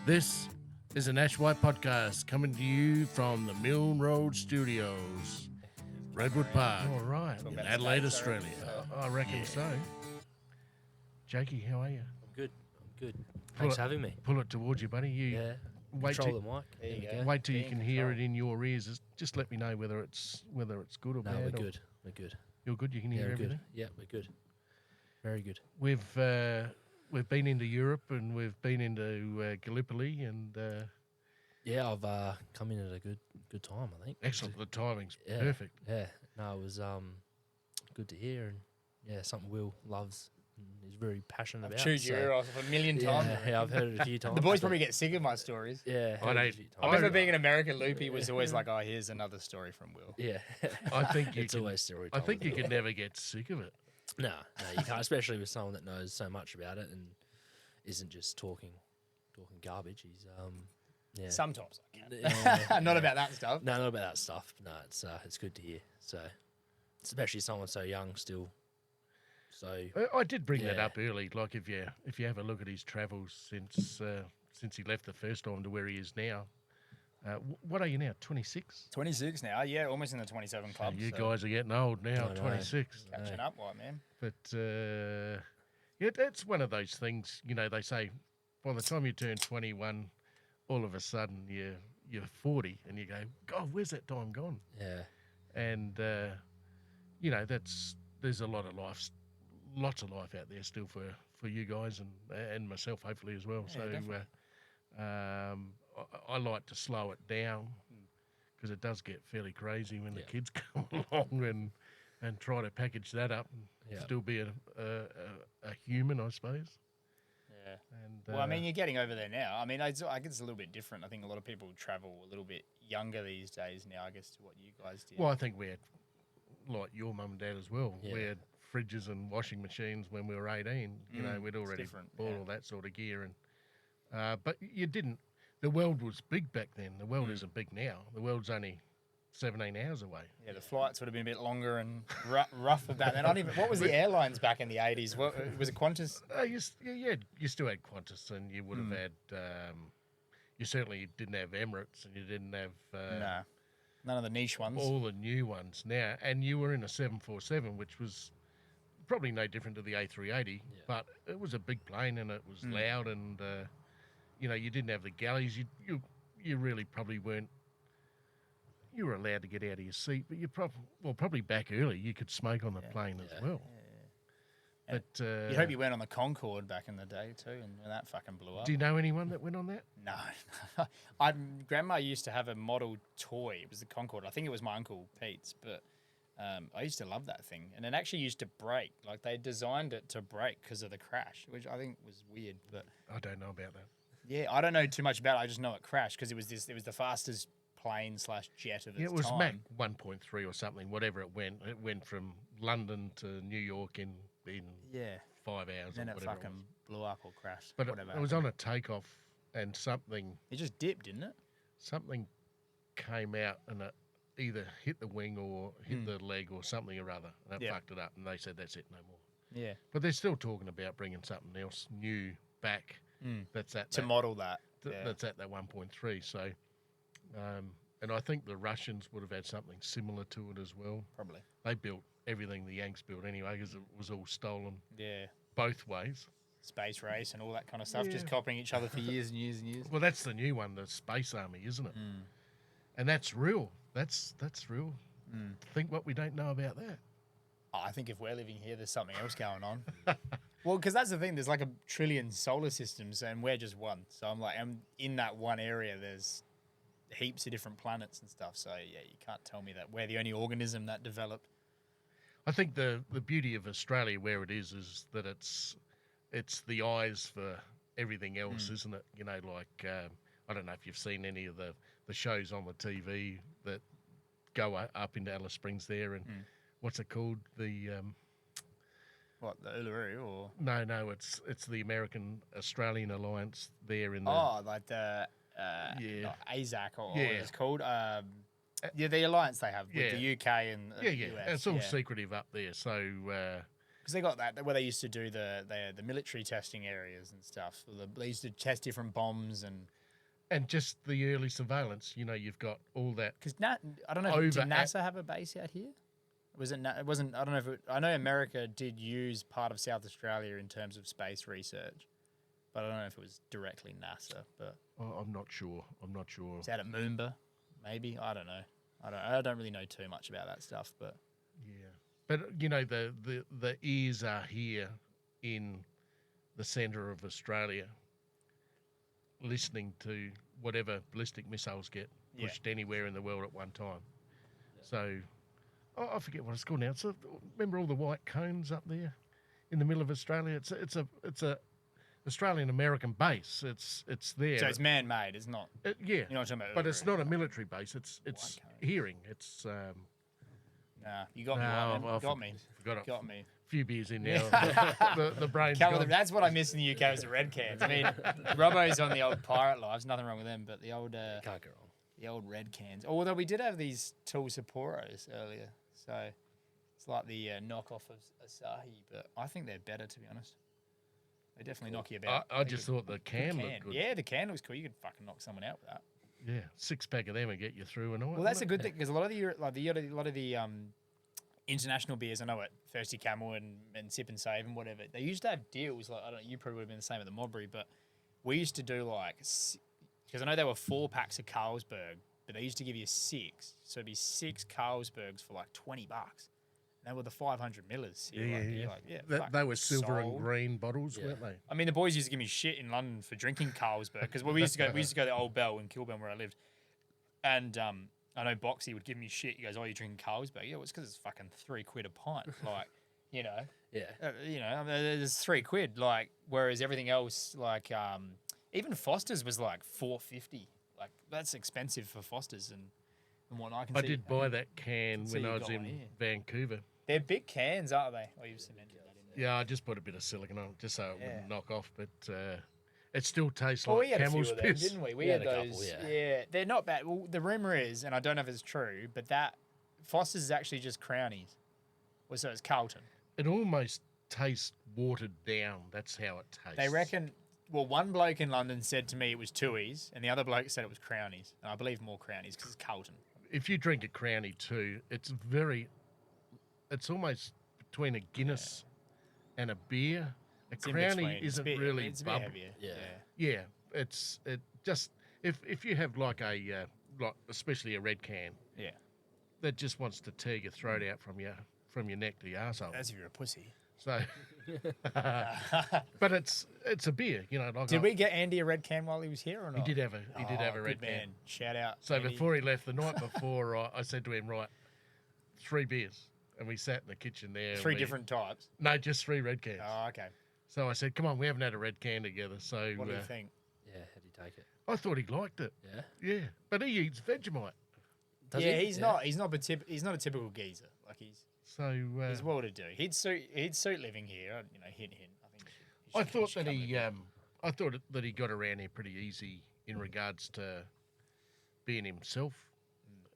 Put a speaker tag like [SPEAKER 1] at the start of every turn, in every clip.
[SPEAKER 1] This is an Ash White podcast coming to you from the Milne Road Studios, Redwood Park,
[SPEAKER 2] All right.
[SPEAKER 1] in Adelaide, Australia. I reckon so. Jakey, how are you?
[SPEAKER 3] I'm good. Thanks for having me.
[SPEAKER 1] Pull it towards you, buddy.
[SPEAKER 3] Yeah.
[SPEAKER 1] Wait
[SPEAKER 3] Control
[SPEAKER 1] till,
[SPEAKER 3] the mic.
[SPEAKER 2] There you
[SPEAKER 3] There
[SPEAKER 2] go.
[SPEAKER 3] we go.
[SPEAKER 1] wait till you
[SPEAKER 2] Be in
[SPEAKER 1] can hear
[SPEAKER 2] control.
[SPEAKER 1] it in your ears. Just let me know whether it's good or
[SPEAKER 3] No,
[SPEAKER 1] bad.
[SPEAKER 3] we're
[SPEAKER 1] or-
[SPEAKER 3] good. We're good.
[SPEAKER 1] You're good. You can
[SPEAKER 3] Yeah,
[SPEAKER 1] hear
[SPEAKER 3] we're
[SPEAKER 1] everything.
[SPEAKER 3] good. Yeah, we're good. Very good.
[SPEAKER 1] We've been into Europe and we've been into Gallipoli and
[SPEAKER 3] Yeah, I've come in at a good time, I think.
[SPEAKER 1] excellent. The timing's
[SPEAKER 3] Yeah.
[SPEAKER 1] perfect.
[SPEAKER 3] Yeah. No, it was good to hear, and yeah, something Will loves and is very passionate about.
[SPEAKER 2] Chewed your ear off a million times.
[SPEAKER 3] Yeah, I've heard it a few times.
[SPEAKER 2] The boys
[SPEAKER 3] but-
[SPEAKER 2] probably get sick of my stories.
[SPEAKER 3] Yeah,
[SPEAKER 1] I
[SPEAKER 3] heard it a
[SPEAKER 1] don't-
[SPEAKER 3] few
[SPEAKER 2] I
[SPEAKER 3] times.
[SPEAKER 2] remember being an American loopy was always like, oh, here's another story from Will.
[SPEAKER 3] Yeah.
[SPEAKER 1] I think you
[SPEAKER 3] it's
[SPEAKER 1] can,
[SPEAKER 3] always story
[SPEAKER 1] I
[SPEAKER 3] time
[SPEAKER 1] think
[SPEAKER 3] with
[SPEAKER 1] you
[SPEAKER 3] Will.
[SPEAKER 1] can never get sick of it.
[SPEAKER 3] No, you can't, especially with someone that knows so much about it and isn't just talking garbage. He's yeah.
[SPEAKER 2] Sometimes I can.
[SPEAKER 3] Yeah,
[SPEAKER 2] Not
[SPEAKER 3] yeah.
[SPEAKER 2] about that stuff.
[SPEAKER 3] No, not about that stuff. No, it's good to hear. So, especially someone so young still. So
[SPEAKER 1] I did bring that
[SPEAKER 3] Yeah.
[SPEAKER 1] up early. Like if you have a look at his travels since he left the first time to where he is now. What are you now? 26.
[SPEAKER 2] 26 now. Yeah, almost in the 27 club.
[SPEAKER 1] You guys are getting old now.
[SPEAKER 3] I know.
[SPEAKER 1] 26.
[SPEAKER 2] catching up, white man.
[SPEAKER 1] But yeah, that's one of those things. You know, they say by the time you turn 21, all of a sudden you're 40, and you go, God, where's that time gone?
[SPEAKER 3] yeah,
[SPEAKER 1] And you know, there's a lot of life, lots of life out there still for you guys and myself, hopefully as well.
[SPEAKER 2] Yeah,
[SPEAKER 1] So
[SPEAKER 2] definitely.
[SPEAKER 1] I like to slow it down because it does get fairly crazy when the
[SPEAKER 3] Yeah.
[SPEAKER 1] kids come along and try to package that up and
[SPEAKER 3] Yeah.
[SPEAKER 1] still be a human, I suppose.
[SPEAKER 2] Yeah.
[SPEAKER 1] And
[SPEAKER 2] Well, I mean, you're getting over there now. I mean, I guess it's a little bit different. I think a lot of people travel a little bit younger these days now, I guess, to what you guys did.
[SPEAKER 1] well, I think we had, like your mum and dad as well, we
[SPEAKER 3] Yeah.
[SPEAKER 1] had fridges and washing machines when we were 18. You know, we'd already
[SPEAKER 2] different,
[SPEAKER 1] bought
[SPEAKER 2] yeah.
[SPEAKER 1] all that sort of gear. And but you didn't. The world was big back then. The world isn't big now. The world's only 17 hours away.
[SPEAKER 2] Yeah, the flights would have been a bit longer and rough about that. What was the airlines back in the 80s? What was it, Qantas?
[SPEAKER 1] You still had Qantas, and you would have had. You certainly didn't have Emirates, and you didn't have
[SPEAKER 2] No, none of the niche ones.
[SPEAKER 1] all the new ones now. And you were in a 747, which was probably no different to the A380,
[SPEAKER 3] Yeah.
[SPEAKER 1] but it was a big plane and it was loud, and you know, you didn't have the galleys. You really probably weren't. You were allowed to get out of your seat, but you probably back early. You could smoke on the plane as
[SPEAKER 3] Yeah.
[SPEAKER 1] well. But
[SPEAKER 2] You'd hope you went on the Concorde back in the day too, and that fucking blew up.
[SPEAKER 1] do you know anyone that went on that?
[SPEAKER 2] No. Grandma used to have a model toy. It was the Concorde. I think it was my Uncle Pete's, but I used to love that thing. And it actually used to break. Like, they designed it to break because of the crash, which I think was weird. But
[SPEAKER 1] I don't know about that.
[SPEAKER 2] yeah, I don't know too much about it. I just know it crashed because it was the fastest plane / jet of its
[SPEAKER 1] Yeah, it was
[SPEAKER 2] time.
[SPEAKER 1] Mach 1.3 or something, whatever it went. It went from London to New York in
[SPEAKER 2] Yeah.
[SPEAKER 1] 5 hours
[SPEAKER 2] And then
[SPEAKER 1] or
[SPEAKER 2] it
[SPEAKER 1] whatever
[SPEAKER 2] fucking
[SPEAKER 1] it was.
[SPEAKER 2] blew up or crashed.
[SPEAKER 1] But
[SPEAKER 2] whatever.
[SPEAKER 1] it was on a takeoff, and something
[SPEAKER 2] It just dipped, didn't it?
[SPEAKER 1] came out and it either hit the wing or hit the leg or something or other, and it
[SPEAKER 2] Yeah.
[SPEAKER 1] fucked it up. And they said that's it, no more.
[SPEAKER 2] Yeah.
[SPEAKER 1] But they're still talking about bringing something else new back. That's at
[SPEAKER 2] To
[SPEAKER 1] that,
[SPEAKER 2] model that. Yeah.
[SPEAKER 1] that's at that 1.3. So, and I think the Russians would have had something similar to it as well.
[SPEAKER 2] Probably.
[SPEAKER 1] They built everything the Yanks built anyway because it was all stolen
[SPEAKER 2] Yeah.
[SPEAKER 1] both ways.
[SPEAKER 2] Space race and all that kind of stuff, just
[SPEAKER 1] Yeah.
[SPEAKER 2] copying each other for years and years and years.
[SPEAKER 1] Well, that's the new one, the Space Army, isn't it? And that's real. That's real. Think what we don't know about that.
[SPEAKER 2] Oh, I think if we're living here, there's something else going on. Well, because that's the thing. There's like a trillion solar systems, and we're just one. So I'm in that one area. There's heaps of different planets and stuff. So yeah, you can't tell me that we're the only organism that developed.
[SPEAKER 1] I think the beauty of Australia, where it is that it's the eyes for everything else, isn't it? You know, like I don't know if you've seen any of the shows on the TV that go up into Alice Springs there, and what's it called? The
[SPEAKER 2] What, the Uluru or?
[SPEAKER 1] no, it's the American Australian Alliance there in the
[SPEAKER 2] Oh, like the
[SPEAKER 1] Yeah.
[SPEAKER 2] not AZAC or
[SPEAKER 1] Yeah.
[SPEAKER 2] what it's called. Yeah, the alliance they have with
[SPEAKER 1] Yeah.
[SPEAKER 2] the UK and the
[SPEAKER 1] yeah.
[SPEAKER 2] US.
[SPEAKER 1] And it's all
[SPEAKER 2] yeah.
[SPEAKER 1] secretive up there, so
[SPEAKER 2] Because they got that where they used to do the military testing areas and stuff. They used to test different bombs
[SPEAKER 1] And just the early surveillance, you've got all that.
[SPEAKER 2] because I don't know. Did NASA have a base out here? Was it? It wasn't. I don't know if I know America did use part of South Australia in terms of space research, but I don't know if it was directly NASA. But
[SPEAKER 1] I'm not sure.
[SPEAKER 2] it's out at Moomba, maybe. I don't know. I don't really know too much about that stuff, but
[SPEAKER 1] Yeah. But, the ears are here in the centre of Australia, listening to whatever ballistic missiles get pushed anywhere in the world at one time. So, I forget what it's called now. So, remember all the white cones up there in the middle of Australia? It's a Australian American base. It's there.
[SPEAKER 2] so it's man-made. It's not.
[SPEAKER 1] Yeah,
[SPEAKER 2] You're not talking about.
[SPEAKER 1] but it's not a military base. It's
[SPEAKER 2] cones.
[SPEAKER 1] hearing. It's
[SPEAKER 2] Nah, you got me.
[SPEAKER 1] No,
[SPEAKER 2] Right, man.
[SPEAKER 1] I
[SPEAKER 2] Got me.
[SPEAKER 1] forgot it.
[SPEAKER 2] Got me.
[SPEAKER 1] Few beers in now. the brain's
[SPEAKER 2] Come
[SPEAKER 1] gone.
[SPEAKER 2] with them. That's what I miss in the UK was the red cans. I mean, Robbo's on the old Pirate Lives. Nothing wrong with them, but the old
[SPEAKER 3] Can't go wrong.
[SPEAKER 2] the old red cans. Although we did have these tall Sapporos earlier, so it's like the knockoff of Asahi, but I think they're better, to be honest. They definitely knock you about.
[SPEAKER 1] I just thought the can
[SPEAKER 2] Can.
[SPEAKER 1] looked good.
[SPEAKER 2] Yeah, the can looks cool. You could fucking knock someone out with that.
[SPEAKER 1] Yeah, 6-pack of them and get you through and all.
[SPEAKER 2] Well, that's a good thing because a lot of the international beers, I know at Thirsty Camel and Sip and Save and whatever, they used to have deals. Like I don't know, you probably would have been the same at the Modbury, but we used to do because I know there were 4 packs of Carlsberg, but they used to give you 6, so it'd be 6 Carlsbergs for like $20. And they were the 500 millers. So you're like,
[SPEAKER 1] They were silver
[SPEAKER 2] sold.
[SPEAKER 1] and green bottles, weren't they?
[SPEAKER 2] I mean, the boys used to give me shit in London for drinking Carlsberg because we used to go to the Old Bell in Kilburn where I lived, and I know Boxy would give me shit. He goes, "Oh, you're drinking Carlsberg?" Yeah, well, it's because it's fucking £3 a pint. Like,
[SPEAKER 3] Yeah.
[SPEAKER 2] there's £3. Like, whereas everything else, like even Foster's was like $4.50. Like that's expensive for Foster's and what I can
[SPEAKER 1] I
[SPEAKER 2] see.
[SPEAKER 1] did buy that can
[SPEAKER 2] So
[SPEAKER 1] when
[SPEAKER 2] you
[SPEAKER 1] I was
[SPEAKER 2] got
[SPEAKER 1] in
[SPEAKER 2] one here.
[SPEAKER 1] Vancouver.
[SPEAKER 2] They're big cans, aren't they? Oh, you've cemented that in there.
[SPEAKER 1] Yeah, I just put a bit of silicone on just so it
[SPEAKER 2] Yeah.
[SPEAKER 1] wouldn't knock off, but it still tastes
[SPEAKER 2] Well,
[SPEAKER 1] like
[SPEAKER 2] we had a few
[SPEAKER 1] camel's
[SPEAKER 2] of them,
[SPEAKER 1] piss.
[SPEAKER 2] didn't we? We
[SPEAKER 3] We
[SPEAKER 2] had
[SPEAKER 3] had a
[SPEAKER 2] those.
[SPEAKER 3] couple,
[SPEAKER 2] Yeah.
[SPEAKER 3] yeah.
[SPEAKER 2] They're not bad. Well, the rumor is, and I don't know if it's true, but that Foster's is actually just Crownies. Well, so it's Carlton.
[SPEAKER 1] It almost tastes watered down. That's how it tastes.
[SPEAKER 2] They reckon. Well, one bloke in London said to me it was Tuies, and the other bloke said it was Crownies, and I believe more Crownies because it's Carlton.
[SPEAKER 1] If you drink a Crownie too, it's almost between a Guinness and a beer. A
[SPEAKER 2] It's in
[SPEAKER 1] Crownie
[SPEAKER 2] between. It's
[SPEAKER 1] isn't
[SPEAKER 2] a bit,
[SPEAKER 1] really
[SPEAKER 2] it's a bit
[SPEAKER 1] bubble.
[SPEAKER 2] heavier.
[SPEAKER 3] Yeah.
[SPEAKER 1] Yeah, it just if you have like a like especially a red can
[SPEAKER 2] Yeah.
[SPEAKER 1] that just wants to tear your throat out from your neck to your arsehole.
[SPEAKER 2] That's if you're a pussy.
[SPEAKER 1] So, but it's a beer, Like
[SPEAKER 2] Did we get Andy a red can while he was here or
[SPEAKER 1] He
[SPEAKER 2] not?
[SPEAKER 1] did have a
[SPEAKER 2] Good
[SPEAKER 1] red
[SPEAKER 2] man.
[SPEAKER 1] can.
[SPEAKER 2] Shout out.
[SPEAKER 1] So
[SPEAKER 2] Andy.
[SPEAKER 1] before he left the night before, I said to him, right, 3 beers, and we sat in the kitchen there.
[SPEAKER 2] 3 different types.
[SPEAKER 1] No, just 3 red cans.
[SPEAKER 2] Oh, okay.
[SPEAKER 1] So I said, come on, we haven't had a red can together. So
[SPEAKER 2] What do you think?
[SPEAKER 3] Yeah. How do you take it?
[SPEAKER 1] I thought he liked it.
[SPEAKER 3] Yeah.
[SPEAKER 1] Yeah, but he eats Vegemite.
[SPEAKER 3] Does
[SPEAKER 2] yeah,
[SPEAKER 3] he?
[SPEAKER 2] he's not a typical geezer. Like he's
[SPEAKER 1] So
[SPEAKER 2] well to do. He'd suit living here. Hint. I think.
[SPEAKER 1] I thought
[SPEAKER 2] should
[SPEAKER 1] that
[SPEAKER 2] come
[SPEAKER 1] he
[SPEAKER 2] live
[SPEAKER 1] I thought that he got around here pretty easy in regards to being himself.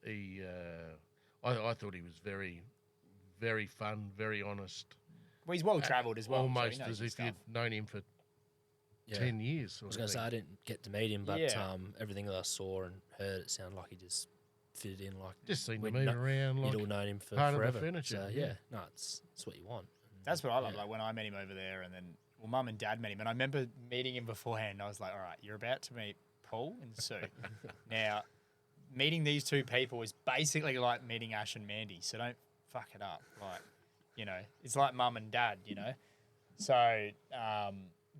[SPEAKER 1] He I thought he was very, very fun, very honest.
[SPEAKER 2] Well, he's well travelled as well. so he
[SPEAKER 1] Almost
[SPEAKER 2] knows
[SPEAKER 1] as
[SPEAKER 2] his
[SPEAKER 1] if
[SPEAKER 2] stuff.
[SPEAKER 1] you'd known him for
[SPEAKER 3] Yeah.
[SPEAKER 1] 10 years.
[SPEAKER 3] I was going to say I didn't get to meet him, but
[SPEAKER 2] Yeah.
[SPEAKER 3] everything that I saw and heard, it sounded like he just fitted in like
[SPEAKER 1] Just seen him
[SPEAKER 3] we'd
[SPEAKER 1] move
[SPEAKER 3] kno-
[SPEAKER 1] around like
[SPEAKER 3] You'd all known him for
[SPEAKER 1] part of the
[SPEAKER 3] forever.
[SPEAKER 1] furniture,
[SPEAKER 3] So
[SPEAKER 1] yeah.
[SPEAKER 3] yeah, no, it's what you want. And,
[SPEAKER 2] That's what I love.
[SPEAKER 3] yeah.
[SPEAKER 2] Like when I met him over there, and then Mum and Dad met him, and I remember meeting him beforehand. I was like, "All right, you're about to meet Paul and Sue." Now, meeting these 2 people is basically like meeting Ash and Mandy. So don't fuck it up. Like, it's like Mum and Dad. So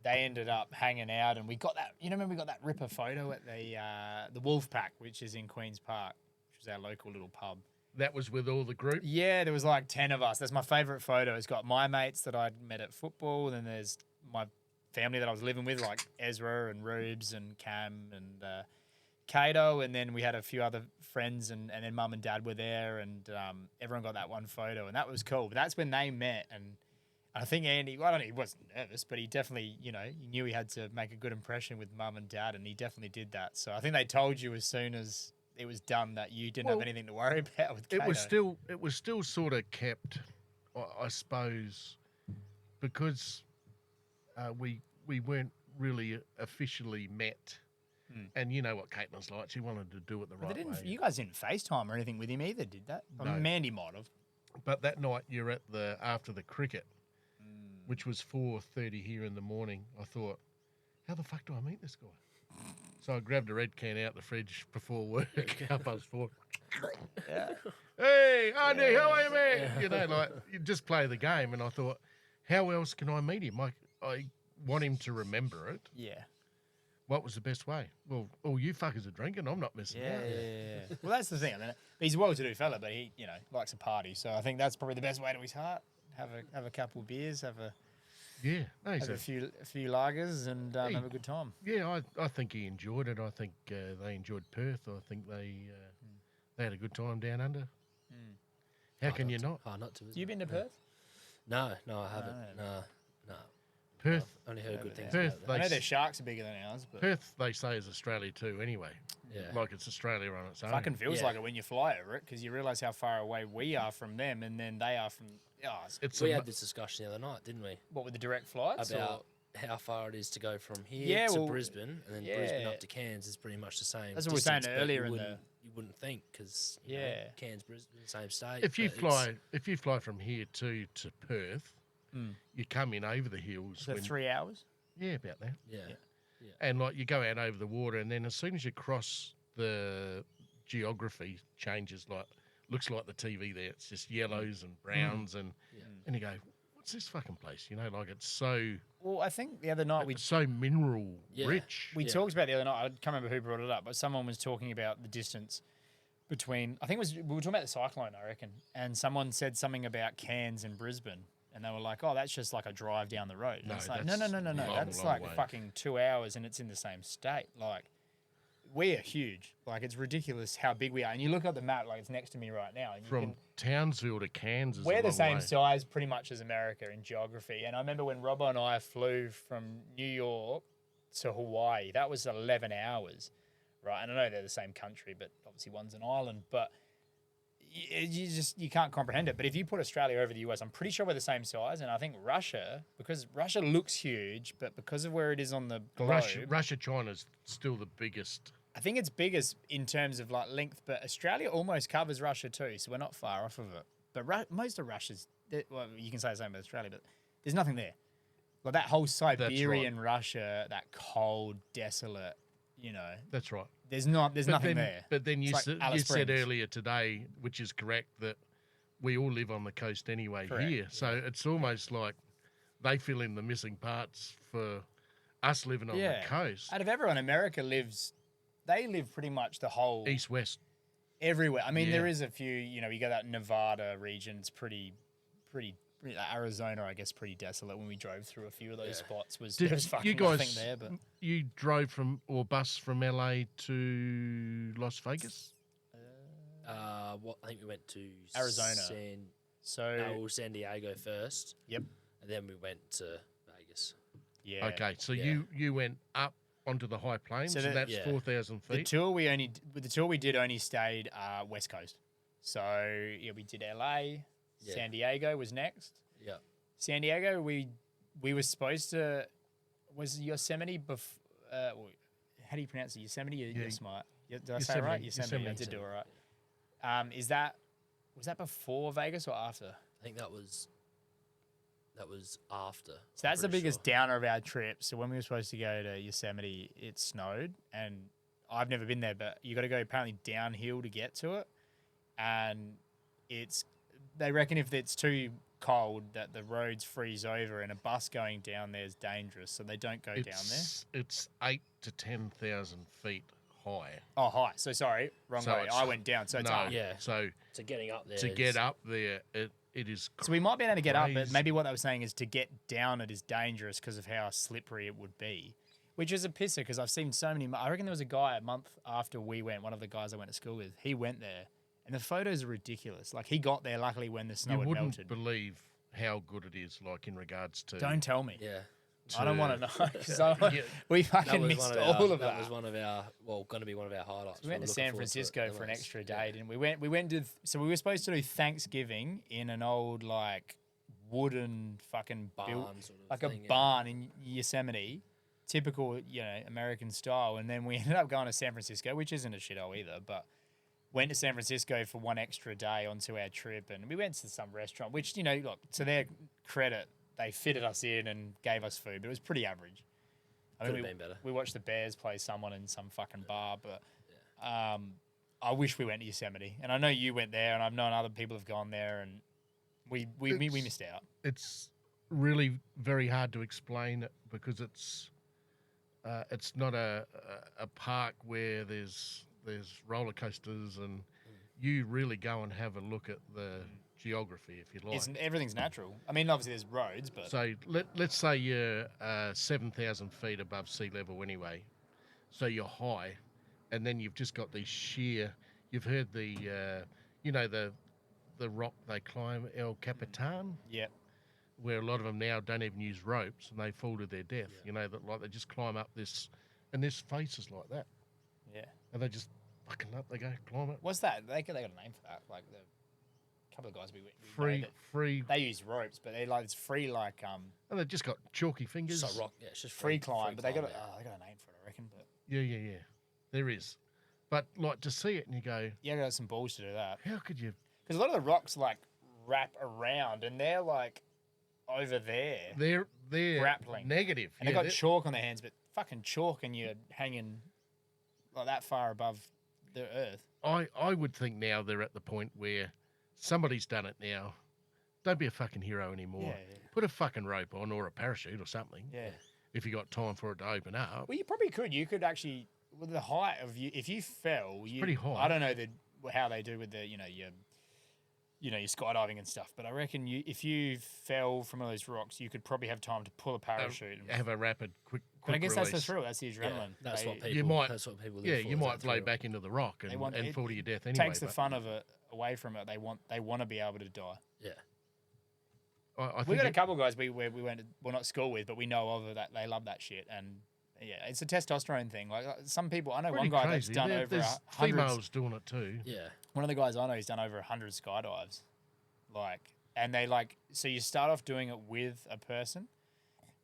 [SPEAKER 2] they ended up hanging out, and we got that. Remember we got that ripper photo at the Wolf Pack, which is in Queen's Park, which was our local little pub.
[SPEAKER 1] that was with all the group.
[SPEAKER 2] Yeah, there was like 10 of us. That's my favourite photo. It's got my mates that I'd met at football, and then there's my family that I was living with, like Ezra and Rubes and Cam and Kato, and then we had a few other friends, and then Mum and Dad were there, and everyone got that one photo, and that was cool. But that's when they met, and I think Andy, well, I don't know, he wasn't nervous, but he definitely, he knew he had to make a good impression with Mum and Dad, and he definitely did that. So I think they told you as soon as it was done that you didn't have
[SPEAKER 1] Well,
[SPEAKER 2] anything to worry about with Kato.
[SPEAKER 1] It was still sort of kept, I suppose, because we weren't really officially met, and you know what Caitlin's like. She wanted to do it the
[SPEAKER 2] But
[SPEAKER 1] right
[SPEAKER 2] they didn't.
[SPEAKER 1] way.
[SPEAKER 2] You guys didn't FaceTime or anything with him either, did that? I mean,
[SPEAKER 1] No.
[SPEAKER 2] Mandy might have.
[SPEAKER 1] But that night you're at after the cricket, which was 4:30 here in the morning. I thought, how the fuck do I meet this guy? So I grabbed a red can out the fridge before work, 4:30.
[SPEAKER 2] Yeah.
[SPEAKER 1] Hey, Andy, how are you, man? You know, like, you just play the game. And I thought, how else can I meet him? I want him to remember it.
[SPEAKER 2] Yeah.
[SPEAKER 1] What was the best way? Well, all you fuckers are drinking. I'm not missing out.
[SPEAKER 2] Yeah. Well, that's the thing. I mean, he's a well-to-do fella, but he, likes a party. So I think that's probably the best way to his heart. Have a couple of beers, have a few lagers, and have a good time.
[SPEAKER 1] Yeah, I think he enjoyed it. I think they enjoyed Perth. I think they had a good time down under. How can you not?
[SPEAKER 3] Hard not to.
[SPEAKER 2] You been to Perth?
[SPEAKER 3] No, I haven't. No.
[SPEAKER 1] Perth,
[SPEAKER 3] I've only heard good things
[SPEAKER 1] Perth,
[SPEAKER 3] about that.
[SPEAKER 2] I know their sharks are bigger than ours, but
[SPEAKER 1] Perth, they say, is Australia too. Anyway,
[SPEAKER 3] Yeah.
[SPEAKER 1] like it's Australia on its own.
[SPEAKER 2] fucking feels
[SPEAKER 3] Yeah.
[SPEAKER 2] like it when you fly over it because you realise how far away we are from them, and then they are from. Oh,
[SPEAKER 1] It's
[SPEAKER 3] We
[SPEAKER 1] a,
[SPEAKER 3] had this discussion the other night, didn't we?
[SPEAKER 2] what with the direct flights?
[SPEAKER 3] About how far it is to go from here
[SPEAKER 2] Yeah,
[SPEAKER 3] to
[SPEAKER 2] well,
[SPEAKER 3] Brisbn, and then Brisbane
[SPEAKER 2] yeah.
[SPEAKER 3] up to Cairns is pretty much the same.
[SPEAKER 2] That's what we were saying
[SPEAKER 3] distance, but
[SPEAKER 2] earlier
[SPEAKER 3] You
[SPEAKER 2] in
[SPEAKER 3] wouldn't, you wouldn't think because
[SPEAKER 2] Yeah.
[SPEAKER 3] Cairns, Brisbane, same state.
[SPEAKER 1] if you
[SPEAKER 3] but
[SPEAKER 1] fly from here to Perth, you come in over the hills.
[SPEAKER 2] So 3 hours.
[SPEAKER 1] Yeah, about that.
[SPEAKER 3] yeah,
[SPEAKER 1] And like you go out over the water, and then as soon as you cross the geography changes, like looks like the TV there. It's just yellows and browns, and you go, what's this fucking place? You know, like it's so
[SPEAKER 2] Well, I think the other night we
[SPEAKER 1] so mineral
[SPEAKER 3] Yeah.
[SPEAKER 1] rich.
[SPEAKER 2] We talked about the other night. I can't remember who brought it up, but someone was talking about the distance between. I think it was we were talking about the cyclone, I reckon, and someone said something about Cairns and Brisbane, and they were like, "Oh, that's just like a drive down the road." And
[SPEAKER 1] No,
[SPEAKER 2] it's like,
[SPEAKER 1] that's
[SPEAKER 2] no.
[SPEAKER 1] long,
[SPEAKER 2] That's
[SPEAKER 1] long
[SPEAKER 2] like
[SPEAKER 1] way.
[SPEAKER 2] fucking 2 hours, and it's in the same state. Like, we are huge. Like, it's ridiculous how big we are. And you look at the map, like it's next to me right now, and you
[SPEAKER 1] From
[SPEAKER 2] can.
[SPEAKER 1] Townsville to Cairns is a
[SPEAKER 2] We're the
[SPEAKER 1] long
[SPEAKER 2] same
[SPEAKER 1] way.
[SPEAKER 2] size pretty much as America in geography. And I remember when Robbo and I flew from New York to Hawaii, that was 11 hours, right? And I know they're the same country, but obviously one's an island. But you can't comprehend it. But if you put Australia over the US, I'm pretty sure we're the same size. And I think Russia, because Russia looks huge, but because of where it is on the globe,
[SPEAKER 1] Russia, China's still the biggest.
[SPEAKER 2] I think it's biggest in terms of like length, but Australia almost covers Russia too, so we're not far off of it. But most of Russia's, well, you can say the same about Australia, but there's nothing there. Like that whole Siberian Russia, that cold, desolate,
[SPEAKER 1] That's right.
[SPEAKER 2] there's nothing there.
[SPEAKER 1] But then you
[SPEAKER 2] It's like
[SPEAKER 1] said,
[SPEAKER 2] Alice
[SPEAKER 1] you said
[SPEAKER 2] Springs.
[SPEAKER 1] earlier today, which is correct, that we all live on the coast anyway
[SPEAKER 2] Correct,
[SPEAKER 1] here. So it's almost like they fill in the missing parts for us living on the coast.
[SPEAKER 2] Out of everyone, America they live pretty much the whole
[SPEAKER 1] East, west.
[SPEAKER 2] everywhere. I mean,
[SPEAKER 1] Yeah.
[SPEAKER 2] there is a few, you go that Nevada region, it's pretty Arizona, I guess, pretty desolate. When we drove through a few of those spots, there was fucking
[SPEAKER 1] you guys,
[SPEAKER 2] nothing there. But
[SPEAKER 1] you drove bus from LA to Las Vegas?
[SPEAKER 3] I think we went to
[SPEAKER 2] Arizona.
[SPEAKER 3] San Diego first.
[SPEAKER 2] Yep.
[SPEAKER 3] And then we went to Vegas.
[SPEAKER 2] Yeah.
[SPEAKER 1] Okay, so
[SPEAKER 3] Yeah.
[SPEAKER 1] you went up onto the high plains,
[SPEAKER 2] So
[SPEAKER 1] and that's
[SPEAKER 3] yeah.
[SPEAKER 1] 4,000
[SPEAKER 2] The
[SPEAKER 1] feet.
[SPEAKER 2] tour we did only stayed West Coast. So yeah, we did LA.
[SPEAKER 3] Yeah.
[SPEAKER 2] San Diego was next.
[SPEAKER 3] Yeah.
[SPEAKER 2] San Diego, we were supposed to. Was Yosemite how do you pronounce it? Yosemite or Yosemite? Did I say it right? Yosemite. I did do it right. Was that before Vegas or after?
[SPEAKER 3] I think that was after.
[SPEAKER 2] So that's the biggest downer of our trip. So when we were supposed to go to Yosemite, it snowed, and I've never been there, but you got to go apparently downhill to get to it, and they reckon if it's too cold that the roads freeze over, and a bus going down there is dangerous, so they don't go down there.
[SPEAKER 1] It's 8 to 10,000 feet high.
[SPEAKER 2] Oh, hi. So sorry, wrong
[SPEAKER 1] So
[SPEAKER 2] way.
[SPEAKER 1] it's-
[SPEAKER 2] I went down, so it's
[SPEAKER 1] no,
[SPEAKER 2] up.
[SPEAKER 3] Yeah.
[SPEAKER 1] So
[SPEAKER 3] So getting up there.
[SPEAKER 1] to get up there, it is.
[SPEAKER 2] So we might be able to get up, but
[SPEAKER 1] crazy.
[SPEAKER 2] maybe what they were saying is to get down it is dangerous because of how slippery it would be, which is a pisser because I've seen so many. I reckon there was a guy a month after we went, one of the guys I went to school with, he went there, and the photos are ridiculous. Like he got there luckily when the snow
[SPEAKER 1] You
[SPEAKER 2] had
[SPEAKER 1] wouldn't
[SPEAKER 2] melted.
[SPEAKER 1] believe how good it is, like in regards to.
[SPEAKER 2] Don't tell me.
[SPEAKER 3] Yeah.
[SPEAKER 2] I don't want to know. 'Cause
[SPEAKER 1] Yeah.
[SPEAKER 2] we
[SPEAKER 3] That
[SPEAKER 2] fucking
[SPEAKER 3] was
[SPEAKER 2] missed
[SPEAKER 3] one of
[SPEAKER 2] all
[SPEAKER 3] our,
[SPEAKER 2] of that.
[SPEAKER 3] that was one of our, going to be one of our highlights.
[SPEAKER 2] We went
[SPEAKER 3] We're
[SPEAKER 2] to
[SPEAKER 3] looking
[SPEAKER 2] San
[SPEAKER 3] forward to it
[SPEAKER 2] Francisco
[SPEAKER 3] the
[SPEAKER 2] for an
[SPEAKER 3] most.
[SPEAKER 2] extra
[SPEAKER 3] Yeah.
[SPEAKER 2] day, didn't we? We went to so we were supposed to do Thanksgiving in an old like wooden fucking
[SPEAKER 3] Barn
[SPEAKER 2] built,
[SPEAKER 3] sort of
[SPEAKER 2] like
[SPEAKER 3] thing,
[SPEAKER 2] a barn in Yosemite, typical, American style. And then we ended up going to San Francisco, which isn't a shithole either, but went to San Francisco for one extra day onto our trip, and we went to some restaurant, which, look, to their credit, they fitted us in and gave us food, but it was pretty average.
[SPEAKER 3] Could have been better.
[SPEAKER 2] We watched the Bears play someone in some fucking bar, but I wish we went to Yosemite. And I know you went there, and I've known other people have gone there, and we missed out.
[SPEAKER 1] It's really very hard to explain it because it's not a park where there's roller coasters, and you really go and have a look at the geography, if you like.
[SPEAKER 2] Everything's natural. I mean, obviously there's roads, but
[SPEAKER 1] So let's say you're 7,000 feet above sea level anyway, so you're high, and then you've just got these sheer. You've heard the rock they climb, El Capitan,
[SPEAKER 2] yep.
[SPEAKER 1] where a lot of them now don't even use ropes and they fall to their death. That like they just climb up this, and there's faces like that,
[SPEAKER 2] Yeah.
[SPEAKER 1] and they just fucking up. They go climb it.
[SPEAKER 2] What's that? They got a name for that. Like the couple of guys we
[SPEAKER 1] Free.
[SPEAKER 2] They use ropes, but it's free like
[SPEAKER 1] And they've just got chalky fingers.
[SPEAKER 3] So rock, yeah, it's just
[SPEAKER 2] free climb, but they got
[SPEAKER 3] climb,
[SPEAKER 2] they got a name for it, I reckon. But
[SPEAKER 1] Yeah. There is, but like to see it and you go,
[SPEAKER 2] yeah, got some balls to do that.
[SPEAKER 1] how could you?
[SPEAKER 2] Because a lot of the rocks like wrap around, and they're like over there,
[SPEAKER 1] They're
[SPEAKER 2] grappling,
[SPEAKER 1] negative,
[SPEAKER 2] and they got chalk on their hands, but fucking chalk, and you're hanging like that far above the earth.
[SPEAKER 1] I would think now they're at the point where somebody's done it now. Don't be a fucking hero anymore.
[SPEAKER 2] Yeah.
[SPEAKER 1] Put a fucking rope on or a parachute or something.
[SPEAKER 2] Yeah.
[SPEAKER 1] If you got time for it to open up.
[SPEAKER 2] Well, you probably could. You could actually, with the height of you, if you fell,
[SPEAKER 1] pretty high.
[SPEAKER 2] I don't know how they do with the your skydiving and stuff, but I reckon if you fell from one of those rocks, you could probably have time to pull a parachute.
[SPEAKER 1] Have a rapid, quick
[SPEAKER 2] But I guess
[SPEAKER 1] release.
[SPEAKER 2] that's the thrill. That's the adrenaline.
[SPEAKER 3] Yeah, that's what people.
[SPEAKER 1] You might-
[SPEAKER 3] That's what people.
[SPEAKER 1] Yeah,
[SPEAKER 3] Live for,
[SPEAKER 1] you
[SPEAKER 3] is
[SPEAKER 1] might
[SPEAKER 3] that
[SPEAKER 1] blow
[SPEAKER 3] thrill.
[SPEAKER 1] back into the rock and fall to your death anyway.
[SPEAKER 2] Takes the fun of it away from it. They want to be able to die.
[SPEAKER 3] Yeah.
[SPEAKER 1] I
[SPEAKER 2] We
[SPEAKER 1] think
[SPEAKER 2] got a couple of guys we went to, well, not school with, but we know of that. They love that shit, and yeah, it's a testosterone thing. Like some people, I know
[SPEAKER 1] pretty
[SPEAKER 2] one guy
[SPEAKER 1] crazy.
[SPEAKER 2] that's done over
[SPEAKER 1] There's
[SPEAKER 2] 100.
[SPEAKER 1] females doing it too.
[SPEAKER 3] Yeah.
[SPEAKER 2] One of the guys I know, he's done over 100 skydives, and they so you start off doing it with a person,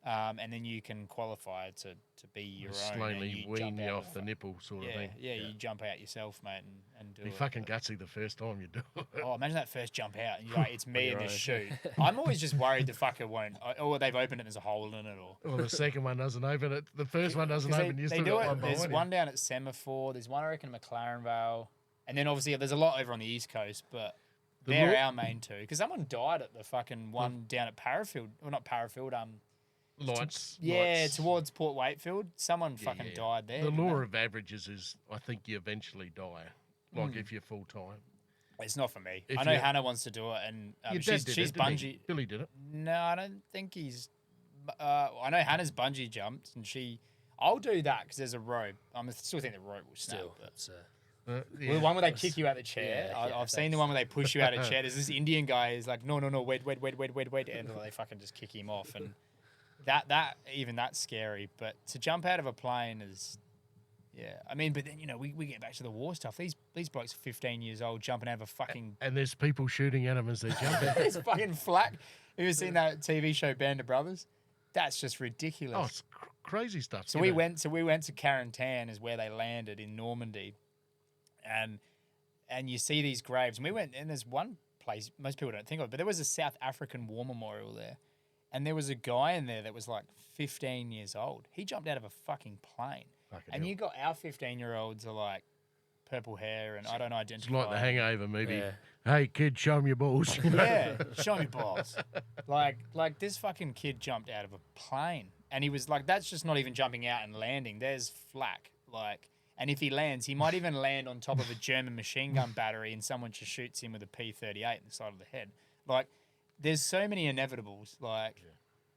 [SPEAKER 2] and then you can qualify to be your own. and
[SPEAKER 1] Slowly
[SPEAKER 2] you
[SPEAKER 1] wean
[SPEAKER 2] jump
[SPEAKER 1] you
[SPEAKER 2] out
[SPEAKER 1] off the nipple sort of thing.
[SPEAKER 2] Yeah, you jump out yourself, mate, and do
[SPEAKER 1] Be
[SPEAKER 2] it.
[SPEAKER 1] fucking gutsy the first time you do it.
[SPEAKER 2] Oh, imagine that first jump out, and you're like, it's me in
[SPEAKER 3] your
[SPEAKER 2] this
[SPEAKER 3] own.
[SPEAKER 2] chute. I'm always just worried the fucker won't, or they've opened it and there's a hole in it, or.
[SPEAKER 1] Well, the second one doesn't open it. The first one doesn't
[SPEAKER 2] 'Cause
[SPEAKER 1] open. You
[SPEAKER 2] they
[SPEAKER 1] still
[SPEAKER 2] do
[SPEAKER 1] got
[SPEAKER 2] it.
[SPEAKER 1] one
[SPEAKER 2] There's
[SPEAKER 1] behind
[SPEAKER 2] one down at Semaphore. There's one, I reckon, in McLaren Vale. And then obviously there's a lot over on the East Coast, but
[SPEAKER 1] The
[SPEAKER 2] they're
[SPEAKER 1] law-
[SPEAKER 2] our main two. Because someone died at the fucking one down at Parafield. Well, not Parafield.
[SPEAKER 1] you. Lights.
[SPEAKER 2] Yeah,
[SPEAKER 1] lights.
[SPEAKER 2] towards Port Wakefield. Someone fucking
[SPEAKER 1] yeah.
[SPEAKER 2] died there.
[SPEAKER 1] The
[SPEAKER 2] didn't
[SPEAKER 1] law
[SPEAKER 2] they?
[SPEAKER 1] of averages is, I think you eventually die. Like if you're full time.
[SPEAKER 2] It's not for me.
[SPEAKER 1] If
[SPEAKER 2] I know
[SPEAKER 1] you-
[SPEAKER 2] Hannah wants to do it, and
[SPEAKER 1] Your dad
[SPEAKER 2] she's
[SPEAKER 1] did
[SPEAKER 2] she's
[SPEAKER 1] it, didn't he?
[SPEAKER 2] bungee.
[SPEAKER 1] Billy did it.
[SPEAKER 2] No, I don't think he's. I know Hannah's bungee jumped, and I'll do that because there's a rope. I still think the rope will snap.
[SPEAKER 3] Still,
[SPEAKER 2] But.
[SPEAKER 3] it's
[SPEAKER 2] Well,
[SPEAKER 1] Yeah.
[SPEAKER 2] the one where they kick you out the chair.
[SPEAKER 3] Yeah,
[SPEAKER 2] I've seen the one where they push you out of the chair. There's this Indian guy who's like, no, wait, and they fucking just kick him off, and that's scary. But to jump out of a plane is, yeah. I mean, but then we get back to the war stuff. These blokes are 15 years old jumping out of a fucking
[SPEAKER 1] And there's people shooting at them as they jump out.
[SPEAKER 2] it's fucking flak. Have you ever seen that TV show Band of Brothers? That's just ridiculous.
[SPEAKER 1] Oh, it's crazy stuff.
[SPEAKER 2] So we went to Carentan, is where they landed in Normandy, and you see these graves. And we went, and there's one place most people don't think of, but there was a South African war memorial there, and there was a guy in there that was like 15 years old. He jumped out of a fucking plane,
[SPEAKER 1] Fucking
[SPEAKER 2] and
[SPEAKER 1] hell.
[SPEAKER 2] you got our 15-year-olds are like purple hair, and I don't
[SPEAKER 1] It's
[SPEAKER 2] identify.
[SPEAKER 1] like the Hangover movie.
[SPEAKER 3] Yeah.
[SPEAKER 1] Hey, kid, show me your balls.
[SPEAKER 2] Yeah, show me balls. Like this fucking kid jumped out of a plane, and he was like, that's just not even jumping out and landing. There's flak. And if he lands, he might even land on top of a German machine gun battery, and someone just shoots him with a P-38 in the side of the head. There's so many inevitables.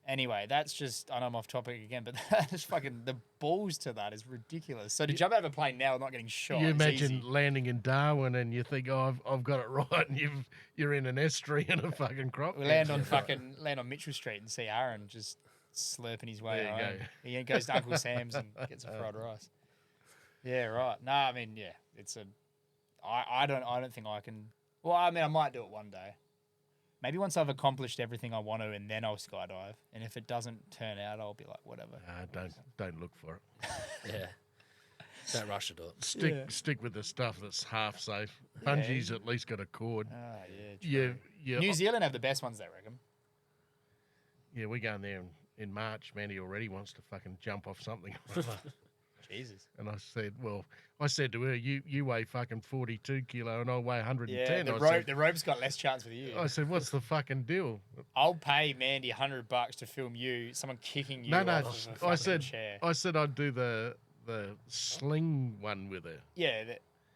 [SPEAKER 2] Anyway, that's just, I know I'm off topic again, but that's fucking, the balls to that is ridiculous. So to jump out of a plane now, not getting shot,
[SPEAKER 1] You
[SPEAKER 2] it's
[SPEAKER 1] imagine
[SPEAKER 2] easy.
[SPEAKER 1] landing in Darwin and you think, oh, I've got it right, and you're in an estuary in a fucking crop.
[SPEAKER 2] We land on Mitchell Street and see Aaron just slurping his way
[SPEAKER 1] There you
[SPEAKER 2] home.
[SPEAKER 1] go.
[SPEAKER 2] He goes to Uncle Sam's and gets a fried rice. Yeah, right. No, I mean, yeah, it's I don't think I can. Well, I mean, I might do it one day. maybe once I've accomplished everything I want to, and then I'll skydive. And if it doesn't turn out, I'll be like, whatever.
[SPEAKER 1] Don't look for it.
[SPEAKER 3] Yeah. Don't rush to do it.
[SPEAKER 1] Stick with the stuff that's half safe. Bungee's at least got a cord.
[SPEAKER 2] Ah, yeah. True.
[SPEAKER 1] Yeah.
[SPEAKER 2] New Zealand have the best ones, they reckon.
[SPEAKER 1] Yeah, we're going there in March. Mandy already wants to fucking jump off something.
[SPEAKER 2] Jesus.
[SPEAKER 1] And I said to her, you weigh fucking 42 kilo and I weigh 110.
[SPEAKER 2] Yeah, the rope's got less chance with you.
[SPEAKER 1] I said, what's the fucking deal?
[SPEAKER 2] I'll pay Mandy $100 to film you, someone kicking you off of a fucking chair.
[SPEAKER 1] I said I'd do the sling one with her.
[SPEAKER 2] Yeah.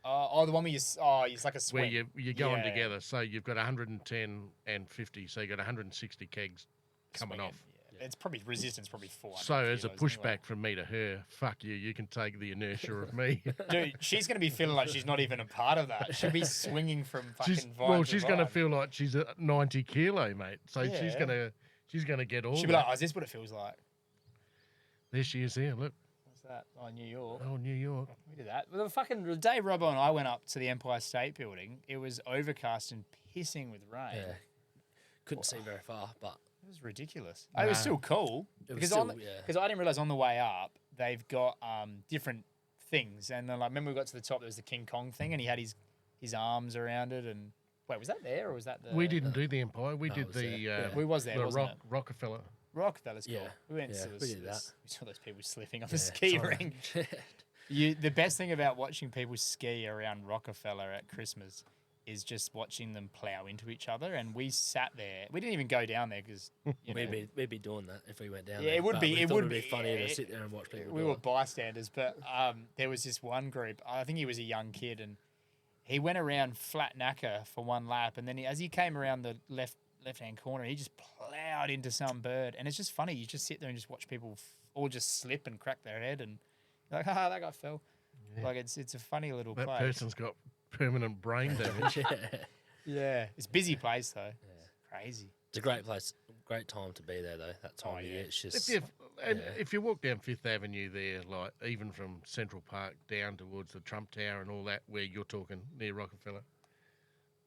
[SPEAKER 2] The one where it's like a swing.
[SPEAKER 1] Where you're going together. So you've got 110 and 50. So you've got 160 kegs coming
[SPEAKER 2] Swinging,
[SPEAKER 1] off.
[SPEAKER 2] Yeah. It's probably resistance, probably 400.
[SPEAKER 1] So as a pushback
[SPEAKER 2] anyway.
[SPEAKER 1] from me to her, fuck you, you can take the inertia of me.
[SPEAKER 2] Dude, she's going to be feling like she's not even a part of that. She'll be swinging from fucking vibe
[SPEAKER 1] she's going to feel like she's at 90 kilo, mate. So she's going to get all
[SPEAKER 2] She'll be like, oh, is this what it feels like?
[SPEAKER 1] There she is here, look.
[SPEAKER 2] What's that? Oh, New York.
[SPEAKER 1] Oh, New York.
[SPEAKER 2] We did that. Well, the day Robbo and I went up to the Empire State Building, it was overcast and pissing with rain.
[SPEAKER 3] Yeah. Couldn't see very far, but
[SPEAKER 2] It was ridiculous. It was still cool. Because I didn't realize on the way up, they've got different things. And then, remember we got to the top, there was the King Kong thing, and he had his arms around it. And wait, was that there or was that the...
[SPEAKER 1] We didn't do the Empire. We did the...
[SPEAKER 2] we was there, wasn't it?
[SPEAKER 1] Rockefeller.
[SPEAKER 2] Rockefeller's cool.
[SPEAKER 3] Yeah.
[SPEAKER 2] We went to
[SPEAKER 3] we did that.
[SPEAKER 2] We saw those people slipping on the ski ring. The best thing about watching people ski around Rockefeller at Christmas is just watching them plow into each other. And we sat there. We didn't even go down there because
[SPEAKER 3] we'd be doing that if we went down
[SPEAKER 2] yeah,
[SPEAKER 3] there.
[SPEAKER 2] it would be. It would
[SPEAKER 3] be funny to sit there and watch people.
[SPEAKER 2] We were bystanders, but there was this one group. I think he was a young kid, and he went around flat knacker for one lap, and then as he came around the left-hand corner, he just plowed into some bird. And it's just funny. You just sit there and just watch people all just slip and crack their head, and you're like, that guy fell. Yeah. Like it's a funny little place.
[SPEAKER 1] That person's got permanent brain damage.
[SPEAKER 2] Yeah. It's a busy place though. Yeah. It's crazy.
[SPEAKER 3] It's a great place. Great time to be there though. That time of year. It's just
[SPEAKER 1] if you walk down Fifth Avenue there, like even from Central Park down towards the Trump Tower and all that, where you're talking near Rockefeller,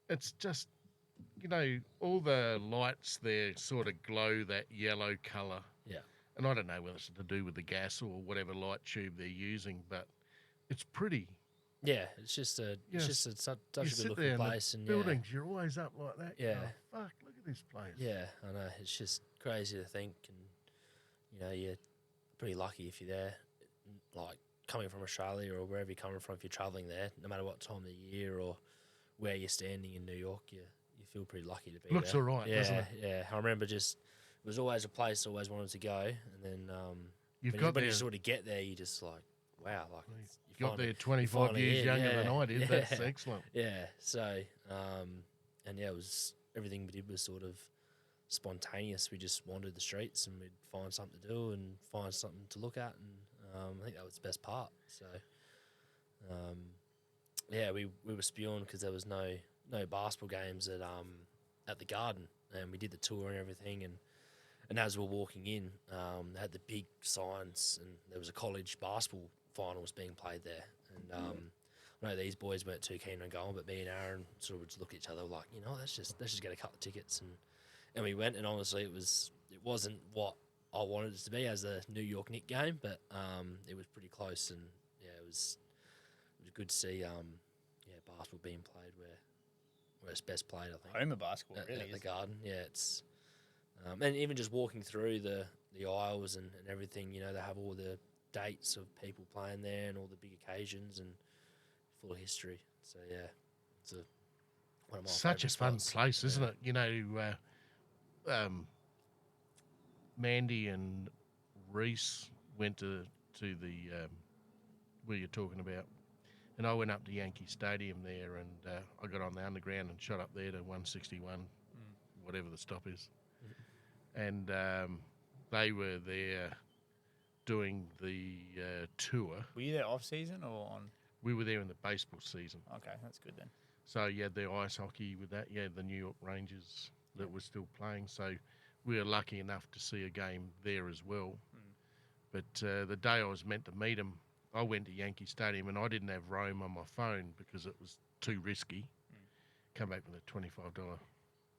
[SPEAKER 1] it's just all the lights there sort of glow that yellow colour.
[SPEAKER 3] Yeah.
[SPEAKER 1] And I don't know whether it's to do with the gas or whatever light tube they're using, but it's pretty.
[SPEAKER 3] Yeah, it's just such a good looking place. And
[SPEAKER 1] buildings, you're always up like that.
[SPEAKER 3] Yeah.
[SPEAKER 1] Fuck, look at this place.
[SPEAKER 3] Yeah, I know. It's just crazy to think, and you're pretty lucky if you're there. Like coming from Australia or wherever you're coming from, if you're travelling there, no matter what time of the year or where you're standing in New York, you feel pretty lucky to be there.
[SPEAKER 1] Looks all right, doesn't it?
[SPEAKER 3] Yeah, I remember it was always a place I always wanted to go, and then when you sort of get there, you just like, wow, like
[SPEAKER 1] you got there 25 years younger than I did. That's excellent.
[SPEAKER 3] Yeah. So, it was everything we did was sort of spontaneous. We just wandered the streets and we'd find something to do and find something to look at, and I think that was the best part. So, we were spewing because there was no basketball games at the Garden, and we did the tour and everything, and as we were walking in, they had the big signs, and there was a college basketball finals being played there. And I know these boys weren't too keen on going, but me and Aaron sort of just looked at each other like, let's just get a couple of tickets, and we went. And honestly, it wasn't what I wanted it to be as a New York Knicks game, but it was pretty close, and it was good to see basketball being played where it's best played. I think
[SPEAKER 2] home of basketball, really,
[SPEAKER 3] at the Garden. Yeah, it's. And even just walking through the aisles and everything, they have all the dates of people playing there and all the big occasions and full of history. So, yeah, it's one of my
[SPEAKER 1] such a fun
[SPEAKER 3] spots.
[SPEAKER 1] place, isn't it? Mandy and Reese went to the where you're talking about, and I went up to Yankee Stadium there, and I got on the underground and shot up there to 161, whatever the stop is. And they were there doing the tour.
[SPEAKER 2] Were you there off season or on?
[SPEAKER 1] We were there in the baseball season.
[SPEAKER 2] Okay, that's good then.
[SPEAKER 1] So you had the ice hockey with that. You had the New York Rangers that were still playing. So we were lucky enough to see a game there as well. But the day I was meant to meet them, I went to Yankee Stadium and I didn't have Roam on my phone because it was too risky. Come back with a $25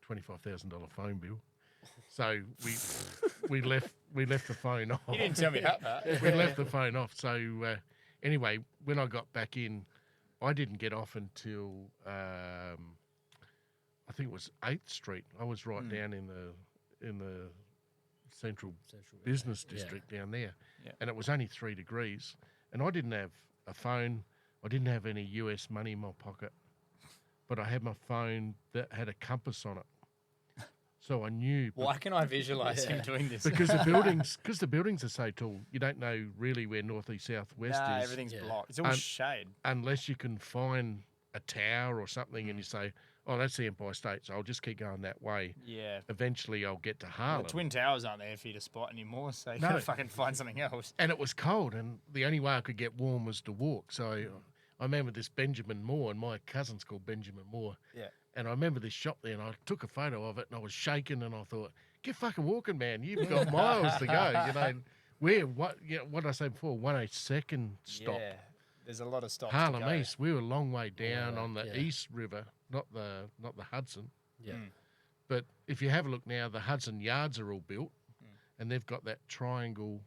[SPEAKER 1] $25,000 phone bill. So we left the phone off.
[SPEAKER 2] You didn't tell me that part.
[SPEAKER 1] We left the phone off. So anyway, when I got back in, I didn't get off until I think it was 8th Street. I was right down in the central business district down there, and it was only 3 degrees, and I didn't have a phone. I didn't have any US money in my pocket, but I had my phone that had a compass on it. So I knew.
[SPEAKER 2] Why can I visualize him doing this?
[SPEAKER 1] Because the buildings are so tall, you don't know really where north, east, south, west is.
[SPEAKER 2] Everything's blocked. It's all shade.
[SPEAKER 1] Unless you can find a tower or something and you say, oh, that's the Empire State, so I'll just keep going that way.
[SPEAKER 2] Yeah.
[SPEAKER 1] Eventually I'll get to Harlem.
[SPEAKER 2] The Twin Towers aren't there for you to spot anymore, so you gotta fucking find something else.
[SPEAKER 1] And it was cold, and the only way I could get warm was to walk. So I remember this Benjamin Moore, and my cousin's called Benjamin Moore.
[SPEAKER 2] Yeah.
[SPEAKER 1] And I remember this shop there, and I took a photo of it, and I was shaking, and I thought, get fucking walking, man. You've got miles to go. You know, what did I say before? 182nd stop.
[SPEAKER 2] Yeah. There's a lot of stops.
[SPEAKER 1] Harlem
[SPEAKER 2] to go.
[SPEAKER 1] East. We were a long way down on the East River, not the Hudson.
[SPEAKER 3] Yeah.
[SPEAKER 1] But if you have a look now, the Hudson Yards are all built, and they've got that triangle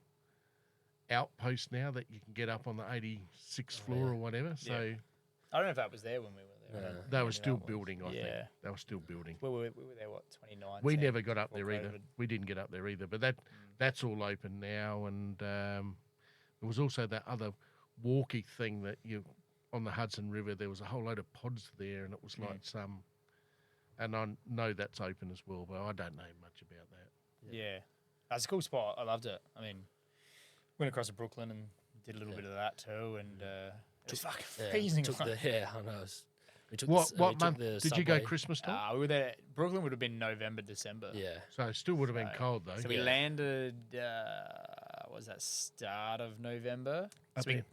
[SPEAKER 1] outpost now that you can get up on the 86th floor or whatever. So
[SPEAKER 2] I don't know if that was there when we were there.
[SPEAKER 1] they were still building, I think.
[SPEAKER 2] Yeah.
[SPEAKER 1] They were still building.
[SPEAKER 2] We were there, what, 2019?
[SPEAKER 1] We never got up there
[SPEAKER 2] before
[SPEAKER 1] either.
[SPEAKER 2] COVID.
[SPEAKER 1] We didn't get up there either. But that's all open now. And there was also that other walkie thing that on the Hudson River, there was a whole load of pods there, and it was like and I know that's open as well, but I don't know much about that.
[SPEAKER 2] Yeah. That's a cool spot. I loved it. I mean, went across to Brooklyn and did a little bit of that too, and it was fucking freezing.
[SPEAKER 3] I know. We took
[SPEAKER 1] What
[SPEAKER 3] we took
[SPEAKER 1] month
[SPEAKER 3] the
[SPEAKER 1] did you go
[SPEAKER 3] subway.
[SPEAKER 1] Christmas time?
[SPEAKER 2] we were there. Brooklyn would have been November, December.
[SPEAKER 3] Yeah.
[SPEAKER 1] So it still would have been cold, though.
[SPEAKER 2] So we landed, what was that, start of November?
[SPEAKER 1] Up
[SPEAKER 2] So we,
[SPEAKER 1] there.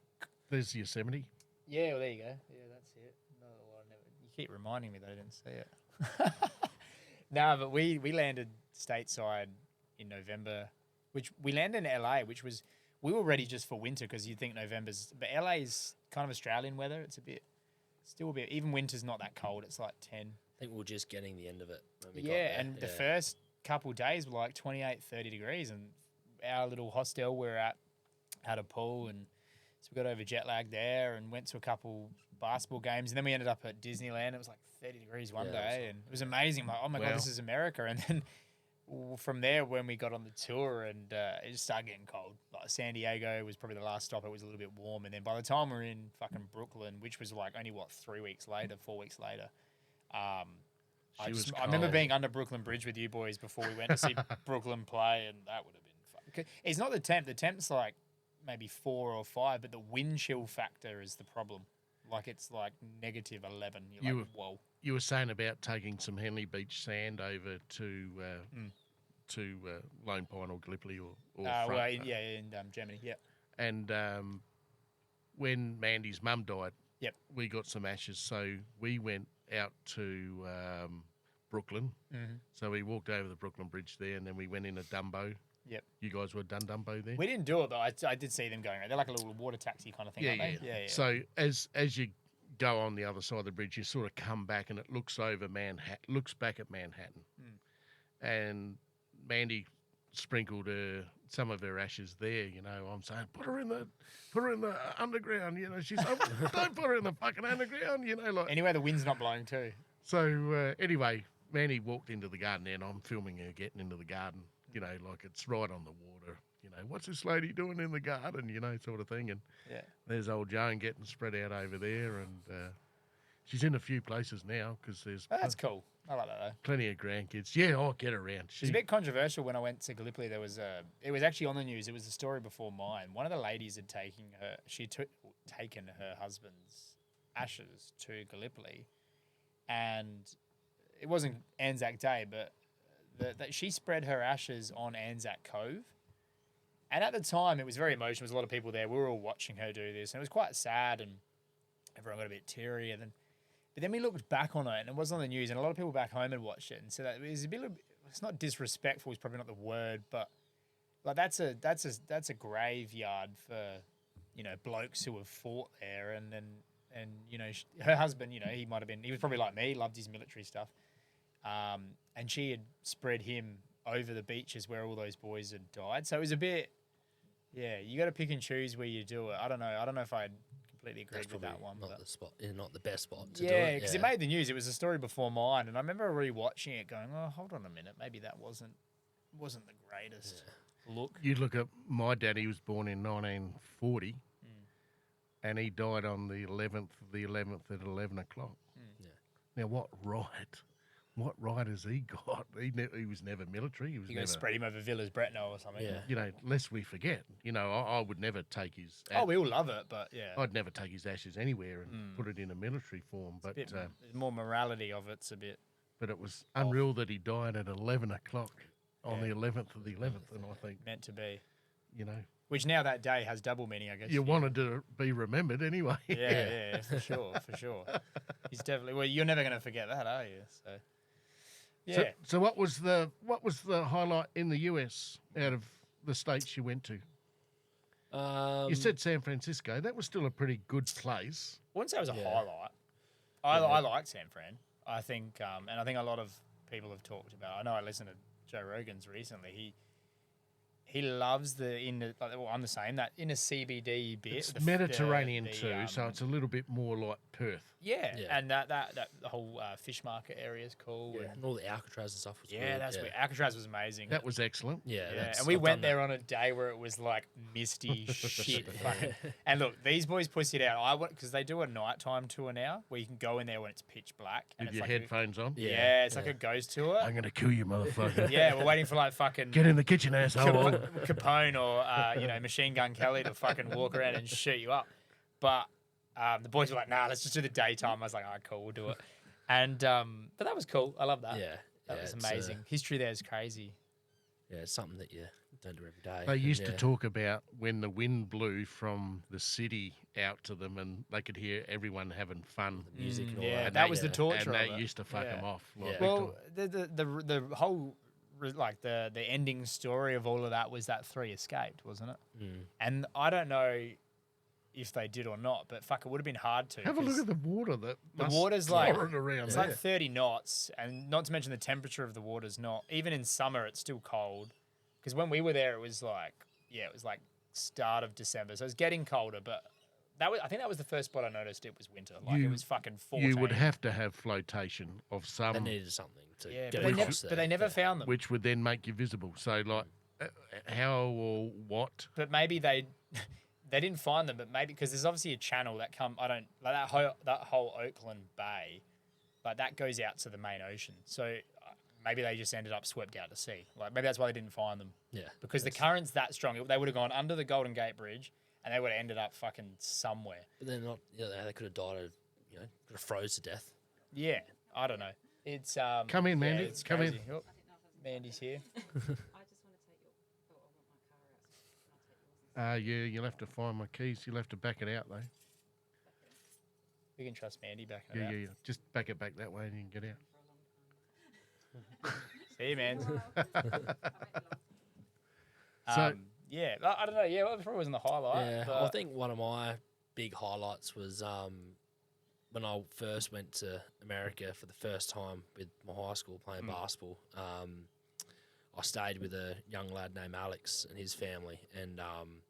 [SPEAKER 1] There's Yosemite.
[SPEAKER 2] yeah, well, there you go. Yeah, that's it. No, you keep reminding me that I didn't see it. No, but we landed stateside in November, which we landed in LA, which was, we were ready just for winter because you'd think November's, but LA is kind of Australian weather. It's still a bit, even winter's not that cold. It's like 10.
[SPEAKER 3] I think we were just getting the end of it. When we got
[SPEAKER 2] Yeah,
[SPEAKER 3] there.
[SPEAKER 2] and the first couple of days were like 28, 30 degrees, and our little hostel we were at had a pool, and so we got over jet lag there and went to a couple basketball games, and then we ended up at Disneyland. It was like 30 degrees one day, and it was amazing. I'm like, oh my God, this is America. And then from there, when we got on the tour, and it just started getting cold. Like San Diego was probably the last stop. It was a little bit warm, and then by the time we were in fucking Brooklyn, which was like only 4 weeks later, I remember being under Brooklyn Bridge with you boys before we went to see Brooklyn play, and that would have been fun. It's not the temp. The temp's like maybe 4 or 5, but the wind chill factor is the problem. Like it's like negative 11. You're like, whoa.
[SPEAKER 1] You were saying about taking some Henley Beach sand over to Lone Pine or Gallipoli or Front.
[SPEAKER 2] in Germany, yeah.
[SPEAKER 1] And when Mandy's mum died,
[SPEAKER 2] Yep.
[SPEAKER 1] we got some ashes, so we went out to Brooklyn.
[SPEAKER 2] Mm-hmm.
[SPEAKER 1] So we walked over the Brooklyn Bridge there, and then we went in a Dumbo.
[SPEAKER 2] Yep.
[SPEAKER 1] You guys were done Dumbo there?
[SPEAKER 2] We didn't do it, but I did see them going around. They're like a little water taxi kind of thing, aren't they? Yeah.
[SPEAKER 1] So as you go on the other side of the bridge, you sort of come back, and it looks over Manhattan, looks back at Manhattan. And Mandy sprinkled some of her ashes there. I'm saying, put her in the underground. She's like, don't put her in the fucking underground. Like
[SPEAKER 2] Anyway, the wind's not blowing too.
[SPEAKER 1] So anyway, Mandy walked into the garden there, and I'm filming her getting into the garden. Like it's right on the water. What's this lady doing in the garden? Sort of thing. And there's old Joan getting spread out over there, and she's in a few places now because there's
[SPEAKER 2] Oh, that's cool. I like that though.
[SPEAKER 1] plenty of grandkids. Yeah, I'll get around.
[SPEAKER 2] It's a bit controversial when I went to Gallipoli. It was actually on the news. It was a story before mine. One of the ladies had taken her husband's ashes to Gallipoli, and it wasn't Anzac Day, but that she spread her ashes on Anzac Cove. And at the time, it was very emotional. There was a lot of people there. We were all watching her do this, and it was quite sad, and everyone got a bit teary. But then we looked back on it, and it was on the news, and a lot of people back home had watched it, and so that it was it's not disrespectful, is probably not the word, but like that's a graveyard for blokes who have fought there, and her husband, he was probably like me, loved his military stuff. and she had spread him over the beaches where all those boys had died. So it was a bit, yeah, you got to pick and choose where you do it. I don't know if I'd completely agreed
[SPEAKER 3] That's
[SPEAKER 2] with that
[SPEAKER 3] probably
[SPEAKER 2] one.
[SPEAKER 3] not
[SPEAKER 2] But
[SPEAKER 3] the spot, not the best spot to do
[SPEAKER 2] yeah,
[SPEAKER 3] it.
[SPEAKER 2] because it made the news. It was a story before mine, and I remember rewatching it, going, "Oh, hold on a minute, maybe that wasn't the greatest look."
[SPEAKER 1] You look at my dad, he was born in 1940, and he died on the 11th of the 11th at 11 o'clock.
[SPEAKER 3] Yeah.
[SPEAKER 1] Now, what right has he got? He was never military. He was
[SPEAKER 2] You're
[SPEAKER 1] never,
[SPEAKER 2] going to spread him over Villas Bretno or something.
[SPEAKER 3] Yeah.
[SPEAKER 1] you know, lest we forget, you know, I would never take his...
[SPEAKER 2] Oh, we all love it, but yeah.
[SPEAKER 1] I'd never take his ashes anywhere and put it in a military form. But
[SPEAKER 2] There's more morality of it's a bit.
[SPEAKER 1] but it was unreal that he died at 11 o'clock on the 11th of the 11th, and I think,
[SPEAKER 2] Meant to be.
[SPEAKER 1] you know,
[SPEAKER 2] Which now that day has double meaning, I guess.
[SPEAKER 1] you wanted to be remembered anyway.
[SPEAKER 2] Yeah, for sure. He's definitely. Well, you're never going to forget that, are you? So. Yeah.
[SPEAKER 1] So what was the highlight in the US out of the states you went to? You said San Francisco. That was still a pretty good place.
[SPEAKER 2] I wouldn't say it was a
[SPEAKER 3] Yeah.
[SPEAKER 2] highlight. I like San Fran. I think, and I think a lot of people have talked about. I know I listened to Joe Rogan's recently. He loves I'm the same, that inner CBD bit.
[SPEAKER 1] It's Mediterranean too, so it's a little bit more like Perth.
[SPEAKER 2] Yeah,
[SPEAKER 3] Yeah.
[SPEAKER 2] and that the whole fish market area is cool.
[SPEAKER 3] Yeah, and all the Alcatraz and stuff was
[SPEAKER 2] Yeah,
[SPEAKER 3] good.
[SPEAKER 2] that's weird. Alcatraz was amazing.
[SPEAKER 1] That was excellent.
[SPEAKER 3] Yeah,
[SPEAKER 2] Yeah,
[SPEAKER 3] that's,
[SPEAKER 2] and we
[SPEAKER 3] I've
[SPEAKER 2] went
[SPEAKER 3] done
[SPEAKER 2] there on a day where it was like misty shit. Fucking. And look, these boys pussied out. I went because they do a nighttime tour now where you can go in there when it's pitch black and
[SPEAKER 1] With
[SPEAKER 2] it's
[SPEAKER 1] your
[SPEAKER 2] like
[SPEAKER 1] headphones on.
[SPEAKER 2] yeah, it's like a ghost tour.
[SPEAKER 1] I'm going to kill you, motherfucker.
[SPEAKER 2] Yeah, we're waiting for like fucking
[SPEAKER 1] Get in the kitchen, asshole.
[SPEAKER 2] Capone or Machine Gun Kelly to fucking walk around and shoot you up. But the boys were like, nah, let's just do the daytime. I was like, all right, cool, we'll do it. And but that was cool. I love that.
[SPEAKER 3] Yeah,
[SPEAKER 2] That
[SPEAKER 3] yeah,
[SPEAKER 2] was
[SPEAKER 3] it's,
[SPEAKER 2] amazing. History there is crazy.
[SPEAKER 3] Yeah, it's something that you don't do every day.
[SPEAKER 1] They used
[SPEAKER 3] yeah.
[SPEAKER 1] to talk about when the wind blew from the city out to them and they could hear everyone having fun.
[SPEAKER 3] music and all
[SPEAKER 2] Yeah,
[SPEAKER 3] that.
[SPEAKER 2] that was the
[SPEAKER 3] yeah.
[SPEAKER 2] torture.
[SPEAKER 1] And
[SPEAKER 2] of
[SPEAKER 1] that
[SPEAKER 2] it.
[SPEAKER 1] used to fuck
[SPEAKER 2] Yeah.
[SPEAKER 1] them off. Like
[SPEAKER 3] Yeah.
[SPEAKER 1] big
[SPEAKER 2] Well,
[SPEAKER 1] time.
[SPEAKER 2] the whole like the ending story of all of that was that 3 escaped, wasn't it?
[SPEAKER 3] Mm.
[SPEAKER 2] And I don't know if they did or not, but fuck, it would have been hard to.
[SPEAKER 1] Have a look
[SPEAKER 2] 'cause
[SPEAKER 1] at the water. That
[SPEAKER 2] the
[SPEAKER 1] must
[SPEAKER 2] water's like
[SPEAKER 1] pour it around
[SPEAKER 2] it's
[SPEAKER 1] there.
[SPEAKER 2] like 30 knots, and not to mention the temperature of the water's not. Even in summer, it's still cold. Because when we were there, it was like start of December, so it was getting colder. But I think that was the first spot I noticed it was winter. Like it was fucking 14.
[SPEAKER 1] You would have to have flotation of
[SPEAKER 3] They
[SPEAKER 1] some,
[SPEAKER 3] needed something to
[SPEAKER 2] Yeah,
[SPEAKER 3] get
[SPEAKER 2] but
[SPEAKER 3] across there.
[SPEAKER 2] they never found them.
[SPEAKER 1] which would then make you visible. So, like, how or what?
[SPEAKER 2] But maybe they didn't find them. But maybe because there's obviously a channel that that whole Oakland Bay, like that goes out to the main ocean. So maybe they just ended up swept out to sea. Like maybe that's why they didn't find them.
[SPEAKER 3] Yeah,
[SPEAKER 2] Because the current's that strong, they would have gone under the Golden Gate Bridge and they would have ended up fucking somewhere.
[SPEAKER 3] but they're not. They could have died of, could have froze to death.
[SPEAKER 2] Yeah, I don't know. It's
[SPEAKER 1] Come in, Mandy.
[SPEAKER 2] it's
[SPEAKER 1] Come in.
[SPEAKER 2] crazy. Oh, Mandy's here.
[SPEAKER 4] I just want to take your. Oh, I want my car out. Can I take yours?
[SPEAKER 1] Yeah, you'll have to find my keys. You'll have to back it out, though.
[SPEAKER 2] We can trust Mandy back in
[SPEAKER 1] Yeah,
[SPEAKER 2] out.
[SPEAKER 1] yeah, yeah. Just back it back that way and you can get out.
[SPEAKER 2] See you, man.
[SPEAKER 1] So-
[SPEAKER 2] Yeah, I don't know. Yeah, well, it probably wasn't the highlight.
[SPEAKER 3] Yeah,
[SPEAKER 2] but
[SPEAKER 3] I think one of my big highlights was when I first went to America for the first time with my high school playing basketball. I stayed with a young lad named Alex and his family, and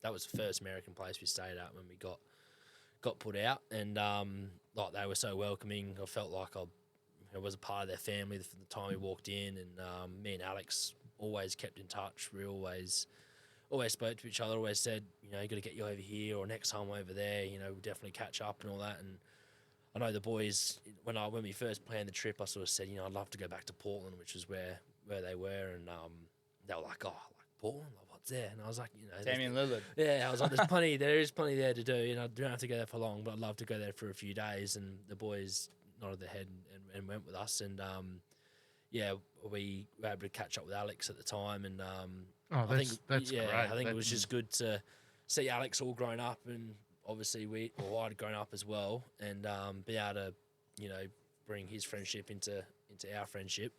[SPEAKER 3] that was the first American place we stayed at when we got put out. And like they were so welcoming, I felt like I was a part of their family from the time we walked in. And me and Alex always kept in touch. We always spoke to each other. Always said, you got to get you over here, or next time I'm over there, we'll definitely catch up and all that. And I know the boys when we first planned the trip, I sort of said, I'd love to go back to Portland, which is where they were, and they were like, oh, like Portland, like, what's there? And I was like,
[SPEAKER 2] Damian Lillard.
[SPEAKER 3] yeah, I was like, there is plenty there to do. I don't have to go there for long, but I'd love to go there for a few days. And the boys nodded their head and went with us. And yeah, we were able to catch up with Alex at the time. And
[SPEAKER 1] Oh,
[SPEAKER 3] I think
[SPEAKER 1] that's great.
[SPEAKER 3] I think it
[SPEAKER 1] That-
[SPEAKER 3] was just good to see Alex all grown up, and obviously I'd grown up as well, and be able to bring his friendship into our friendship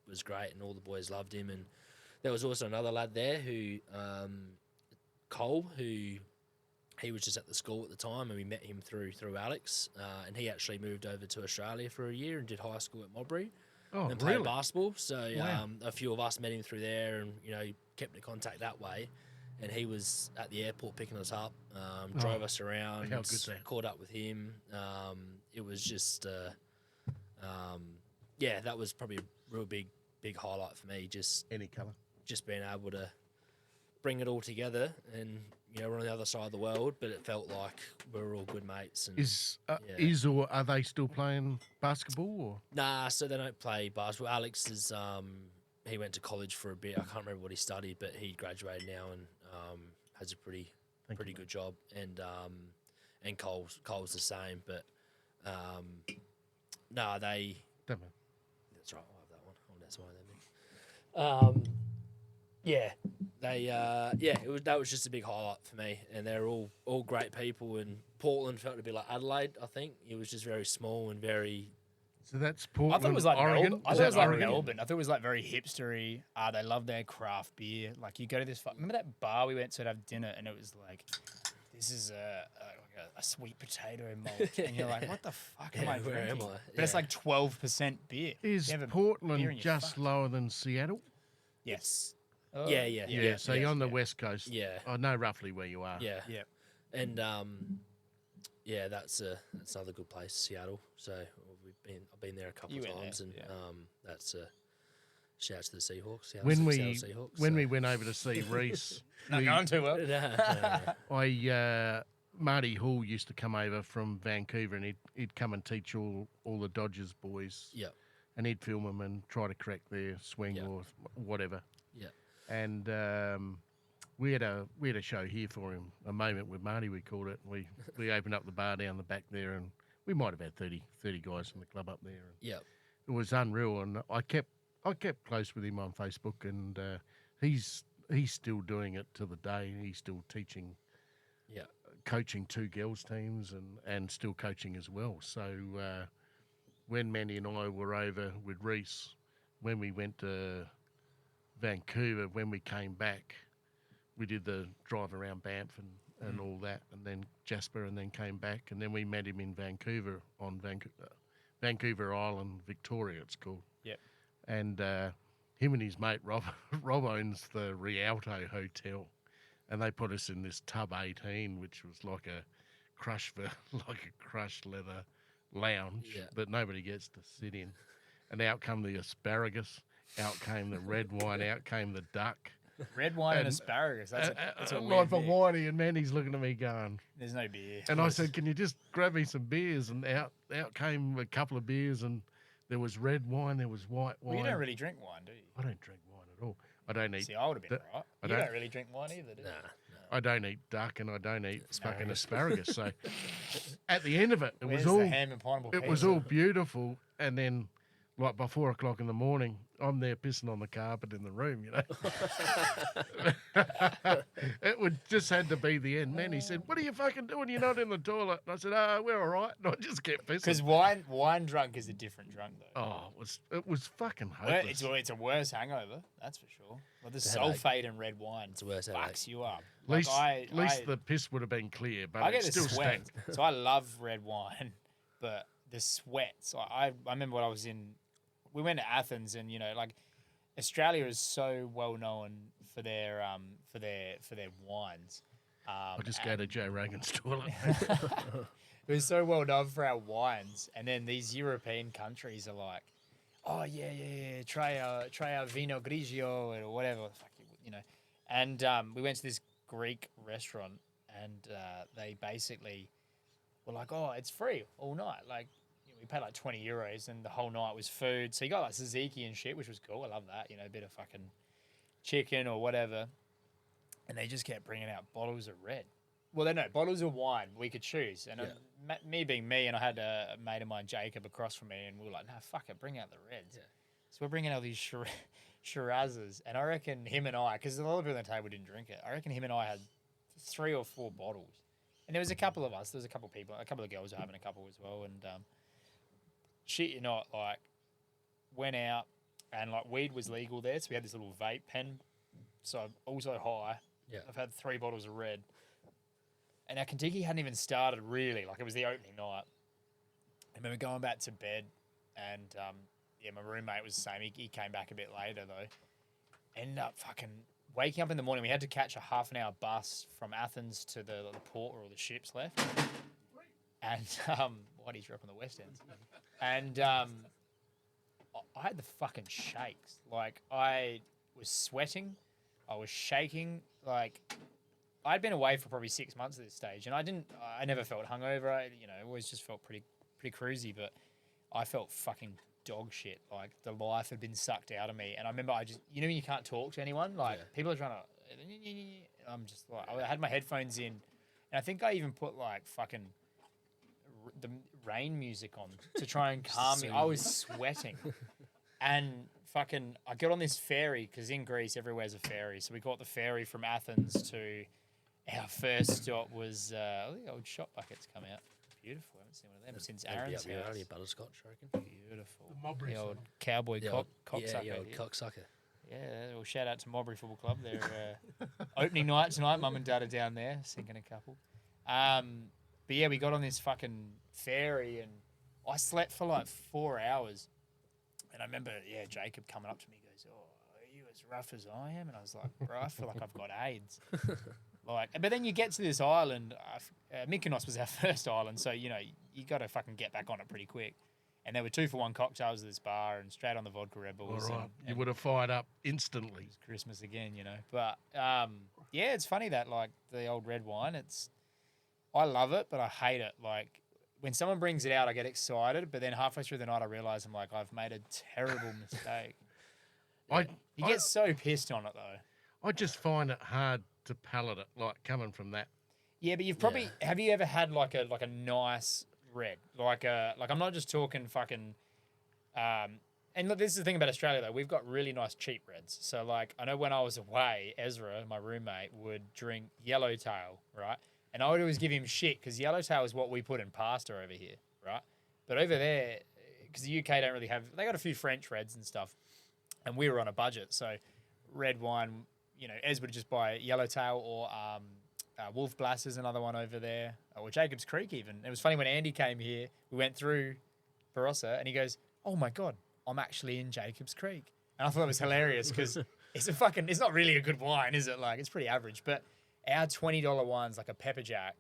[SPEAKER 3] was great, and all the boys loved him. And there was also another lad there who Cole, who he was just at the school at the time, and we met him through Alex, and he actually moved over to Australia for a year and did high school at Mowbray.
[SPEAKER 1] Oh,
[SPEAKER 3] and played
[SPEAKER 1] really?
[SPEAKER 3] basketball. So
[SPEAKER 1] Wow.
[SPEAKER 3] a few of us met him through there, and kept in contact that way. And he was at the airport picking us up, drove us around,
[SPEAKER 1] how good's that?
[SPEAKER 3] caught up with him. It was just, that was probably a real big highlight for me. Just
[SPEAKER 1] Any colour.
[SPEAKER 3] being able to bring it all together, and we're on the other side of the world, but it felt like we were all good mates. And
[SPEAKER 1] Or are they still playing basketball? Or
[SPEAKER 3] nah, so they don't play basketball. Alex is he went to college for a bit. I can't remember what he studied, but he graduated now and has a pretty good job. And Cole's the same, but they.
[SPEAKER 1] don't know.
[SPEAKER 3] That's right. I'll have that one. Oh, that's why then. That was just a big highlight for me, and they're all great people. And Portland felt a bit like Adelaide. I think it was just very small and very.
[SPEAKER 1] So that's
[SPEAKER 2] I
[SPEAKER 1] Portland,
[SPEAKER 2] thought it was like
[SPEAKER 1] Oregon.
[SPEAKER 2] Melbourne. I
[SPEAKER 1] Is
[SPEAKER 2] thought it was
[SPEAKER 1] that
[SPEAKER 2] like
[SPEAKER 1] Oregon?
[SPEAKER 2] Melbourne. I thought it was like very hipstery. They love their craft beer. Like you go to this. Remember that bar we went to have dinner, and it was like, this is a sweet potato malt, and you're like, what the fuck am I
[SPEAKER 3] where am
[SPEAKER 2] drinking?
[SPEAKER 3] I?
[SPEAKER 2] But it's
[SPEAKER 3] Yeah.
[SPEAKER 2] like 12% beer.
[SPEAKER 1] Is
[SPEAKER 2] You have a beer
[SPEAKER 1] Portland
[SPEAKER 2] and you're
[SPEAKER 1] just
[SPEAKER 2] fucked.
[SPEAKER 1] lower than Seattle?
[SPEAKER 2] Yes.
[SPEAKER 3] Yeah.
[SPEAKER 1] Yeah. So you're on the west coast.
[SPEAKER 3] Yeah.
[SPEAKER 1] I know roughly where you are.
[SPEAKER 3] Yeah.
[SPEAKER 2] Yeah.
[SPEAKER 3] And that's another good place, Seattle. So I've been there a couple
[SPEAKER 2] You
[SPEAKER 3] of
[SPEAKER 2] went there,
[SPEAKER 3] times, and
[SPEAKER 2] yeah.
[SPEAKER 3] that's a shout out to the Seahawks. Seattle
[SPEAKER 1] When
[SPEAKER 3] Seahawks,
[SPEAKER 1] we went over to see Reese,
[SPEAKER 2] Not going too well.
[SPEAKER 1] Marty Hall used to come over from Vancouver, and he'd come and teach all the Dodgers boys.
[SPEAKER 3] Yeah.
[SPEAKER 1] And he'd film them and try to correct their swing
[SPEAKER 3] Yeah.
[SPEAKER 1] or whatever.
[SPEAKER 3] Yeah.
[SPEAKER 1] And we had a show here for him, a moment with Marty, we called it. We opened up the bar down the back there, and we might have had 30 guys from the club up there. And
[SPEAKER 3] Yeah.
[SPEAKER 1] it was unreal, and I kept close with him on Facebook, and he's still doing it to the day. He's still teaching,
[SPEAKER 3] Yeah.
[SPEAKER 1] coaching 2 girls teams, and still coaching as well. So when Mandy and I were over with Reese, when we went to Vancouver, when we came back, we did the drive around Banff and all that, and then Jasper, and then came back, and then we met him in Vancouver on Vancouver Island, Victoria, it's called.
[SPEAKER 2] Yep.
[SPEAKER 1] And him and his mate Rob owns the Rialto Hotel, and they put us in this tub 18, which was like a crushed leather lounge
[SPEAKER 3] Yeah.
[SPEAKER 1] that nobody gets to sit in. And out come the asparagus, out came the red wine, out came the duck.
[SPEAKER 2] Red wine and
[SPEAKER 1] And,
[SPEAKER 2] asparagus. That's a weird
[SPEAKER 1] like for
[SPEAKER 2] mix.
[SPEAKER 1] whiny, and Mandy's looking at me going,
[SPEAKER 2] There's no beer.
[SPEAKER 1] and I said, "Can you just grab me some beers?" And out came a couple of beers, and there was red wine, there was white wine.
[SPEAKER 2] Well, you don't really drink wine, do you?
[SPEAKER 1] I don't drink wine at all. I don't eat.
[SPEAKER 2] See, I would have been
[SPEAKER 1] the-
[SPEAKER 2] right.
[SPEAKER 1] I
[SPEAKER 2] You
[SPEAKER 1] don't-
[SPEAKER 2] don't really drink wine either, do you?
[SPEAKER 3] Nah.
[SPEAKER 1] I don't eat duck, and I don't eat fucking
[SPEAKER 3] Asparagus.
[SPEAKER 1] asparagus. So at the end of it, it
[SPEAKER 2] Where's
[SPEAKER 1] was all
[SPEAKER 2] the ham and pineapple
[SPEAKER 1] it was
[SPEAKER 2] pizza?
[SPEAKER 1] all beautiful, and then like by 4 o'clock in the morning, I'm there pissing on the carpet in the room, It would just had to be the end. Then he said, "What are you fucking doing? You're not in the toilet." And I said, "We're all right." And I just kept
[SPEAKER 2] Because
[SPEAKER 1] pissing.
[SPEAKER 2] wine drunk is a different drunk, though.
[SPEAKER 1] Oh, it was fucking
[SPEAKER 2] Well,
[SPEAKER 1] hopeless.
[SPEAKER 2] it's a worse hangover, that's for sure. Well, the
[SPEAKER 3] headache.
[SPEAKER 2] sulfate in red wine
[SPEAKER 3] It's a worse headache.
[SPEAKER 2] fucks you up.
[SPEAKER 1] At least,
[SPEAKER 2] Like,
[SPEAKER 1] at least the piss would have been clear, but
[SPEAKER 2] I
[SPEAKER 1] it
[SPEAKER 2] get the
[SPEAKER 1] still
[SPEAKER 2] sweat,
[SPEAKER 1] stank.
[SPEAKER 2] so I love red wine, but the sweats. I remember when I was we went to Athens, and like Australia is so well known for their wines.
[SPEAKER 1] I just go to Joe Rogan's toilet.
[SPEAKER 2] It was so well known for our wines, and then these European countries are like, "Oh yeah, try our Vino Grigio or whatever, fuck you. And we went to this Greek restaurant, and they basically were like, "Oh, it's free all night." Like we paid like €20, and the whole night was food. So you got like tzatziki and shit, which was cool. I love that. A bit of fucking chicken or whatever. And they just kept bringing out bottles of red. Well, no, bottles of wine we could choose. And me being me, and I had a mate of mine, Jacob, across from me, and we were like, "No, fuck it, bring out the reds."
[SPEAKER 3] Yeah.
[SPEAKER 2] So we're bringing out these Shirazes, and I reckon him and I, because a lot of people on the table didn't drink it, I reckon him and I had 3 or 4 bottles. And there was a couple of us, there was a couple of people, a couple of girls were having a couple as well, and shit, like, went out, and like weed was legal there, so we had this little vape pen, so I'm also high.
[SPEAKER 3] Yeah.
[SPEAKER 2] I've had 3 bottles of red. And our Kentucky hadn't even started really. Like, it was the opening night. I remember going back to bed, and yeah, my roommate was the same. He came back a bit later though. Ended up fucking waking up in the morning. We had to catch a half an hour bus from Athens to the port where all the ships left. And what he's up on the West End. And I had the fucking shakes. Like I was sweating, I was shaking. Like I'd been away for probably 6 months at this stage, and I never felt hungover. I always just felt pretty cruisy, but I felt fucking dog shit. Like the life had been sucked out of me. And I remember when you can't talk to anyone, like people are trying to, I'm just like, I had my headphones in, and I think I even put like fucking the rain music on to try and calm me. I was sweating. And fucking, I got on this ferry, because in Greece, everywhere's a ferry. So we got the ferry from Athens to our first stop was, the old shop buckets come out. Beautiful. I haven't seen one of them since Aaron's house.
[SPEAKER 3] Only butterscotch, I reckon.
[SPEAKER 2] Beautiful.
[SPEAKER 1] The Mowbray
[SPEAKER 2] The old
[SPEAKER 1] side.
[SPEAKER 2] cowboy cocksucker.
[SPEAKER 3] Yeah, the old
[SPEAKER 2] here.
[SPEAKER 3] cocksucker.
[SPEAKER 2] Yeah, well, shout out to Mowbray Football Club. Their opening night tonight. Mum and Dad are down there sinking a couple. But yeah, we got on this fucking ferry and I slept for like 4 hours. And I remember, Jacob coming up to me, goes, "Oh, are you as rough as I am?" And I was like, "Bro, I feel like I've got AIDS." But then you get to this island. Mykonos was our first island, so you got to fucking get back on it pretty quick. And there were 2-for-1 cocktails at this bar, and straight on the vodka Red Bulls.
[SPEAKER 1] All right. You would have fired up instantly.
[SPEAKER 2] It was Christmas again, But it's funny that like the old red wine. I love it, but I hate it. Like when someone brings it out, I get excited, but then halfway through the night, I realize I'm like, I've made a terrible mistake. You get so pissed on it though.
[SPEAKER 1] I just find it hard to palate it, like coming from that.
[SPEAKER 2] Yeah, but you've probably have you ever had like a nice red, like I'm not just talking fucking. And look, this is the thing about Australia though. We've got really nice cheap reds. So like I know when I was away, Ezra, my roommate, would drink Yellowtail, right? And I would always give him shit because Yellowtail is what we put in pasta over here, right? But over there, because the UK don't really have, they got a few French reds and stuff, and we were on a budget, so red wine, Ez would just buy Yellowtail or Wolf Blass is another one over there, or Jacob's Creek even. It was funny when Andy came here, we went through Barossa, and he goes, "Oh my God, I'm actually in Jacob's Creek." And I thought it was hilarious because it's not really a good wine, is it? Like, it's pretty average, but our $20 wine's like a pepper jack.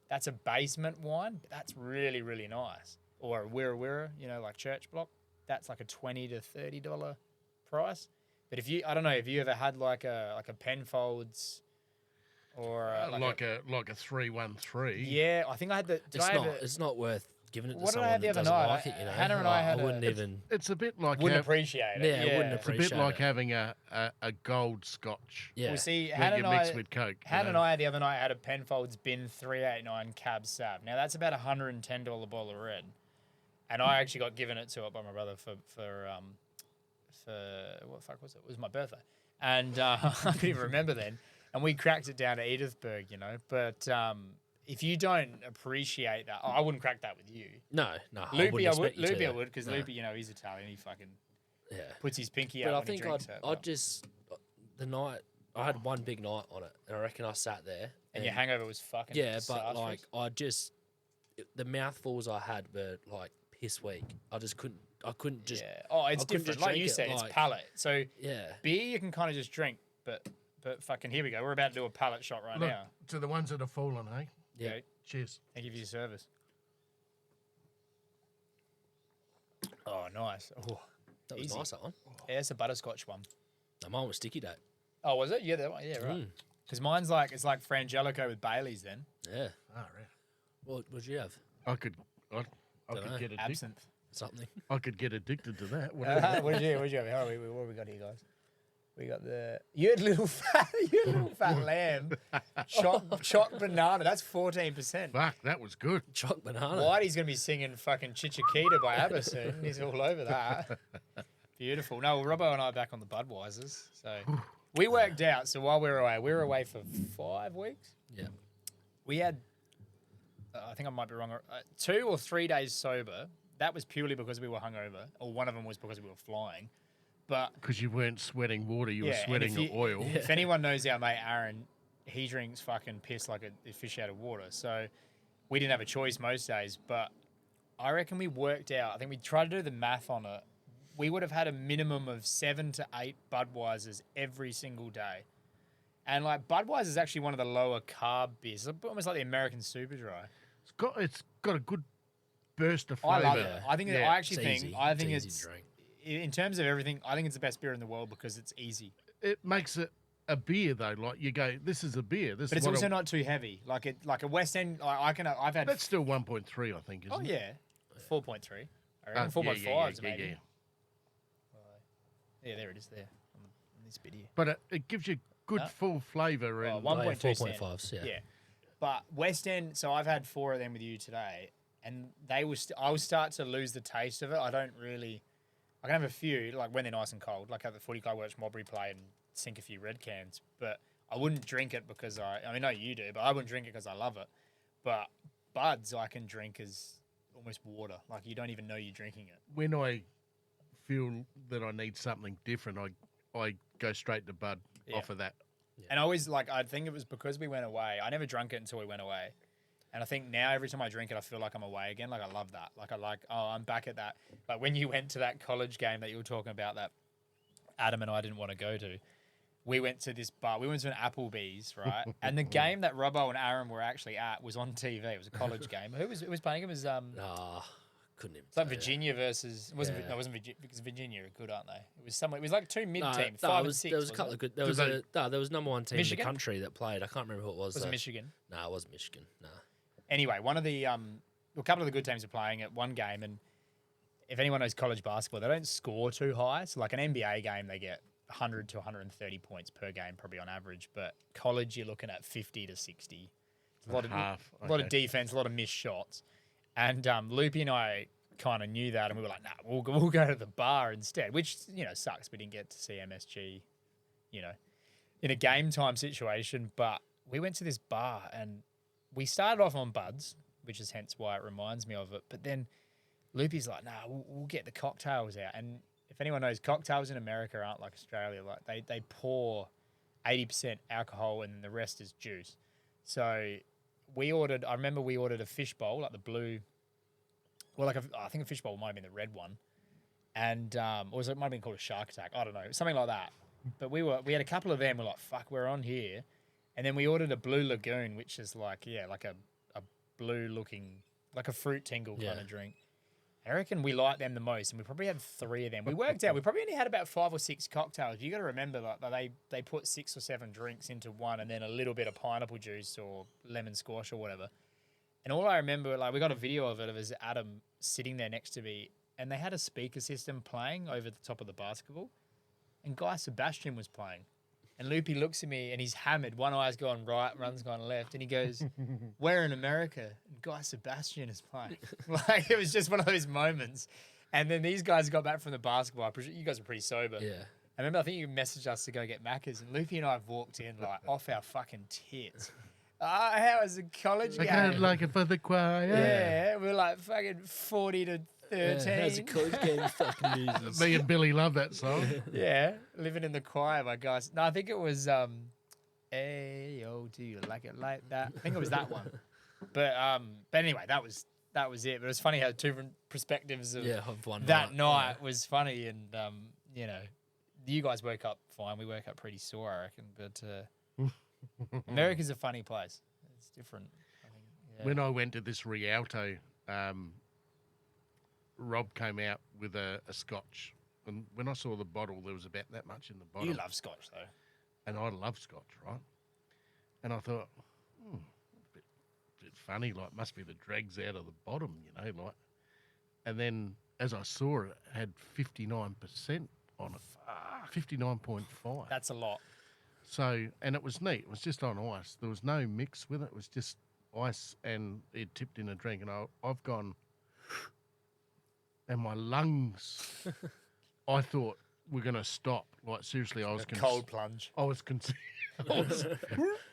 [SPEAKER 2] That's a basement wine, but that's really, really nice. Or a Wirra, like Church Block. That's like a $20 to $30 price. But I don't know, have you ever had like a Penfolds or
[SPEAKER 1] like a 313?
[SPEAKER 2] Yeah, I think I had the.
[SPEAKER 3] It's not worth giving it to
[SPEAKER 2] What did I
[SPEAKER 3] someone
[SPEAKER 2] have the
[SPEAKER 3] that
[SPEAKER 2] other
[SPEAKER 3] doesn't
[SPEAKER 2] night?
[SPEAKER 3] like it.
[SPEAKER 2] Hannah and I had
[SPEAKER 3] I wouldn't even.
[SPEAKER 1] It's a bit like
[SPEAKER 2] Wouldn't appreciate it.
[SPEAKER 3] Yeah, wouldn't
[SPEAKER 1] it's a
[SPEAKER 3] appreciate
[SPEAKER 1] bit like
[SPEAKER 3] it.
[SPEAKER 1] having a gold scotch.
[SPEAKER 3] Yeah.
[SPEAKER 2] Well, see,
[SPEAKER 1] that
[SPEAKER 2] Hannah
[SPEAKER 1] you
[SPEAKER 2] and
[SPEAKER 1] mix
[SPEAKER 2] I,
[SPEAKER 1] with Coke.
[SPEAKER 2] Hannah and I the other night had a Penfolds Bin 389 Cab Sav. Now that's about $110 bottle of red, and I actually got given it to it by my brother for what the fuck was it? It was my birthday, and I couldn't even remember then. And we cracked it down to Edithburgh, But if you don't appreciate that, I wouldn't crack that with you.
[SPEAKER 3] No.
[SPEAKER 2] Loopy, I would.
[SPEAKER 3] Loopy,
[SPEAKER 2] Loopy, I would, because Loopy, he's Italian. He fucking puts his pinky
[SPEAKER 3] But
[SPEAKER 2] out
[SPEAKER 3] I
[SPEAKER 2] when he
[SPEAKER 3] think
[SPEAKER 2] drinks it.
[SPEAKER 3] I'd just the night I had one big night on it, and I reckon I sat there.
[SPEAKER 2] And your hangover was fucking
[SPEAKER 3] but like the mouthfuls I had were like piss weak. I couldn't just.
[SPEAKER 2] Yeah. Oh, it's
[SPEAKER 3] I couldn't
[SPEAKER 2] different.
[SPEAKER 3] just
[SPEAKER 2] Like
[SPEAKER 3] drink
[SPEAKER 2] you
[SPEAKER 3] it,
[SPEAKER 2] said, it's
[SPEAKER 3] like-
[SPEAKER 2] palate. So
[SPEAKER 3] Yeah.
[SPEAKER 2] beer you can kind of just drink, but fucking here we go. We're about to do a palate shot right
[SPEAKER 1] Look,
[SPEAKER 2] now.
[SPEAKER 1] to the ones that have fallen, eh?
[SPEAKER 3] Yeah.
[SPEAKER 2] Okay.
[SPEAKER 1] Cheers.
[SPEAKER 2] Thank you for your service. Oh, nice. Oh,
[SPEAKER 3] That was
[SPEAKER 2] easy.
[SPEAKER 3] nice, that one.
[SPEAKER 2] Yeah, it's a butterscotch one.
[SPEAKER 3] No, mine was sticky date.
[SPEAKER 2] Oh, was it? Yeah, that one. Yeah, right. Because mine's like it's like Frangelico with Bailey's. Then
[SPEAKER 3] Yeah.
[SPEAKER 1] Oh, right.
[SPEAKER 3] What'd you have?
[SPEAKER 1] I could
[SPEAKER 3] Dunno.
[SPEAKER 1] get addicted.
[SPEAKER 2] absinthe.
[SPEAKER 3] Something.
[SPEAKER 1] I could get addicted to that. Whatever.
[SPEAKER 2] What did you have? What have we got here, guys? We got you had little fat lamb, choc banana. That's 14%.
[SPEAKER 1] Fuck, that was good.
[SPEAKER 3] Choc banana.
[SPEAKER 2] Whitey's gonna be singing fucking Chichiquita by ABBA soon. He's all over that. Beautiful. No, well, Robbo and I are back on the Budweisers. So we worked out. So while we were away for 5 weeks.
[SPEAKER 3] Yeah.
[SPEAKER 2] We had, I think I might be wrong, 2 or 3 days sober. That was purely because we were hungover, or one of them was because we were flying. But
[SPEAKER 1] Because you weren't sweating water, you were
[SPEAKER 2] and
[SPEAKER 1] sweating
[SPEAKER 2] if
[SPEAKER 1] the
[SPEAKER 2] you-
[SPEAKER 1] oil.
[SPEAKER 2] If anyone knows our mate Aaron, he drinks fucking piss like a fish out of water. So we didn't have a choice most days. But I reckon we worked out. I think we tried to do the math on it. we would have had a minimum of 7 to 8 Budweisers every single day. And like Budweiser is actually one of the lower carb beers, almost like the American Super Dry.
[SPEAKER 1] It's got a good burst of
[SPEAKER 2] I
[SPEAKER 1] flavour.
[SPEAKER 2] love it. I think
[SPEAKER 1] Yeah.
[SPEAKER 2] I actually
[SPEAKER 3] It's
[SPEAKER 2] think
[SPEAKER 3] easy.
[SPEAKER 2] I think
[SPEAKER 3] It's easy
[SPEAKER 2] it's
[SPEAKER 3] to drink.
[SPEAKER 2] in terms of everything. I think it's the best beer in the world because it's easy.
[SPEAKER 1] It makes it a beer though. Like you go, this is a beer. This
[SPEAKER 2] But
[SPEAKER 1] is
[SPEAKER 2] it's
[SPEAKER 1] what
[SPEAKER 2] also not too heavy. Like a West End. I've had.
[SPEAKER 1] That's still 1.3, I think. Isn't
[SPEAKER 2] Oh
[SPEAKER 1] it?
[SPEAKER 2] yeah, 4.3. I reckon
[SPEAKER 1] Yeah,
[SPEAKER 2] 4.5 maybe.
[SPEAKER 1] yeah.
[SPEAKER 2] Yeah, there it is there on this bit here.
[SPEAKER 1] But it gives you good
[SPEAKER 2] Huh?
[SPEAKER 1] full flavour and
[SPEAKER 2] 1.2
[SPEAKER 3] 4.5s, yeah.
[SPEAKER 2] Yeah, but West End. So I've had 4 of them with you today, and I will start to lose the taste of it. I don't really. I can have a few like when they're nice and cold, like at the footy club watch Mobbery play and sink a few red cans. But I wouldn't drink it because I mean, no, you do, but I wouldn't drink it because I love it. But Buds I can drink as almost water. Like you don't even know you're drinking it.
[SPEAKER 1] when I feel that I need something different, I go straight to Bud
[SPEAKER 2] Yeah.
[SPEAKER 1] off of that.
[SPEAKER 2] And I always I think it was because we went away. I never drank it until we went away. And I think now every time I drink it, I feel like I'm away again. Like I love that. I'm back at that. Like when you went to that college game that you were talking about that Adam and I didn't want to go to, we went to this bar. We went to an Applebee's, right? And the game that Robbo and Aaron were actually at was on TV. It was a college game. Who was playing? It was
[SPEAKER 3] Couldn't even.
[SPEAKER 2] it's like
[SPEAKER 3] tell you.
[SPEAKER 2] Virginia versus it wasn't
[SPEAKER 3] Yeah.
[SPEAKER 2] no, it wasn't Virginia because Virginia are good, aren't they? It was somewhere. It was like 2 mid
[SPEAKER 3] No,
[SPEAKER 2] teams,
[SPEAKER 3] no,
[SPEAKER 2] 5
[SPEAKER 3] it
[SPEAKER 2] and
[SPEAKER 3] was,
[SPEAKER 2] 6.
[SPEAKER 3] there was a
[SPEAKER 2] wasn't
[SPEAKER 3] couple
[SPEAKER 2] it?
[SPEAKER 3] of good. There was there was number one team
[SPEAKER 2] Michigan?
[SPEAKER 3] in the country that played. I can't remember who it was.
[SPEAKER 2] Was it
[SPEAKER 3] though.
[SPEAKER 2] Michigan?
[SPEAKER 3] No, it wasn't Michigan. No.
[SPEAKER 2] Anyway, one of the a couple of the good teams are playing at one game, and if anyone knows college basketball, they don't score too high. So like an NBA game, they get 100 to 130 points per game, probably on average. But college, you're looking at 50 to 60. It's a lot of
[SPEAKER 1] Half.
[SPEAKER 2] a lot of
[SPEAKER 1] Okay.
[SPEAKER 2] defense, a lot of missed shots. And Loopy and I kind of knew that, and we were like, nah, we'll go to the bar instead, which sucks. We didn't get to see MSG, in a game time situation. But we went to this bar and we started off on Buds, which is hence why it reminds me of it. But then Loopy's like, nah, we'll get the cocktails out. And if anyone knows, cocktails in America aren't like Australia. Like they pour 80% alcohol and the rest is juice. So I remember we ordered a fishbowl, like the blue, well, I think a fishbowl might have been the red one. And, or it might have been called a shark attack. I don't know, something like that. But we had a couple of them. We're like, fuck, we're on here. And then we ordered a Blue Lagoon, which is like a blue looking, like a fruit tingle kind of drink. I reckon we liked them the most, and we probably had 3 of them. We worked out we probably only had about 5 or 6 cocktails. You got to remember that they put 6 or 7 drinks into one, and then a little bit of pineapple juice or lemon squash or whatever. And all I remember, we got a video of it of Adam sitting there next to me, and they had a speaker system playing over the top of the basketball, and Guy Sebastian was playing. And Loopy looks at me and he's hammered. One eye's gone right, one's gone left. And he goes, we're in America. And Guy Sebastian is playing. Like, it was just one of those moments. And then these guys got back from the basketball. You guys were pretty sober.
[SPEAKER 3] Yeah.
[SPEAKER 2] I remember, I think you messaged us to go get Macca's. And Loopy and I have walked in, like, off our fucking tits. How was the college
[SPEAKER 1] I
[SPEAKER 2] game?
[SPEAKER 1] kind of like it for the choir.
[SPEAKER 2] Yeah, we're like fucking 40 to 13.
[SPEAKER 3] How's the college game fucking losers?
[SPEAKER 1] Me and Billy love that song.
[SPEAKER 2] Yeah, living in the choir, my guys. No, I think it was Ayo, do you like it like that? I think it was that one. But anyway, that was it. But it was funny how 2 different perspectives of
[SPEAKER 3] of one
[SPEAKER 2] that night was funny, and you guys woke up fine. We woke up pretty sore, I reckon. But America's a funny place. It's different. I think, yeah.
[SPEAKER 1] When I went to this Rialto, Rob came out with a scotch. And when I saw the bottle, there was about that much in the bottle.
[SPEAKER 2] You love scotch though.
[SPEAKER 1] And I love scotch, right? And I thought, bit funny, like must be the dregs out of the bottom, like. And then as I saw it, it had 59% on it. 59.5.
[SPEAKER 2] That's a lot.
[SPEAKER 1] So, and it was neat. It was just on ice. There was no mix with it. It was just ice and it tipped in a drink. And I've gone, and my lungs, I thought were going to stop. Like, seriously, I was
[SPEAKER 2] A cold plunge.
[SPEAKER 1] I was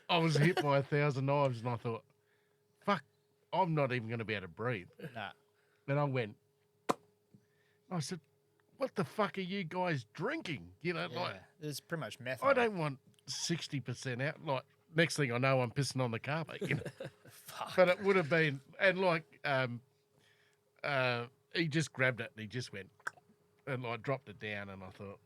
[SPEAKER 1] I was hit by 1,000 knives, and I thought, fuck, I'm not even going to be able to breathe.
[SPEAKER 2] Nah.
[SPEAKER 1] And I went, I said, what the fuck are you guys drinking?
[SPEAKER 2] Yeah,
[SPEAKER 1] Like,
[SPEAKER 2] it's pretty much meth.
[SPEAKER 1] I don't want 60% out. Like, next thing I know, I'm pissing on the carpet.
[SPEAKER 2] Fuck.
[SPEAKER 1] But it would have been, and like, he just grabbed it and he just went, and like dropped it down, and I thought.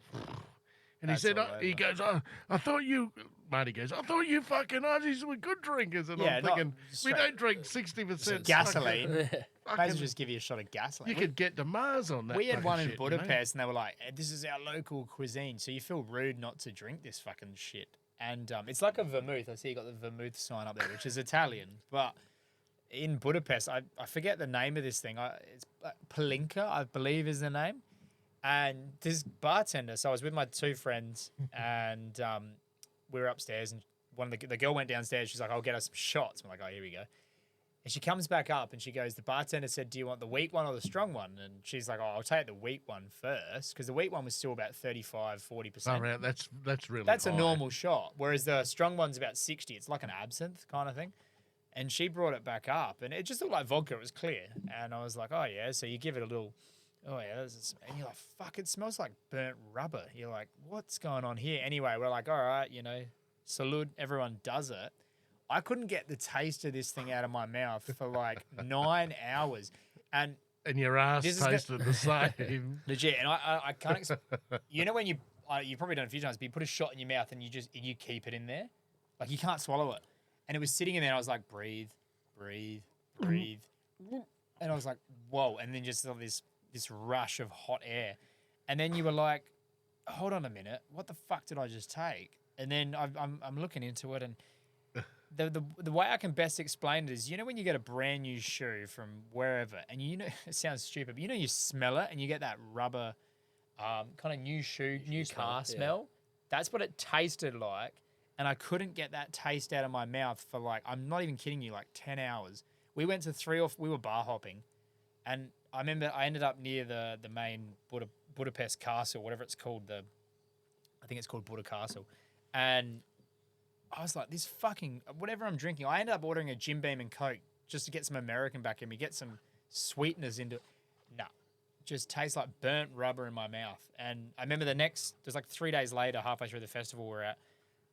[SPEAKER 1] And
[SPEAKER 2] That's
[SPEAKER 1] he said,
[SPEAKER 2] all
[SPEAKER 1] he
[SPEAKER 2] over.
[SPEAKER 1] goes, I thought you, Marty goes, I thought you fucking Aussies were good drinkers. And
[SPEAKER 2] Yeah,
[SPEAKER 1] I'm
[SPEAKER 2] not
[SPEAKER 1] thinking, we
[SPEAKER 2] straight-
[SPEAKER 1] don't drink 60%
[SPEAKER 2] Gasoline. Might as well
[SPEAKER 1] Fucking,
[SPEAKER 2] just give you a shot of gasoline.
[SPEAKER 1] you could get to Mars on that.
[SPEAKER 2] We had
[SPEAKER 1] fucking
[SPEAKER 2] one in
[SPEAKER 1] shit, you know?
[SPEAKER 2] Budapest, and they were like, "This is our local cuisine," so you feel rude not to drink this fucking shit. And it's like a vermouth. I see you got the vermouth sign up there, which is Italian. But in Budapest, I forget the name of this thing. It's Palinka, I believe, is the name. And this bartender. So I was with my two friends, and we were upstairs, and one of the girl went downstairs. She's like, "I'll get us some shots." I'm like, "Oh, here we go." And she comes back up and she goes, "The bartender said, do you want the weak one or the strong one?" And she's like, "Oh, I'll take the weak one first," because the weak one was still about 35, 40%.
[SPEAKER 1] Oh, that's really
[SPEAKER 2] That's a
[SPEAKER 1] high.
[SPEAKER 2] normal shot. Whereas the strong one's about 60. It's like an absinthe kind of thing. And she brought it back up and it just looked like vodka. It was clear. And I was like, "Oh, yeah." So you give it a little, "Oh, yeah." And you're like, "Fuck, it smells like burnt rubber." You're like, "What's going on here?" Anyway, we're like, "All right, salute." Everyone does it. I couldn't get the taste of this thing out of my mouth for like 9 hours. And
[SPEAKER 1] And your ass
[SPEAKER 2] This is go-
[SPEAKER 1] tasted the same.
[SPEAKER 2] legit, and I can't when you've probably done it a few times, but you put a shot in your mouth and you keep it in there. Like you can't swallow it. And it was sitting in there and I was like, breathe, breathe, breathe. And I was like, whoa. And then just this rush of hot air. And then you were like, hold on a minute, what the fuck did I just take? And then I'm looking into it, and the way I can best explain it is, when you get a brand new shoe from wherever, and it sounds stupid, but you smell it and you get that rubber kind of new car smell. That's what it tasted like, and I couldn't get that taste out of my mouth for like, I'm not even kidding you, like 10 hours. We went to we were bar hopping, and I remember I ended up near the main Budapest castle, whatever it's called, I think it's called Buda Castle, and I was like, this fucking, whatever I'm drinking, I ended up ordering a Jim Beam and Coke just to get some American back in me, get some sweetness into it. Nah, just tastes like burnt rubber in my mouth. And I remember there's like 3 days later, halfway through the festival we're at,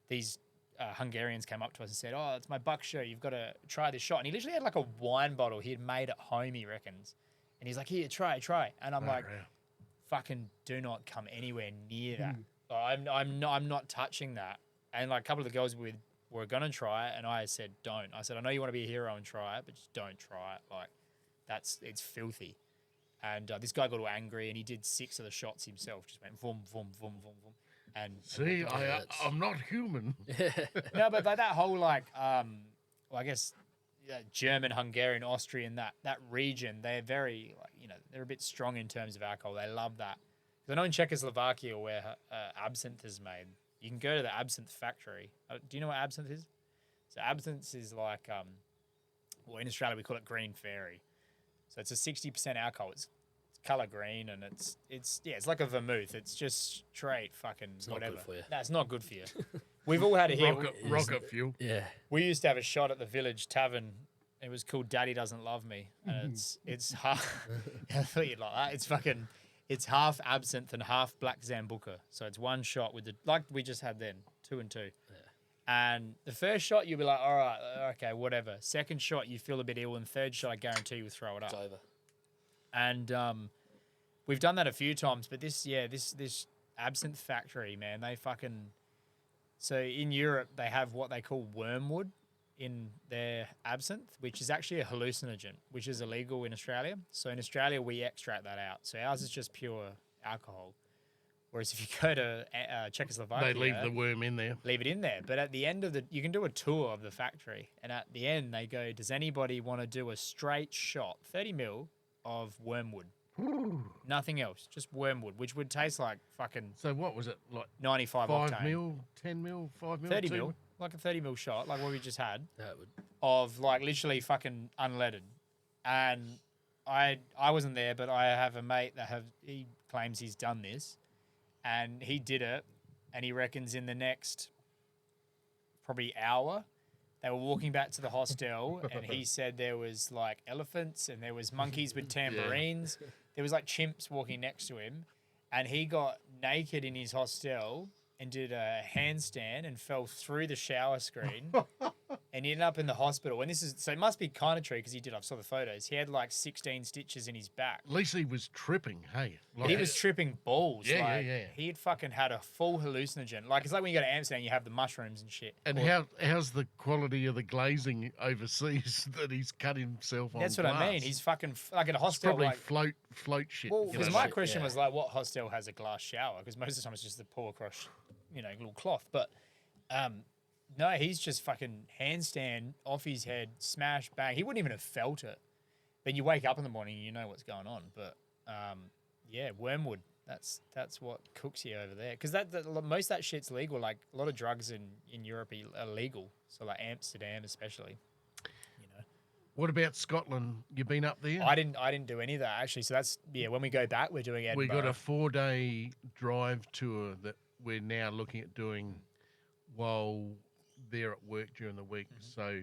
[SPEAKER 2] these Hungarians came up to us and said, "Oh, it's my buck shirt. You've got to try this shot." And he literally had like a wine bottle he had made at home, he reckons. And he's like, "Here, try. And I'm like, fucking do not come anywhere near that. I'm not touching that. And like a couple of the girls were gonna try it, and I said, "Don't." I said, "I know you want to be a hero and try it, but just don't try it. Like, it's filthy." And this guy got all angry, and he did 6 of the shots himself. Just went vom vom vom vom vom. And
[SPEAKER 1] See, I'm not human.
[SPEAKER 2] no, but like that whole I guess German, Hungarian, Austrian, that region, they're very they're a bit strong in terms of alcohol. They love that. Because I know in Czechoslovakia where absinthe is made, you can go to the absinthe factory. Do you know what absinthe is? So absinthe is like, in Australia we call it green fairy. So it's a 60% alcohol. It's color green, and it's like a vermouth. It's just straight fucking whatever.
[SPEAKER 3] Not good for you.
[SPEAKER 2] No, it's not good for you. We've all had it here.
[SPEAKER 1] Rocket fuel.
[SPEAKER 3] Yeah.
[SPEAKER 2] We used to have a shot at the village tavern. It was called Daddy Doesn't Love Me, and it's half. I thought you'd like that. It's half absinthe and half black Zambuca. So it's one shot with like we just had then, 2 and 2. Yeah. And the first shot you'll be like, all right, okay, whatever. Second shot you feel a bit ill, and third shot I guarantee you will throw it up.
[SPEAKER 3] It's over.
[SPEAKER 2] And we've done that a few times, but this absinthe factory, man, they fucking. So in Europe they have what they call wormwood in their absinthe, which is actually a hallucinogen, which is illegal in Australia. So in Australia, we extract that out. So ours is just pure alcohol. Whereas if you go to Czechoslovakia,
[SPEAKER 1] They leave the worm in there.
[SPEAKER 2] leave it in there. But at the end of you can do a tour of the factory. And at the end, they go, does anybody want to do a straight shot, 30 mil of wormwood? Nothing else, just wormwood, which would taste like fucking
[SPEAKER 1] So what was it, like
[SPEAKER 2] 95
[SPEAKER 1] 5
[SPEAKER 2] octane.
[SPEAKER 1] mil, 10 mil, 5 mil?
[SPEAKER 2] 30
[SPEAKER 1] 2
[SPEAKER 2] mil, like a 30 mil shot, like what we just had.
[SPEAKER 3] That would.
[SPEAKER 2] Of like literally fucking unleaded. And I wasn't there, but I have a mate he claims he's done this, and he did it, and he reckons in the next probably hour they were walking back to the hostel, and he said there was like elephants and there was monkeys with tambourines. There was like chimps walking next to him, and he got naked in his hostel and did a handstand and fell through the shower screen and he ended up in the hospital. And so it must be kind of true because I saw the photos. He had like 16 stitches in his back.
[SPEAKER 1] At least he was tripping, hey.
[SPEAKER 2] He was tripping balls.
[SPEAKER 1] Yeah, yeah.
[SPEAKER 2] He had fucking had a full hallucinogen. Like, it's like when you go to Amsterdam, you have the mushrooms and shit.
[SPEAKER 1] And how's the quality of the glazing overseas that he's cut himself on?
[SPEAKER 2] That's what
[SPEAKER 1] glass?
[SPEAKER 2] I mean. He's fucking like at a
[SPEAKER 1] It's
[SPEAKER 2] hostel.
[SPEAKER 1] probably
[SPEAKER 2] Like,
[SPEAKER 1] float shit.
[SPEAKER 2] well,
[SPEAKER 1] you
[SPEAKER 2] because
[SPEAKER 1] know,
[SPEAKER 2] my
[SPEAKER 1] like-
[SPEAKER 2] question
[SPEAKER 3] yeah.
[SPEAKER 2] was like, what hostel has a glass shower? Because most of the time it's just the pour across, a little cloth. But no, he's just fucking handstand off his head, smash, bang. He wouldn't even have felt it. Then you wake up in the morning and you know what's going on. But yeah, wormwood. That's what cooks you over there. Because most of that shit's legal. Like a lot of drugs in Europe are legal. So like Amsterdam especially.
[SPEAKER 1] What about Scotland? You been up there?
[SPEAKER 2] I didn't do any of that actually. So that's when we go back, we're doing Edinburgh.
[SPEAKER 1] We got a 4-day drive tour that we're now looking at doing while they're at work during the week.
[SPEAKER 2] Mm-hmm.
[SPEAKER 1] So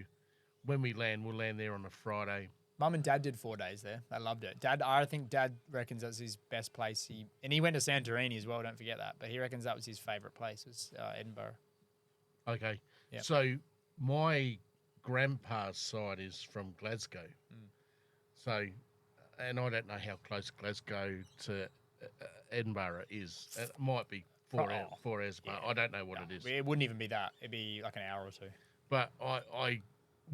[SPEAKER 1] when we land, we'll land there on a Friday.
[SPEAKER 2] Mum and Dad did 4 days there. They loved it. I think Dad reckons that's his best place. He went to Santorini as well. Don't forget that. But he reckons that was his favourite place was Edinburgh.
[SPEAKER 1] Okay.
[SPEAKER 2] Yep.
[SPEAKER 1] So my grandpa's side is from Glasgow. So, and I don't know how close Glasgow to Edinburgh is. It might be 4 hours, but I don't know what it is.
[SPEAKER 2] It wouldn't even be that. It'd be like an hour or two.
[SPEAKER 1] But I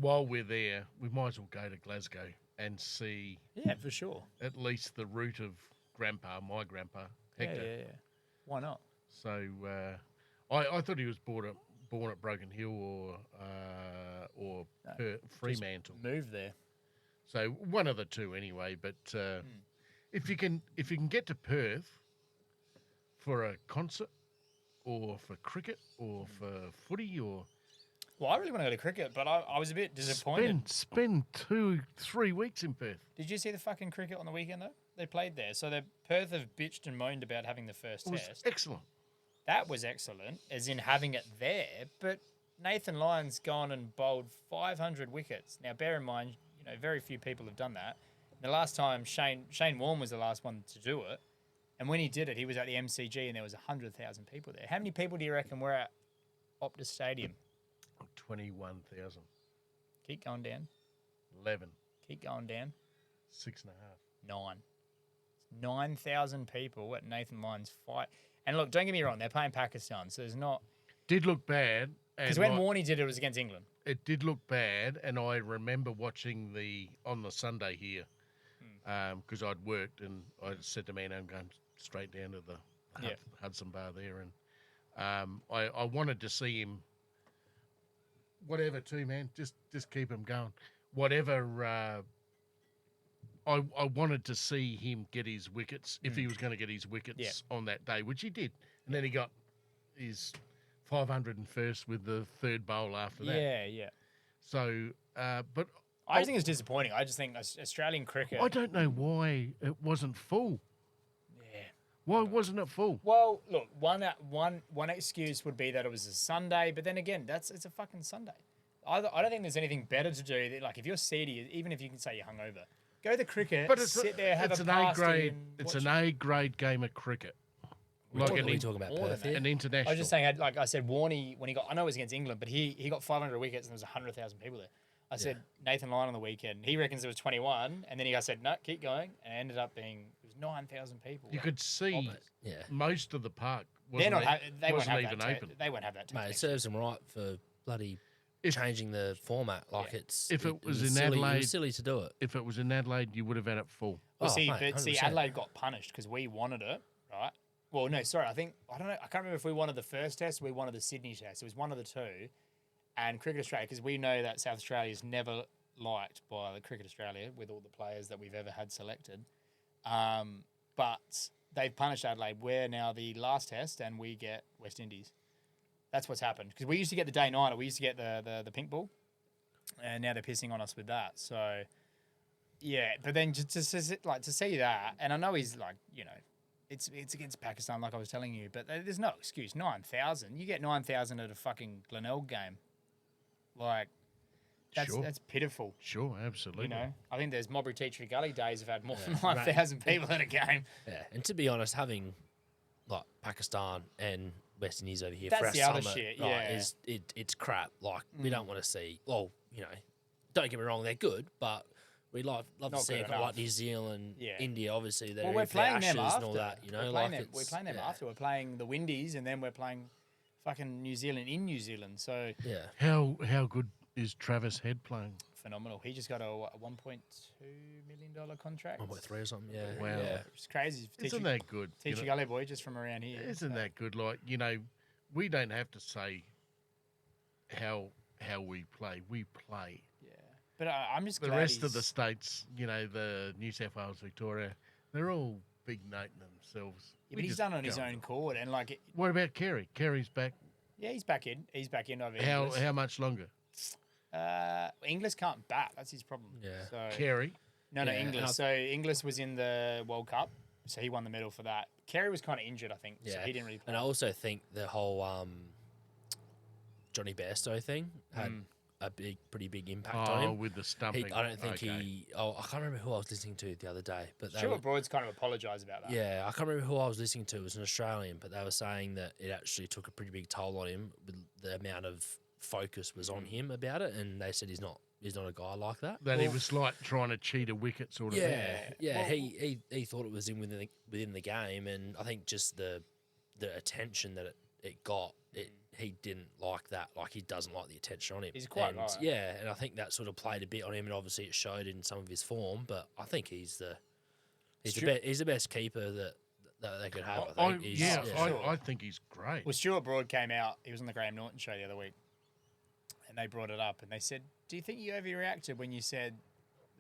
[SPEAKER 1] while we're there, we might as well go to Glasgow and see
[SPEAKER 2] Yeah, for sure.
[SPEAKER 1] at least the route of my grandpa, Hector.
[SPEAKER 2] Yeah. Why not?
[SPEAKER 1] So I thought he was born at Broken Hill or Fremantle.
[SPEAKER 2] Move there.
[SPEAKER 1] So one of the two anyway. But if you can get to Perth for a concert or for cricket or for footy or
[SPEAKER 2] Well, I really want to go to cricket, but I was a bit disappointed.
[SPEAKER 1] spend 2-3 weeks in Perth.
[SPEAKER 2] Did you see the fucking cricket on the weekend though? They played there, so Perth have bitched and moaned about having the first
[SPEAKER 1] It was
[SPEAKER 2] test.
[SPEAKER 1] excellent.
[SPEAKER 2] That was excellent, as in having it there. But Nathan Lyon's gone and bowled 500 wickets. Now, bear in mind, very few people have done that. The last time Shane Warne was the last one to do it, and when he did it, he was at the MCG and there was 100,000 people there. How many people do you reckon were at Optus Stadium?
[SPEAKER 1] 21,000.
[SPEAKER 2] Keep going down.
[SPEAKER 1] 11.
[SPEAKER 2] Keep going down.
[SPEAKER 1] 6.5.
[SPEAKER 2] 9. 9,000 people at Nathan Lyon's fight. And look, don't get me wrong, they're playing Pakistan, so there's not.
[SPEAKER 1] Did look bad.
[SPEAKER 2] Because when Warney did it, it was against England.
[SPEAKER 1] It did look bad, and I remember watching on the Sunday here, because I'd worked and I said to me, I'm going straight down to the Hudson Bar there, and I wanted to see him. Whatever, too, man. Just keep him going. Whatever. I wanted to see him get his wickets if he was going to get his wickets on that day, which he did, and then he got his 501st with the third bowl after that.
[SPEAKER 2] Yeah.
[SPEAKER 1] So, but
[SPEAKER 2] I just think it's disappointing. I just think Australian cricket.
[SPEAKER 1] I don't know why it wasn't full.
[SPEAKER 2] Yeah.
[SPEAKER 1] Why wasn't it full?
[SPEAKER 2] Well, look, one excuse would be that it was a Sunday, but then again, it's a fucking Sunday. I don't think there's anything better to do. Like if you're seedy, even if you can say you're hungover, go to the cricket,
[SPEAKER 1] But
[SPEAKER 2] sit there, have
[SPEAKER 1] it's
[SPEAKER 2] a
[SPEAKER 1] an A
[SPEAKER 2] pasty
[SPEAKER 1] grade.
[SPEAKER 2] and
[SPEAKER 1] It's
[SPEAKER 2] watch-
[SPEAKER 1] an A grade game of cricket. Like
[SPEAKER 3] Are we talking about
[SPEAKER 2] more than
[SPEAKER 3] Perth
[SPEAKER 2] that.
[SPEAKER 3] here?
[SPEAKER 1] an international.
[SPEAKER 2] I was just saying, like I said, Warney, when he got, I know it was against England, but he got 500 wickets and there was 100,000 people there. I said, Nathan Lyon on the weekend, he reckons it was 21, and then I said, no, keep going, and it ended up being, it was 9,000 people.
[SPEAKER 1] You could see
[SPEAKER 3] Yeah.
[SPEAKER 1] most of the park
[SPEAKER 2] They're
[SPEAKER 1] wasn't,
[SPEAKER 2] not, they won't
[SPEAKER 1] wasn't
[SPEAKER 2] have
[SPEAKER 1] even
[SPEAKER 2] that.
[SPEAKER 1] open.
[SPEAKER 2] They won't have that.
[SPEAKER 3] Mate, it serves them right for bloody
[SPEAKER 1] If-
[SPEAKER 3] changing the format. Like
[SPEAKER 1] If it was in
[SPEAKER 3] silly, it
[SPEAKER 1] Adelaide-
[SPEAKER 3] was silly to do it.
[SPEAKER 1] If it was in Adelaide, you would have had it full.
[SPEAKER 2] Well,
[SPEAKER 3] Oh,
[SPEAKER 2] see,
[SPEAKER 3] mate,
[SPEAKER 2] but see,
[SPEAKER 3] 100%.
[SPEAKER 2] Adelaide got punished because we wanted it, right? Well, no, sorry, I don't know. I can't remember if we wanted the first test or we wanted the Sydney test. It was one of the two. And Cricket Australia, because we know that South Australia is never liked by the Cricket Australia with all the players that we've ever had selected. But they've punished Adelaide. We're now the last test and we get West Indies. That's what's happened. Because we used to get the day nighter. We used to get the pink ball. And now they're pissing on us with that. So, yeah. But then just to see that, and I know he's like, you know, it's against Pakistan, like I was telling you, but there's no excuse. 9,000. You get 9,000 at a fucking Glenelg game. Like, that's pitiful.
[SPEAKER 1] Sure, absolutely.
[SPEAKER 2] You know, I think there's Mobry Teacher Gully days have had more than 9,000 people at a game.
[SPEAKER 3] Yeah, and to be honest, having like Pakistan and West Indies over here
[SPEAKER 2] That's
[SPEAKER 3] for our
[SPEAKER 2] the other
[SPEAKER 3] summer,
[SPEAKER 2] shit,
[SPEAKER 3] right,
[SPEAKER 2] yeah.
[SPEAKER 3] it's crap. Like we don't want to see. Well, you know, don't get me wrong, they're good, but we love to
[SPEAKER 2] Not
[SPEAKER 3] see
[SPEAKER 2] good
[SPEAKER 3] kind of like
[SPEAKER 2] enough.
[SPEAKER 3] New Zealand,
[SPEAKER 2] Yeah.
[SPEAKER 3] India, obviously. They're
[SPEAKER 2] Well, we're
[SPEAKER 3] for
[SPEAKER 2] playing
[SPEAKER 3] Ashes
[SPEAKER 2] them after.
[SPEAKER 3] and all that. You know,
[SPEAKER 2] we're
[SPEAKER 3] like
[SPEAKER 2] playing them, we're
[SPEAKER 3] it's
[SPEAKER 2] playing them
[SPEAKER 3] yeah,
[SPEAKER 2] after. We're playing the Windies, and then we're playing fucking New Zealand in New Zealand. So
[SPEAKER 3] Yeah,
[SPEAKER 1] How good is Travis Head playing?
[SPEAKER 2] phenomenal. He just got a $1.2 million contract.
[SPEAKER 3] 1.3 or something. Yeah,
[SPEAKER 1] Wow.
[SPEAKER 2] Yeah, it's crazy.
[SPEAKER 1] Isn't that good? you
[SPEAKER 2] Teach
[SPEAKER 1] know?
[SPEAKER 2] Gully boy just from around here.
[SPEAKER 1] Isn't
[SPEAKER 2] so.
[SPEAKER 1] that good? Like, we don't have to say how we play. We play.
[SPEAKER 2] Yeah, but I'm just
[SPEAKER 1] The
[SPEAKER 2] glad
[SPEAKER 1] rest of the
[SPEAKER 2] he's-
[SPEAKER 1] states, the New South Wales, Victoria, they're all big noting themselves.
[SPEAKER 2] Yeah,
[SPEAKER 1] We
[SPEAKER 2] but he's
[SPEAKER 1] just
[SPEAKER 2] done it on
[SPEAKER 1] go
[SPEAKER 2] his
[SPEAKER 1] on.
[SPEAKER 2] own chord, and like,
[SPEAKER 1] What about Kerry? Kerry's back.
[SPEAKER 2] yeah, he's back in. He's back in over
[SPEAKER 1] How
[SPEAKER 2] Inglis.
[SPEAKER 1] how much longer?
[SPEAKER 2] Inglis can't bat. That's his problem.
[SPEAKER 3] Yeah.
[SPEAKER 2] So
[SPEAKER 1] Kerry.
[SPEAKER 2] no,
[SPEAKER 3] Yeah, and
[SPEAKER 2] Inglis. So Inglis was in the World Cup, so he won the medal for that. Kerry was kind of injured, I think. So
[SPEAKER 3] Yeah.
[SPEAKER 2] he didn't really play.
[SPEAKER 3] and I also think the whole Johnny Bairstow thing had a pretty big impact on him.
[SPEAKER 1] With the stumping.
[SPEAKER 3] I don't think
[SPEAKER 1] Okay.
[SPEAKER 3] I can't remember who I was listening to the other day, but they
[SPEAKER 2] Stuart
[SPEAKER 3] were,
[SPEAKER 2] Broad's kind of apologised about that.
[SPEAKER 3] yeah, I can't remember who I was listening to. It was an Australian, but they were saying that it actually took a pretty big toll on him. With the amount of focus was on him about it, and they said he's not a guy like that.
[SPEAKER 1] That he was like trying to cheat a wicket sort of thing.
[SPEAKER 3] Yeah.
[SPEAKER 2] Well-
[SPEAKER 3] He thought it was within the game, and I think just the attention that it got, he didn't like that. Like he doesn't like the attention on him.
[SPEAKER 2] He's quite
[SPEAKER 3] and,
[SPEAKER 2] right.
[SPEAKER 3] Yeah, and I think that sort of played a bit on him, and obviously it showed in some of his form. But I think he's the best keeper that they could have. I think.
[SPEAKER 1] I think he's great.
[SPEAKER 2] Well, Stuart Broad came out. He was on the Graham Norton show the other week, and they brought it up, and they said, "Do you think you overreacted when you said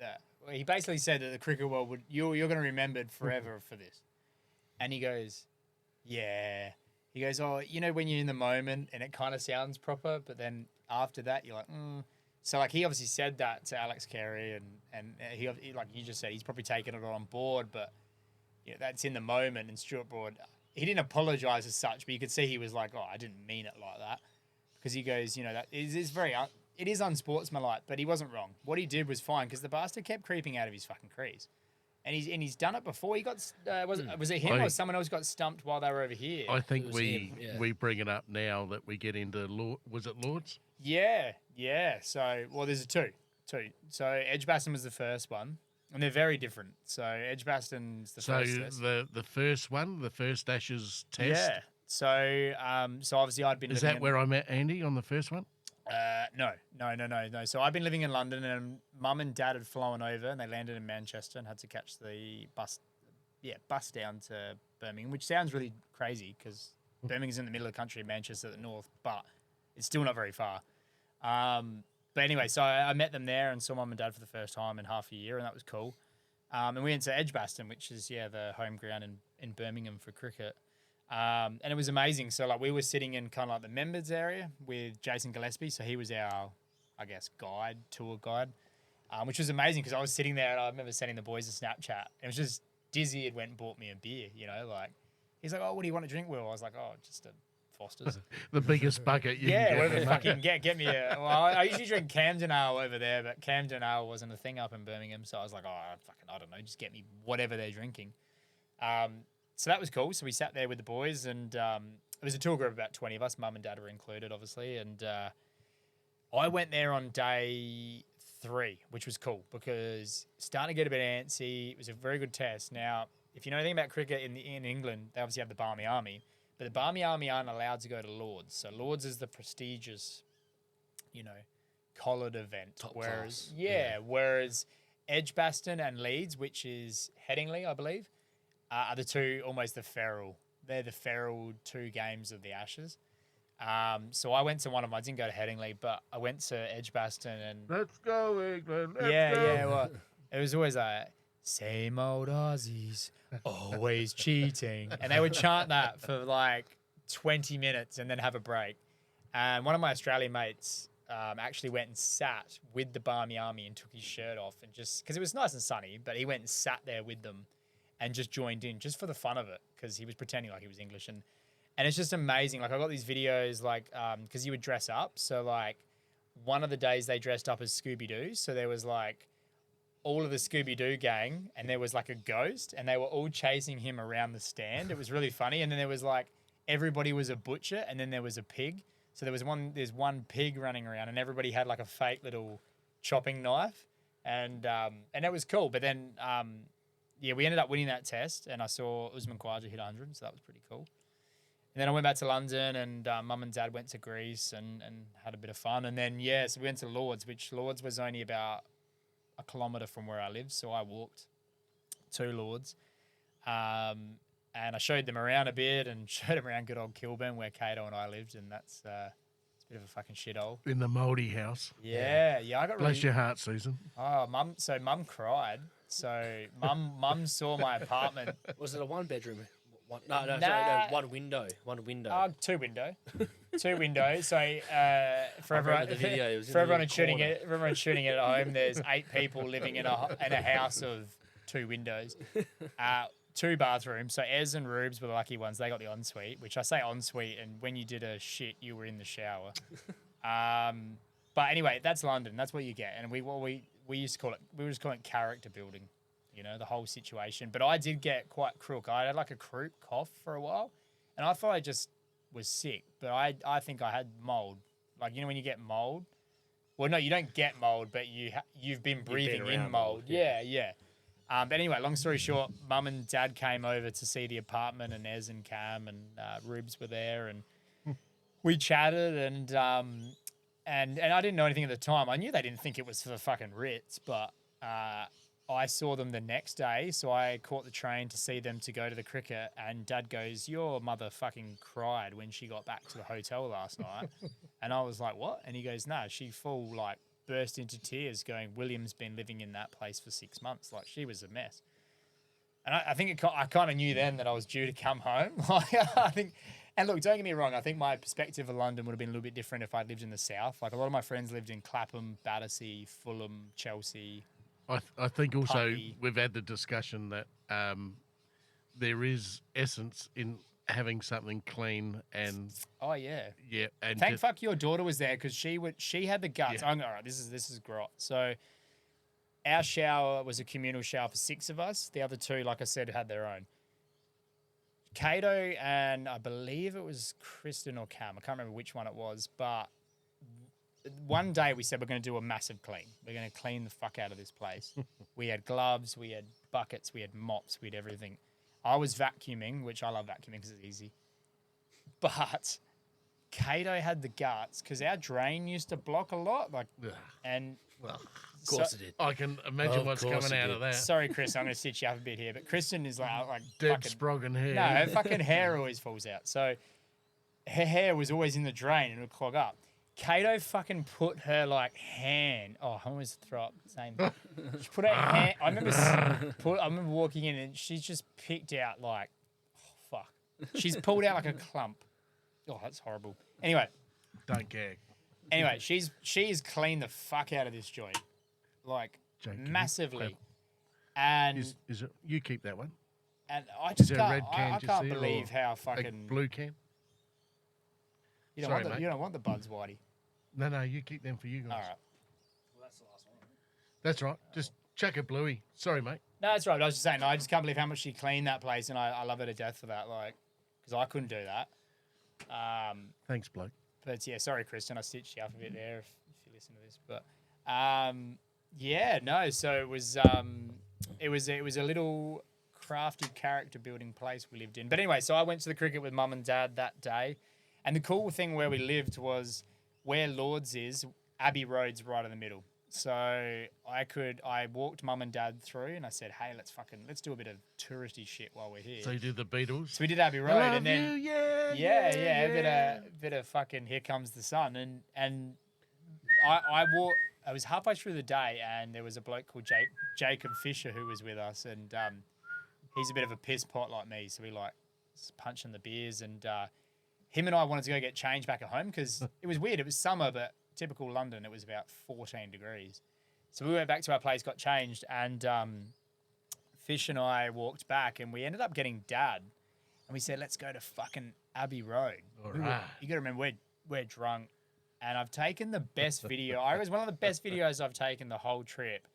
[SPEAKER 2] that?" Well, he basically said that the cricket world you're going to be remembered forever for this, and he goes, "Yeah." He goes, "Oh, when you're in the moment and it kind of sounds proper, but then after that you're like, So like he obviously said that to Alex Carey, and he like you just said, he's probably taken it all on board, but that's in the moment. And Stuart Broad, he didn't apologise as such, but you could see he was like, "Oh, I didn't mean it like that," because he goes, that is very it is unsportsmanlike, but he wasn't wrong. What he did was fine because the bastard kept creeping out of his fucking crease. And he's done it before. He got was it him or someone else got stumped while they were over here?
[SPEAKER 1] I think
[SPEAKER 3] was
[SPEAKER 1] we
[SPEAKER 3] him, yeah.
[SPEAKER 1] we bring it up now that we get into was it Lords?
[SPEAKER 2] Yeah. So there's two. So Edgbaston was the first one, and they're very different. So Edgbaston's the
[SPEAKER 1] So
[SPEAKER 2] first test.
[SPEAKER 1] the first one, the first Ashes test.
[SPEAKER 2] Yeah. So obviously I'd been.
[SPEAKER 1] Is
[SPEAKER 2] living
[SPEAKER 1] that where I met Andy on the first one?
[SPEAKER 2] No. So I've been living in London, and Mum and Dad had flown over, and they landed in Manchester and had to catch the bus down to Birmingham, which sounds really crazy because Birmingham's in the middle of the country, Manchester at the north, but it's still not very far. But anyway, so I met them there and saw Mum and Dad for the first time in half a year, and that was cool. And we went to Edgbaston, which is the home ground in Birmingham for cricket. And it was amazing. So like we were sitting in kind of like the members area with Jason Gillespie. So he was our, I guess, tour guide, which was amazing because I was sitting there and I remember sending the boys a Snapchat. It was just Dizzy had went and bought me a beer, like he's like, "Oh, what do you want to drink, Will?" I was like, "Oh, just a Foster's."
[SPEAKER 1] The biggest bucket you
[SPEAKER 2] Yeah,
[SPEAKER 1] can
[SPEAKER 2] whatever
[SPEAKER 1] get.
[SPEAKER 2] fucking get me a. Well, I usually drink Camden Ale over there, but Camden Ale wasn't a thing up in Birmingham, so I was like, I don't know, just get me whatever they're drinking. So that was cool. So we sat there with the boys, and it was a tour group of about 20 of us. Mum and Dad were included, obviously, and I went there on day 3, which was cool because starting to get a bit antsy. It was a very good test. Now, if you know anything about cricket in England, they obviously have the Barmy Army. But the Barmy Army aren't allowed to go to Lords. So Lords is the prestigious, collared event.
[SPEAKER 3] Top
[SPEAKER 2] whereas,
[SPEAKER 3] class.
[SPEAKER 2] Whereas Edgbaston and Leeds, which is Headingley, I believe, are the two almost the feral. They're the feral 2 games of the Ashes. So I went to one of them. I didn't go to Headingley, but I went to Edgbaston and
[SPEAKER 1] Let's go, England. Let's go.
[SPEAKER 2] yeah. Well, it was always like same old Aussies, always cheating, and they would chant that for like 20 minutes and then have a break. And one of my Australian mates actually went and sat with the Barmy Army and took his shirt off and just because it was nice and sunny, but he went and sat there with them and just joined in just for the fun of it because he was pretending like he was English and it's just amazing. Like I got these videos like because you would dress up. So like one of the days they dressed up as Scooby-Doo. So there was like all of the Scooby-Doo gang and there was like a ghost and they were all chasing him around the stand. It was really funny. And then there was like everybody was a butcher, and then there was a pig. So there's one pig running around, and everybody had like a fake little chopping knife, and it was cool. But then we ended up winning that test, and I saw Usman Khawaja hit 100, so that was pretty cool. And then I went back to London, and Mum and Dad went to Greece and had a bit of fun. And then so we went to Lords, which Lords was only about a kilometre from where I live, so I walked to Lords. And I showed them around a bit and showed them around good old Kilburn where Cato and I lived, and it's a bit of a fucking shithole.
[SPEAKER 1] In the mouldy house.
[SPEAKER 2] Yeah, I got
[SPEAKER 1] Bless your heart, Susan.
[SPEAKER 2] Oh, Mum cried. So Mum saw my apartment.
[SPEAKER 3] Was it a one bedroom? Sorry, no, one window.
[SPEAKER 2] Oh, two windows. So for everyone shooting it at home, there's 8 people living in a house of 2 windows. 2 bathrooms. So Ez and Rubes were the lucky ones. They got the ensuite, which I say ensuite, and when you did a shit, you were in the shower. But anyway, that's London. That's what you get. And we used to call it. We were just calling it character building, the whole situation. But I did get quite crook. I had like a croup cough for a while, and I thought I just was sick. But I think I had mold. Like when you get mold. Well, no, you don't get mold, but you've been breathing in mold. Yeah. But anyway, long story short, Mum and Dad came over to see the apartment, and Ez and Cam and Rubes were there, and we chatted, and I didn't know anything at the time. I knew they didn't think it was for the fucking Ritz, but I saw them the next day, so I caught the train to see them to go to the cricket, and Dad goes, "Your mother fucking cried when she got back to the hotel last night," and I was like, "What?" And he goes, "No, she burst into tears going, William's been living in that place for 6 months. Like, she was a mess." And I think I kind of knew then that I was due to come home. And look, don't get me wrong, I think my perspective of London would have been a little bit different if I'd lived in the south. Like, a lot of my friends lived in Clapham, Battersea, Fulham, Chelsea.
[SPEAKER 1] I think also
[SPEAKER 2] Putney.
[SPEAKER 1] we've had the discussion that there is essence in having something clean and
[SPEAKER 2] Oh, yeah.
[SPEAKER 1] and
[SPEAKER 2] Thank fuck your daughter was there, because she had the guts.
[SPEAKER 1] Yeah.
[SPEAKER 2] All right, this is grot. So our shower was a communal shower for 6 of us. The other 2, like I said, had their own. Cato and I believe it was Kristen or Cam. I can't remember which one it was, but one day we said we're going to do a massive clean. We're going to clean the fuck out of this place. We had gloves, we had buckets, we had mops, we had everything. I was vacuuming, which I love vacuuming because it's easy. But Cato had the guts, because our drain used to block a lot.
[SPEAKER 1] well,
[SPEAKER 3] Of course it did.
[SPEAKER 1] I can imagine what's coming out of that.
[SPEAKER 2] Sorry, Chris, I'm going to stitch you up a bit here, but Kristen is like
[SPEAKER 1] Dead
[SPEAKER 2] fucking,
[SPEAKER 1] sprogging hair.
[SPEAKER 2] no, her fucking hair always falls out. So her hair was always in the drain and it would clog up. Cato fucking put her hand. Oh, I almost throw up. Same. She put her hand. I remember walking in and she's just picked out oh fuck. She's pulled out like a clump. Oh, that's horrible. Anyway,
[SPEAKER 1] Don't gag.
[SPEAKER 2] Anyway, she's cleaned the fuck out of this joint,
[SPEAKER 1] Jake,
[SPEAKER 2] massively, and
[SPEAKER 1] Is it? You keep that one.
[SPEAKER 2] and I just
[SPEAKER 1] there a
[SPEAKER 2] can't.
[SPEAKER 1] red can
[SPEAKER 2] I
[SPEAKER 1] just
[SPEAKER 2] can't
[SPEAKER 1] there,
[SPEAKER 2] believe
[SPEAKER 1] or
[SPEAKER 2] how
[SPEAKER 1] A
[SPEAKER 2] fucking
[SPEAKER 1] blue can.
[SPEAKER 2] you don't
[SPEAKER 1] Sorry,
[SPEAKER 2] want
[SPEAKER 1] mate.
[SPEAKER 2] you don't want the buds, Whitey.
[SPEAKER 1] No, you keep them for you guys.
[SPEAKER 2] All right.
[SPEAKER 3] Well, that's the last one.
[SPEAKER 1] That's right. Just chuck a bluey. Sorry, mate.
[SPEAKER 2] No, that's right. I was just saying. I just can't believe how much she cleaned that place, and I love her to death for that. Because I couldn't do that.
[SPEAKER 1] Thanks, bloke.
[SPEAKER 2] But yeah, sorry, Kristen, I stitched you up a bit there if you listen to this. But so it was a little crafty character building place we lived in. But anyway, so I went to the cricket with Mum and Dad that day, and the cool thing where we lived was where Lords is. Abbey Road's right in the middle. So I walked Mum and Dad through, and I said, "Hey, let's do a bit of touristy shit while we're here."
[SPEAKER 1] So you did the Beatles.
[SPEAKER 2] So we did Abbey Road,
[SPEAKER 1] I love
[SPEAKER 2] and then
[SPEAKER 1] you,
[SPEAKER 2] a bit of fucking Here Comes the Sun, and I walked. I was halfway through the day, and there was a bloke called Jacob Fisher who was with us, and he's a bit of a piss pot like me, so we punching the beers, and him and I wanted to go get changed back at home because it was weird. It was summer, but typical London, it was about 14 degrees. So we went back to our place, got changed, and Fish and I walked back, and we ended up getting Dad, and we said, "Let's go to fucking Abbey Road."
[SPEAKER 1] All right.
[SPEAKER 2] You got to remember, we're drunk, and I've taken the best video. It was one of the best videos I've taken the whole trip,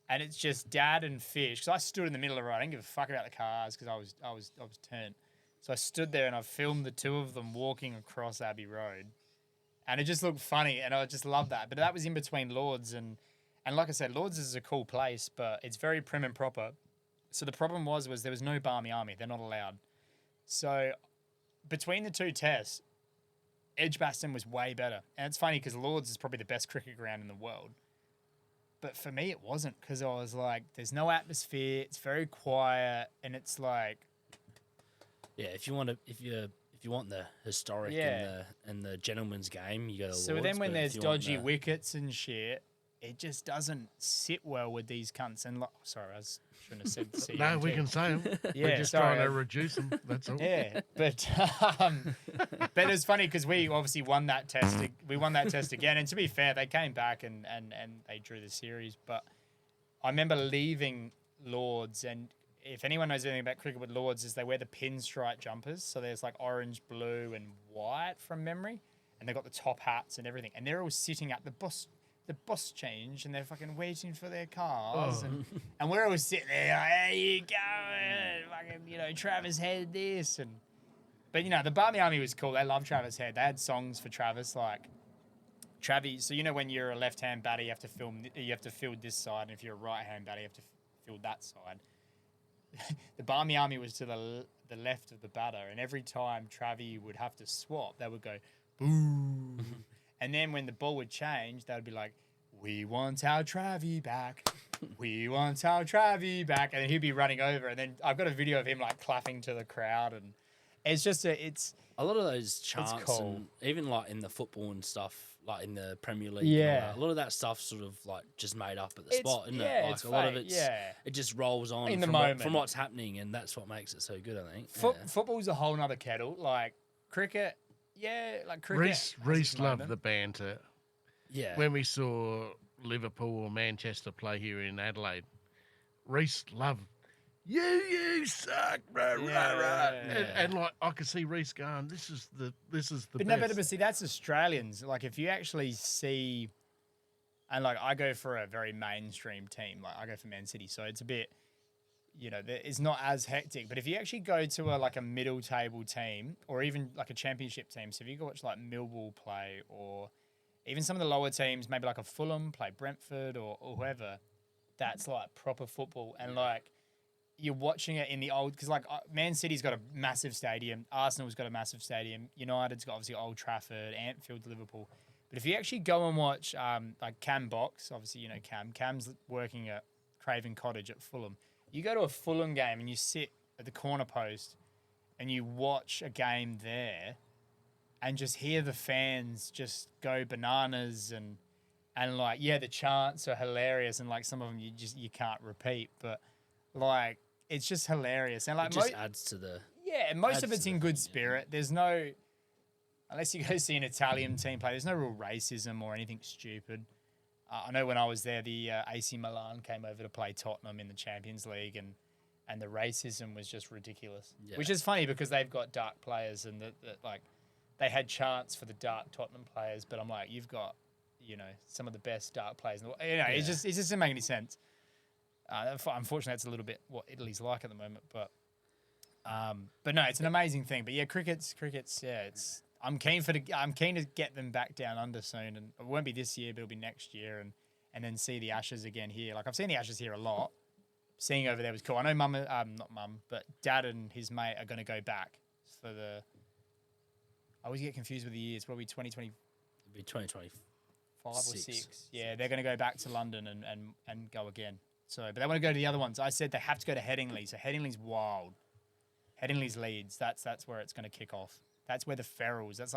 [SPEAKER 2] and it's just Dad and Fish. Because I stood in the middle of the road. I didn't give a fuck about the cars because I was turned. So I stood there and I filmed the two of them walking across Abbey Road. And it just looked funny, and I just loved that. But that was in between Lords, and like I said, Lords is a cool place, but it's very prim and proper. So the problem was there was no Barmy Army. They're not allowed. So between the two tests, Edgbaston was way better. And it's funny because Lords is probably the best cricket ground in the world. But for me, it wasn't, because I was like, there's no atmosphere. It's very quiet, and it's like,
[SPEAKER 3] Yeah, if you want the historic and the gentleman's game, you go to
[SPEAKER 2] so
[SPEAKER 3] Lords,
[SPEAKER 2] then when
[SPEAKER 3] but if
[SPEAKER 2] there's
[SPEAKER 3] you want
[SPEAKER 2] dodgy
[SPEAKER 3] the-
[SPEAKER 2] wickets and shit, it just doesn't sit well with these cunts. And sorry, I shouldn't have said CMT.
[SPEAKER 1] No, we can say them.
[SPEAKER 2] Yeah,
[SPEAKER 1] We're just
[SPEAKER 2] sorry,
[SPEAKER 1] trying to reduce them. That's all.
[SPEAKER 2] Yeah, but it's funny because we obviously won that test. We won that test again, and to be fair, they came back and they drew the series. But I remember leaving Lords, and if anyone knows anything about cricket with Lords, is they wear the pinstripe jumpers. So there's like orange, blue, and white from memory, and they've got the top hats and everything, and they're all sitting at the bus change, and they're fucking waiting for their cars, and we're all sitting there like, "How you going?" Fucking, Travis Head this, but the Barmy Army was cool. They love Travis Head. They had songs for Travis, like Travis. So when you're a left-hand batter, you have to field this side, and if you're a right-hand batter, you have to field that side. The Barmy Army was to the left of the batter, and every time Travi would have to swap, they would go boo. And then when the ball would change, they would be like, "We want our Travi back. We want our Travi back." And then he'd be running over. And then I've got a video of him like clapping to the crowd. And it's just it's
[SPEAKER 3] a lot of those chants,
[SPEAKER 2] cool.
[SPEAKER 3] and even like in the football and stuff, like in the Premier League,
[SPEAKER 2] Yeah.
[SPEAKER 3] a lot of that stuff's sort of like just made up at the spot, isn't
[SPEAKER 2] yeah,
[SPEAKER 3] it? Like
[SPEAKER 2] it's
[SPEAKER 3] a lot of
[SPEAKER 2] fake,
[SPEAKER 3] it's
[SPEAKER 2] yeah.
[SPEAKER 3] it just rolls on
[SPEAKER 2] In the
[SPEAKER 3] from
[SPEAKER 2] moment.
[SPEAKER 3] what's happening, and that's what makes it so good, I think.
[SPEAKER 2] Football's a whole nother kettle. Like cricket, like cricket.
[SPEAKER 1] Reese loved the banter.
[SPEAKER 3] Yeah.
[SPEAKER 1] When we saw Liverpool or Manchester play here in Adelaide, Reese loved, you suck, rah, rah, rah. And like I could see Reese going, this is the
[SPEAKER 2] But
[SPEAKER 1] best.
[SPEAKER 2] but see, that's Australians. Like if you actually see, and like I go for a very mainstream team. Like I go for Man City, so it's a bit, it's not as hectic. But if you actually go to a middle table team, or even like a championship team, so if you go watch like Millwall play, or even some of the lower teams, maybe like a Fulham play Brentford or whoever, that's like proper football. And like you're watching it in the old, because like Man City's got a massive stadium, Arsenal's got a massive stadium, United's got obviously Old Trafford, Anfield, Liverpool. But if you actually go and watch like Cam Box, obviously Cam's working at Craven Cottage at Fulham. You go to a Fulham game and you sit at the corner post and you watch a game there, and just hear the fans just go bananas, and like, yeah, the chants are hilarious, and like some of them you can't repeat, but like it's just hilarious, and like
[SPEAKER 3] it just adds to the
[SPEAKER 2] and most
[SPEAKER 3] adds
[SPEAKER 2] of it's
[SPEAKER 3] to
[SPEAKER 2] in
[SPEAKER 3] the
[SPEAKER 2] good
[SPEAKER 3] thing,
[SPEAKER 2] spirit. There's no, unless you go see an Italian team play, there's no real racism or anything stupid. I know when I was there, the AC Milan came over to play Tottenham in the Champions League, and the racism was just ridiculous.
[SPEAKER 3] Yeah.
[SPEAKER 2] Which is funny because they've got dark players, and that like they had chants for the dark Tottenham players, but I'm like, you've got some of the best dark players in the world. It just doesn't make any sense. Unfortunately, that's a little bit what Italy's like at the moment, but no, it's an amazing thing. But yeah, cricket's it's. I'm keen to get them back down under soon, and it won't be this year, but it'll be next year, and then see the Ashes again here. Like I've seen the Ashes here a lot. Seeing over there was cool. I know not mum, but dad and his mate are going to go back for the. I always get confused with the years. Probably 2020.
[SPEAKER 3] It'd be 2025
[SPEAKER 2] or 6. Yeah, they're going to go back to London and go again. So, but they want to go to the other ones. I said they have to go to Headingley. So Headingley's wild. Headingley's Leeds. That's where it's going to kick off. That's where the Ferals. That's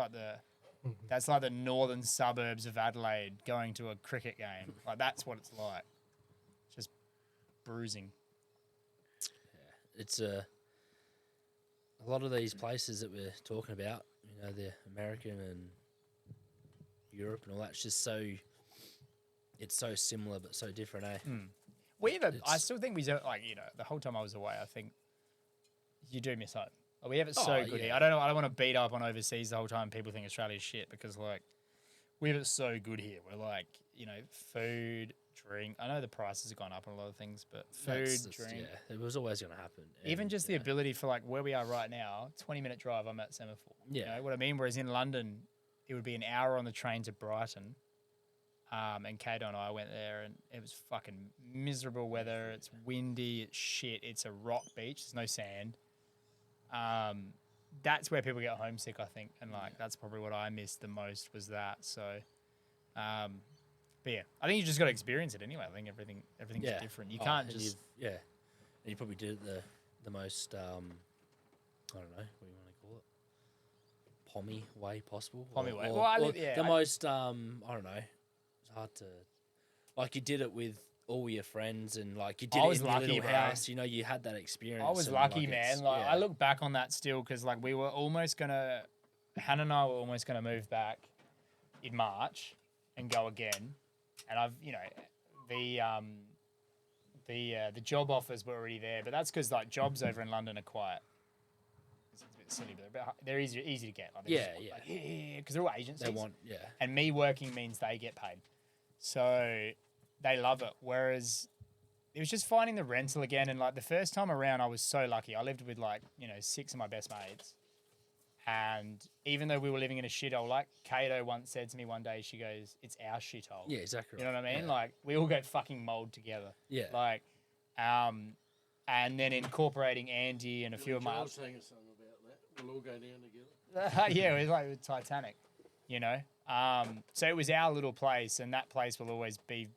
[SPEAKER 2] like the northern suburbs of Adelaide going to a cricket game. Like that's what it's like. Just bruising.
[SPEAKER 3] Yeah, it's a lot of these places that we're talking about. The American and Europe and all that's just it's so similar but so different, eh?
[SPEAKER 2] I still think we don't the whole time I was away. I think you do miss home. We have it so good here. I don't want to beat up on overseas the whole time. People think Australia's shit because like we have it so good here. We're like food, drink. I know the prices have gone up on a lot of things, but
[SPEAKER 3] That's
[SPEAKER 2] food,
[SPEAKER 3] just-
[SPEAKER 2] drink,
[SPEAKER 3] yeah, it was always going to happen.
[SPEAKER 2] even
[SPEAKER 3] and,
[SPEAKER 2] just the ability for like where we are right now, 20-minute drive, I'm at Semaphore. You
[SPEAKER 3] Yeah.
[SPEAKER 2] know what I mean? Whereas in London, it would be an hour on the train to Brighton. And Kato and I went there, and it was fucking miserable weather. It's windy, it's shit. It's a rock beach. There's no sand. That's where people get homesick, I think, and like that's probably what I missed the most was that. So, but yeah, I think you just got to experience it anyway. I think everything's
[SPEAKER 3] Yeah.
[SPEAKER 2] different. You
[SPEAKER 3] Oh,
[SPEAKER 2] can't
[SPEAKER 3] and
[SPEAKER 2] just
[SPEAKER 3] you've- and you probably did it the most I don't know what do you want to call it, pommy way possible.
[SPEAKER 2] Pommy
[SPEAKER 3] Or-
[SPEAKER 2] way.
[SPEAKER 3] or-
[SPEAKER 2] Well, I
[SPEAKER 3] or
[SPEAKER 2] live- yeah,
[SPEAKER 3] the
[SPEAKER 2] I-
[SPEAKER 3] most I don't know. It's hard to like you did it with all your friends and like you did
[SPEAKER 2] I
[SPEAKER 3] it
[SPEAKER 2] was
[SPEAKER 3] in your
[SPEAKER 2] lucky,
[SPEAKER 3] little
[SPEAKER 2] bro.
[SPEAKER 3] house. You know, you had that experience.
[SPEAKER 2] I was
[SPEAKER 3] and,
[SPEAKER 2] lucky,
[SPEAKER 3] like, it's-
[SPEAKER 2] man. Like
[SPEAKER 3] yeah.
[SPEAKER 2] I look back on that still because like we were almost gonna, Hannah and I were almost gonna move back in March and go again, and I've the job offers were already there, but that's because like jobs over in London are quite. It's a bit silly, but they're easy to get. Like,
[SPEAKER 3] Yeah.
[SPEAKER 2] Because they're all agencies.
[SPEAKER 3] They want
[SPEAKER 2] And me working means they get paid. So they love it. Whereas it was just finding the rental again. And like the first time around, I was so lucky. I lived with like, 6 of my best mates. And even though we were living in a shithole, like Kato once said to me one day, she goes, it's our shithole.
[SPEAKER 3] yeah, exactly.
[SPEAKER 2] You know what I mean?
[SPEAKER 3] Yeah.
[SPEAKER 2] Like we all get fucking mold together.
[SPEAKER 3] Yeah.
[SPEAKER 2] Like, and then incorporating Andy and a few of my
[SPEAKER 1] sang a song about that. We'll all go down together.
[SPEAKER 2] yeah, it was like with Titanic, So it was our little place, and that place will always be,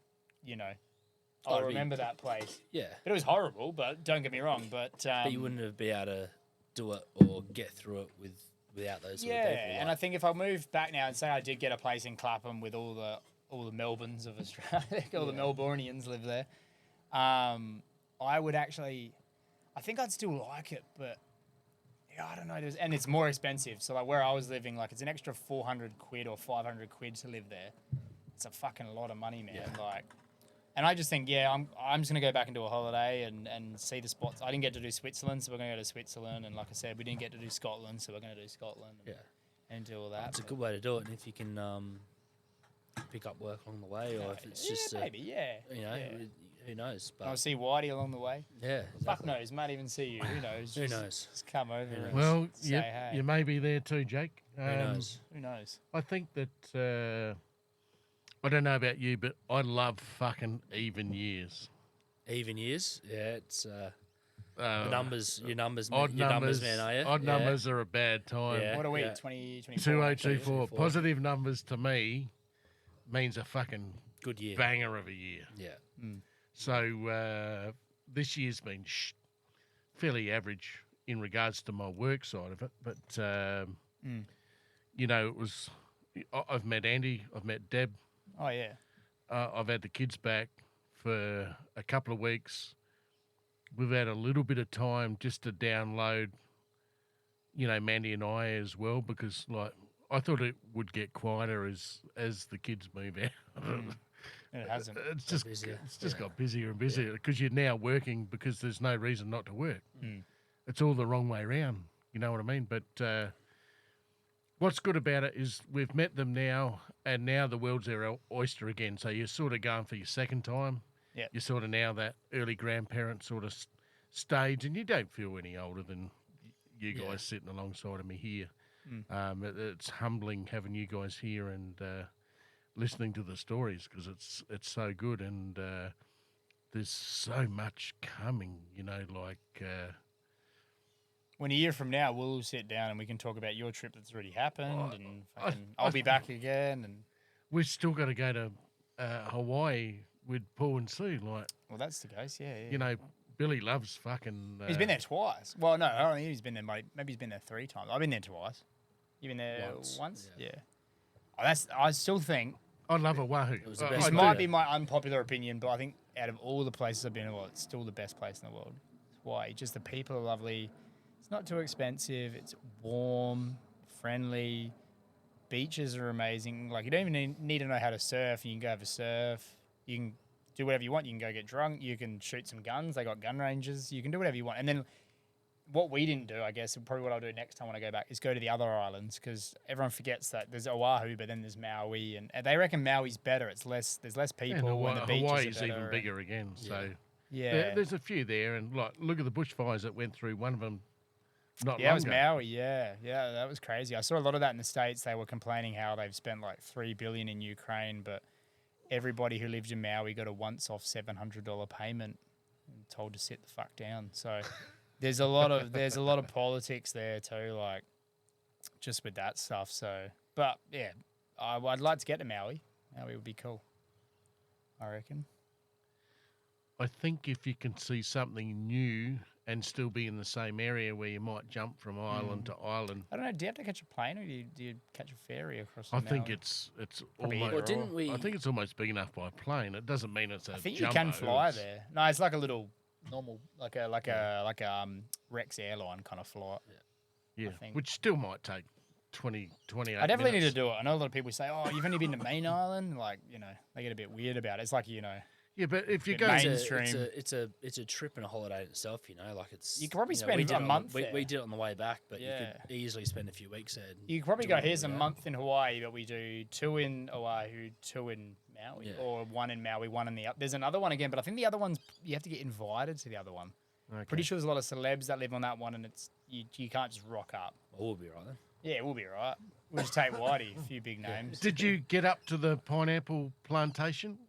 [SPEAKER 2] I'll
[SPEAKER 3] it'll be-
[SPEAKER 2] remember that place.
[SPEAKER 3] Yeah.
[SPEAKER 2] But it was horrible, but don't get me wrong. But
[SPEAKER 3] But you wouldn't have been able to do it or get through it without those sort
[SPEAKER 2] yeah,
[SPEAKER 3] of people.
[SPEAKER 2] and I think if I moved back now and say I did get a place in Clapham with all the Melbournes of Australia, all the Melbourneians live there, I would actually, I think I'd still like it, but yeah, I don't know. And it's more expensive. So like where I was living, like it's an extra 400 quid or 500 quid to live there. It's a fucking lot of money, man.
[SPEAKER 3] Yeah.
[SPEAKER 2] Like, and I just think, yeah, I'm just gonna go back into a holiday and see the spots. I didn't get to do Switzerland, so we're gonna go to Switzerland. And like I said, we didn't get to do Scotland, so we're gonna do Scotland.
[SPEAKER 3] Yeah.
[SPEAKER 2] And do all that.
[SPEAKER 3] It's a
[SPEAKER 2] but-
[SPEAKER 3] good way to do it, and if you can pick up work along the way, or if it's just
[SPEAKER 2] maybe, yeah.
[SPEAKER 3] who knows? But
[SPEAKER 2] I'll see Whitey along the way.
[SPEAKER 3] yeah,
[SPEAKER 2] Fuck
[SPEAKER 3] exactly.
[SPEAKER 2] knows, might even see you. Who knows?
[SPEAKER 3] Who
[SPEAKER 2] Just-
[SPEAKER 3] knows?
[SPEAKER 2] Just come over. and
[SPEAKER 1] Well,
[SPEAKER 2] say
[SPEAKER 1] you,
[SPEAKER 2] hey.
[SPEAKER 1] you may be there too, Jake.
[SPEAKER 3] Who knows?
[SPEAKER 2] Who knows?
[SPEAKER 1] I think that I don't know about you, but I love fucking even years.
[SPEAKER 3] Even years, yeah. It's
[SPEAKER 1] Uh,
[SPEAKER 3] numbers. Your numbers,
[SPEAKER 1] Odd
[SPEAKER 3] your
[SPEAKER 1] numbers,
[SPEAKER 3] man, are you?
[SPEAKER 1] odd
[SPEAKER 3] Yeah.
[SPEAKER 1] numbers are a bad time.
[SPEAKER 3] Yeah.
[SPEAKER 2] What are we?
[SPEAKER 3] yeah.
[SPEAKER 2] 2024.
[SPEAKER 1] 2024.
[SPEAKER 3] 24.
[SPEAKER 1] Positive numbers to me means a fucking
[SPEAKER 3] Good year.
[SPEAKER 1] banger of a year.
[SPEAKER 3] Yeah.
[SPEAKER 1] So this year's been fairly average in regards to my work side of it, but it was. I've met Andy, I've met Deb,
[SPEAKER 2] Oh yeah.
[SPEAKER 1] I've had the kids back for a couple of weeks. We've had a little bit of time just to download, Mandy and I as well, because like I thought it would get quieter as the kids move out.
[SPEAKER 2] It hasn't.
[SPEAKER 1] It's just
[SPEAKER 3] busier.
[SPEAKER 1] got busier and busier because you're now working because there's no reason not to work.
[SPEAKER 2] Mm.
[SPEAKER 1] It's all the wrong way around. You know what I mean? But what's good about it is we've met them now, and now the world's their oyster again. So you're sort of going for your second time.
[SPEAKER 2] Yep.
[SPEAKER 1] You're sort of now that early grandparent sort of stage, and you don't feel any older than you guys
[SPEAKER 3] Yeah.
[SPEAKER 1] sitting alongside of me here. It's humbling having you guys here and listening to the stories because it's so good, and there's so much coming.
[SPEAKER 2] When a year from now, we'll sit down and we can talk about your trip that's already happened, and
[SPEAKER 1] I-
[SPEAKER 2] I'll be back again. And
[SPEAKER 1] we've still got to go to Hawaii with Paul and Sue. Like,
[SPEAKER 2] well, that's the case. Yeah.
[SPEAKER 1] Billy loves fucking.
[SPEAKER 2] He's been there twice. Well, no, I don't think he's been there. Maybe he's been there 3 times. I've been there twice. You've been there once?
[SPEAKER 3] Yeah.
[SPEAKER 2] Yeah. Oh, I still think
[SPEAKER 1] I love Oahu.
[SPEAKER 3] It was the
[SPEAKER 1] I-
[SPEAKER 3] best
[SPEAKER 2] this
[SPEAKER 1] I
[SPEAKER 3] place.
[SPEAKER 1] do.
[SPEAKER 2] might be my unpopular opinion, but I think out of all the places I've been in the world, it's still the best place in the world. Why? Just the people are lovely. It's not too expensive. It's warm, friendly. Beaches are amazing. Like you don't even need to know how to surf. You can go have a surf. You can do whatever you want. You can go get drunk. You can shoot some guns. They got gun ranges. You can do whatever you want. And then what we didn't do, I guess, and probably what I'll do next time when I go back, is go to the other islands because everyone forgets that there's Oahu, but then there's Maui, and they reckon Maui's better. There's less people, and the beaches
[SPEAKER 1] Hawaii's
[SPEAKER 2] are better,
[SPEAKER 1] even
[SPEAKER 2] and-
[SPEAKER 1] bigger again. So
[SPEAKER 2] Yeah,
[SPEAKER 1] there's a few there, and like look at the bushfires that went through. One of them, not
[SPEAKER 2] yeah, it was
[SPEAKER 1] long ago.
[SPEAKER 2] Maui. Yeah, that was crazy. I saw a lot of that in the States. They were complaining how they've spent like $3 billion in Ukraine, but everybody who lived in Maui got a once-off $700 payment and told to sit the fuck down. So there's a lot of politics there too, like just with that stuff. So, but yeah, I'd like to get to Maui. Maui would be cool, I reckon.
[SPEAKER 1] I think if you can see something new and still be in the same area where you might jump from island to island,
[SPEAKER 2] I don't know. Do you have to catch a plane or do you catch a ferry across?
[SPEAKER 1] I
[SPEAKER 2] the
[SPEAKER 1] think
[SPEAKER 2] Maui?
[SPEAKER 1] it's
[SPEAKER 2] Probably
[SPEAKER 1] almost.
[SPEAKER 3] Well, didn't we?
[SPEAKER 1] I think it's almost big enough by plane. It doesn't mean it's a.
[SPEAKER 2] I think
[SPEAKER 1] jumbo,
[SPEAKER 2] you can fly
[SPEAKER 1] it's-
[SPEAKER 2] there. No, it's like a little normal, like a Rex airline kind of flight.
[SPEAKER 1] Yeah,
[SPEAKER 2] think.
[SPEAKER 1] which still might take 28
[SPEAKER 2] I definitely need to
[SPEAKER 1] minutes.
[SPEAKER 2] do it. I know a lot of people say, "Oh, you've only been to Main Island." Like, they get a bit weird about it. It's like,
[SPEAKER 1] Yeah, but if you
[SPEAKER 2] Bit
[SPEAKER 1] go,
[SPEAKER 2] main-
[SPEAKER 3] It's
[SPEAKER 2] mainstream.
[SPEAKER 3] a trip and a holiday in itself. Like it's
[SPEAKER 2] You could probably
[SPEAKER 3] we
[SPEAKER 2] spend
[SPEAKER 3] did
[SPEAKER 2] a
[SPEAKER 3] it on-
[SPEAKER 2] month
[SPEAKER 3] We
[SPEAKER 2] there.
[SPEAKER 3] did it on the way back, but you
[SPEAKER 2] Yeah.
[SPEAKER 3] could easily spend a few weeks there. and
[SPEAKER 2] you could probably
[SPEAKER 3] do
[SPEAKER 2] go,
[SPEAKER 3] it
[SPEAKER 2] here's a
[SPEAKER 3] all out.
[SPEAKER 2] month in Hawaii, but we do 2 in Oahu, 2 in Maui,
[SPEAKER 3] Yeah.
[SPEAKER 2] or 1 in Maui, 1 in the other. There's another one again, but I think the other one's, you have to get invited to the other one.
[SPEAKER 1] okay.
[SPEAKER 2] Pretty sure there's a lot of celebs that live on that one, and it's you can't just rock up.
[SPEAKER 3] Well, we'll be right then.
[SPEAKER 2] Yeah, we'll be all right. We'll just take Whitey, a few big names.
[SPEAKER 1] Did you get up to the pineapple plantation?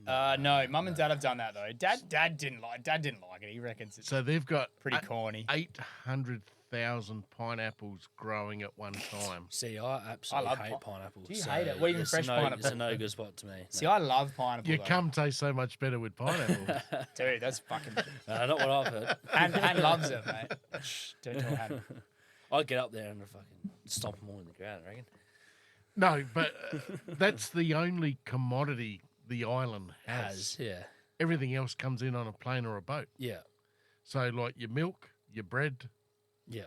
[SPEAKER 2] No, Mum and Dad have done that though. Dad didn't like it. He reckons it's
[SPEAKER 1] So they've got
[SPEAKER 2] pretty corny.
[SPEAKER 1] 800,000 pineapples growing at one time.
[SPEAKER 3] See, I absolutely
[SPEAKER 2] love
[SPEAKER 3] hate pineapples.
[SPEAKER 2] Do you hate it? Well, even
[SPEAKER 3] it's
[SPEAKER 2] fresh
[SPEAKER 3] no,
[SPEAKER 2] pineapple.
[SPEAKER 3] It's a no good spot to me.
[SPEAKER 2] See, I love pineapple.
[SPEAKER 1] Your
[SPEAKER 2] though.
[SPEAKER 1] cum tastes so much better with pineapple.
[SPEAKER 2] Dude, that's fucking.
[SPEAKER 3] Not what I've heard.
[SPEAKER 2] Han loves it, mate. Shh, don't tell Han.
[SPEAKER 3] I'd get up there and fucking stomp them all in the ground, I reckon.
[SPEAKER 1] No, but that's the only commodity the island has.
[SPEAKER 3] Yeah.
[SPEAKER 1] Everything else comes in on a plane or a boat.
[SPEAKER 3] Yeah.
[SPEAKER 1] So, like your milk, your bread,
[SPEAKER 3] Yeah.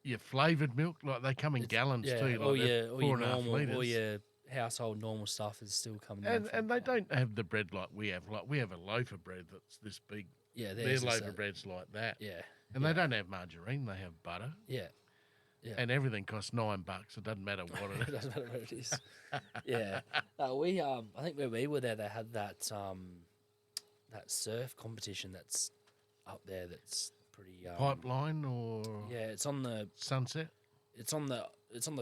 [SPEAKER 1] your flavoured milk, like they come in gallons
[SPEAKER 3] Yeah.
[SPEAKER 1] too. Like
[SPEAKER 3] all
[SPEAKER 1] they're
[SPEAKER 3] your
[SPEAKER 1] 4.5
[SPEAKER 3] normal,
[SPEAKER 1] litres.
[SPEAKER 3] all your household normal stuff is still coming in.
[SPEAKER 1] And they don't have the bread like we have. Like we have a loaf of bread that's this big.
[SPEAKER 3] yeah,
[SPEAKER 1] Their
[SPEAKER 3] theirs is
[SPEAKER 1] loaf
[SPEAKER 3] that-
[SPEAKER 1] of bread's like that.
[SPEAKER 3] Yeah.
[SPEAKER 1] And they don't have margarine, they have butter.
[SPEAKER 3] Yeah. Yeah.
[SPEAKER 1] And everything costs $9. It doesn't matter what it
[SPEAKER 3] It
[SPEAKER 1] is.
[SPEAKER 3] doesn't matter what it is. Yeah. We I think when we were there, they had that that surf competition that's up there. That's pretty.
[SPEAKER 1] Pipeline or
[SPEAKER 3] Yeah, it's on the
[SPEAKER 1] Sunset?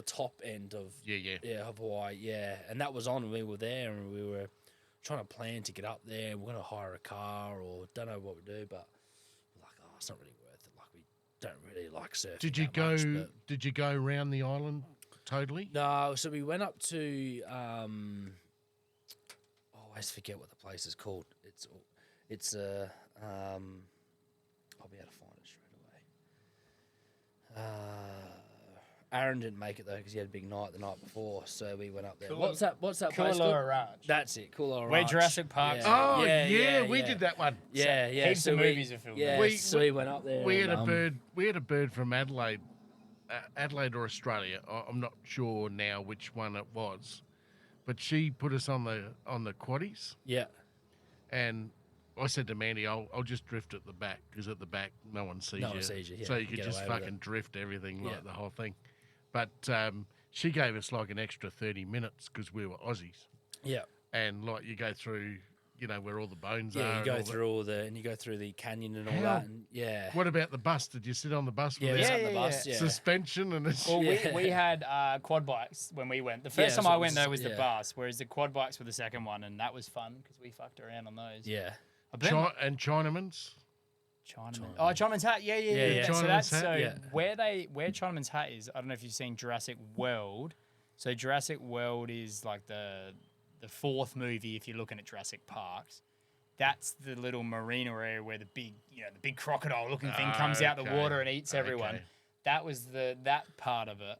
[SPEAKER 3] top end of
[SPEAKER 1] Yeah.
[SPEAKER 3] of Hawaii. Yeah, and that was on when we were there, and we were trying to plan to get up there. We're gonna hire a car or don't know what we do, but we're like, oh, it's not really worth it. Like we don't really like surfing.
[SPEAKER 1] Did you
[SPEAKER 3] that
[SPEAKER 1] go?
[SPEAKER 3] much, but-
[SPEAKER 1] Did you go around the island totally?
[SPEAKER 3] No, so we went up to I always forget what the place is called. It's I'll be able to find it straight away. Aaron didn't make it though because he had a big night the night before, so we went up there. What's that place
[SPEAKER 2] Kualoa
[SPEAKER 3] called?
[SPEAKER 2] Ranch.
[SPEAKER 3] That's it, Kualoa
[SPEAKER 2] Where
[SPEAKER 3] Ranch.
[SPEAKER 2] Jurassic Park's
[SPEAKER 1] Oh
[SPEAKER 3] Yeah,
[SPEAKER 1] we
[SPEAKER 3] yeah.
[SPEAKER 1] did that one.
[SPEAKER 3] Yeah, yeah.
[SPEAKER 2] Heaps
[SPEAKER 3] so
[SPEAKER 2] of
[SPEAKER 3] we-
[SPEAKER 2] movies are filmed
[SPEAKER 3] Yeah,
[SPEAKER 2] there.
[SPEAKER 1] We-
[SPEAKER 3] so we went up there.
[SPEAKER 1] We had
[SPEAKER 3] and,
[SPEAKER 1] a bird. We had a bird from Adelaide, Adelaide or Australia. I'm not sure now which one it was, but she put us on the quaddies,
[SPEAKER 3] Yeah,
[SPEAKER 1] and I said to Mandy, "I'll just drift at the back because at the back no one sees
[SPEAKER 3] No
[SPEAKER 1] you,
[SPEAKER 3] one sees you, yeah,
[SPEAKER 1] so you
[SPEAKER 3] you
[SPEAKER 1] could
[SPEAKER 3] get
[SPEAKER 1] just
[SPEAKER 3] away with it.
[SPEAKER 1] fucking drift everything
[SPEAKER 3] Yeah.
[SPEAKER 1] like the whole thing." But she gave us like an extra 30 minutes because we were Aussies,
[SPEAKER 3] yeah,
[SPEAKER 1] and like you go through, where all the bones are.
[SPEAKER 3] yeah. You
[SPEAKER 1] and
[SPEAKER 3] go
[SPEAKER 1] all the-
[SPEAKER 3] through you go through the canyon and all
[SPEAKER 1] How-
[SPEAKER 3] that, and yeah,
[SPEAKER 1] What about the bus? Did you sit on the bus
[SPEAKER 3] yeah,
[SPEAKER 1] with
[SPEAKER 3] we
[SPEAKER 1] our
[SPEAKER 3] sat on the
[SPEAKER 2] yeah,
[SPEAKER 3] bus,
[SPEAKER 2] yeah.
[SPEAKER 3] yeah.
[SPEAKER 1] suspension and it's
[SPEAKER 2] Well,
[SPEAKER 3] Yeah.
[SPEAKER 2] we had quad bikes when we went. The first
[SPEAKER 3] Yeah,
[SPEAKER 2] time
[SPEAKER 3] so
[SPEAKER 2] I
[SPEAKER 3] it
[SPEAKER 2] went
[SPEAKER 3] was-
[SPEAKER 2] though was the
[SPEAKER 3] yeah.
[SPEAKER 2] bus, whereas the quad bikes were the second one, and that was fun because we fucked around on those.
[SPEAKER 3] yeah.
[SPEAKER 2] I've been
[SPEAKER 1] And Chinaman's.
[SPEAKER 2] Chinaman.
[SPEAKER 3] Chinaman.
[SPEAKER 2] Oh, Chinaman's Hat. Yeah.
[SPEAKER 3] Yeah.
[SPEAKER 2] So
[SPEAKER 1] Chinaman's
[SPEAKER 2] that's
[SPEAKER 1] Hat,
[SPEAKER 3] yeah.
[SPEAKER 2] where Chinaman's Hat is. I don't know if you've seen Jurassic World. So Jurassic World is like the fourth movie if you're looking at Jurassic Parks. That's the little marina area where the big crocodile looking thing comes out the
[SPEAKER 1] Okay.
[SPEAKER 2] water and eats everyone.
[SPEAKER 1] Okay.
[SPEAKER 2] That was that part of it.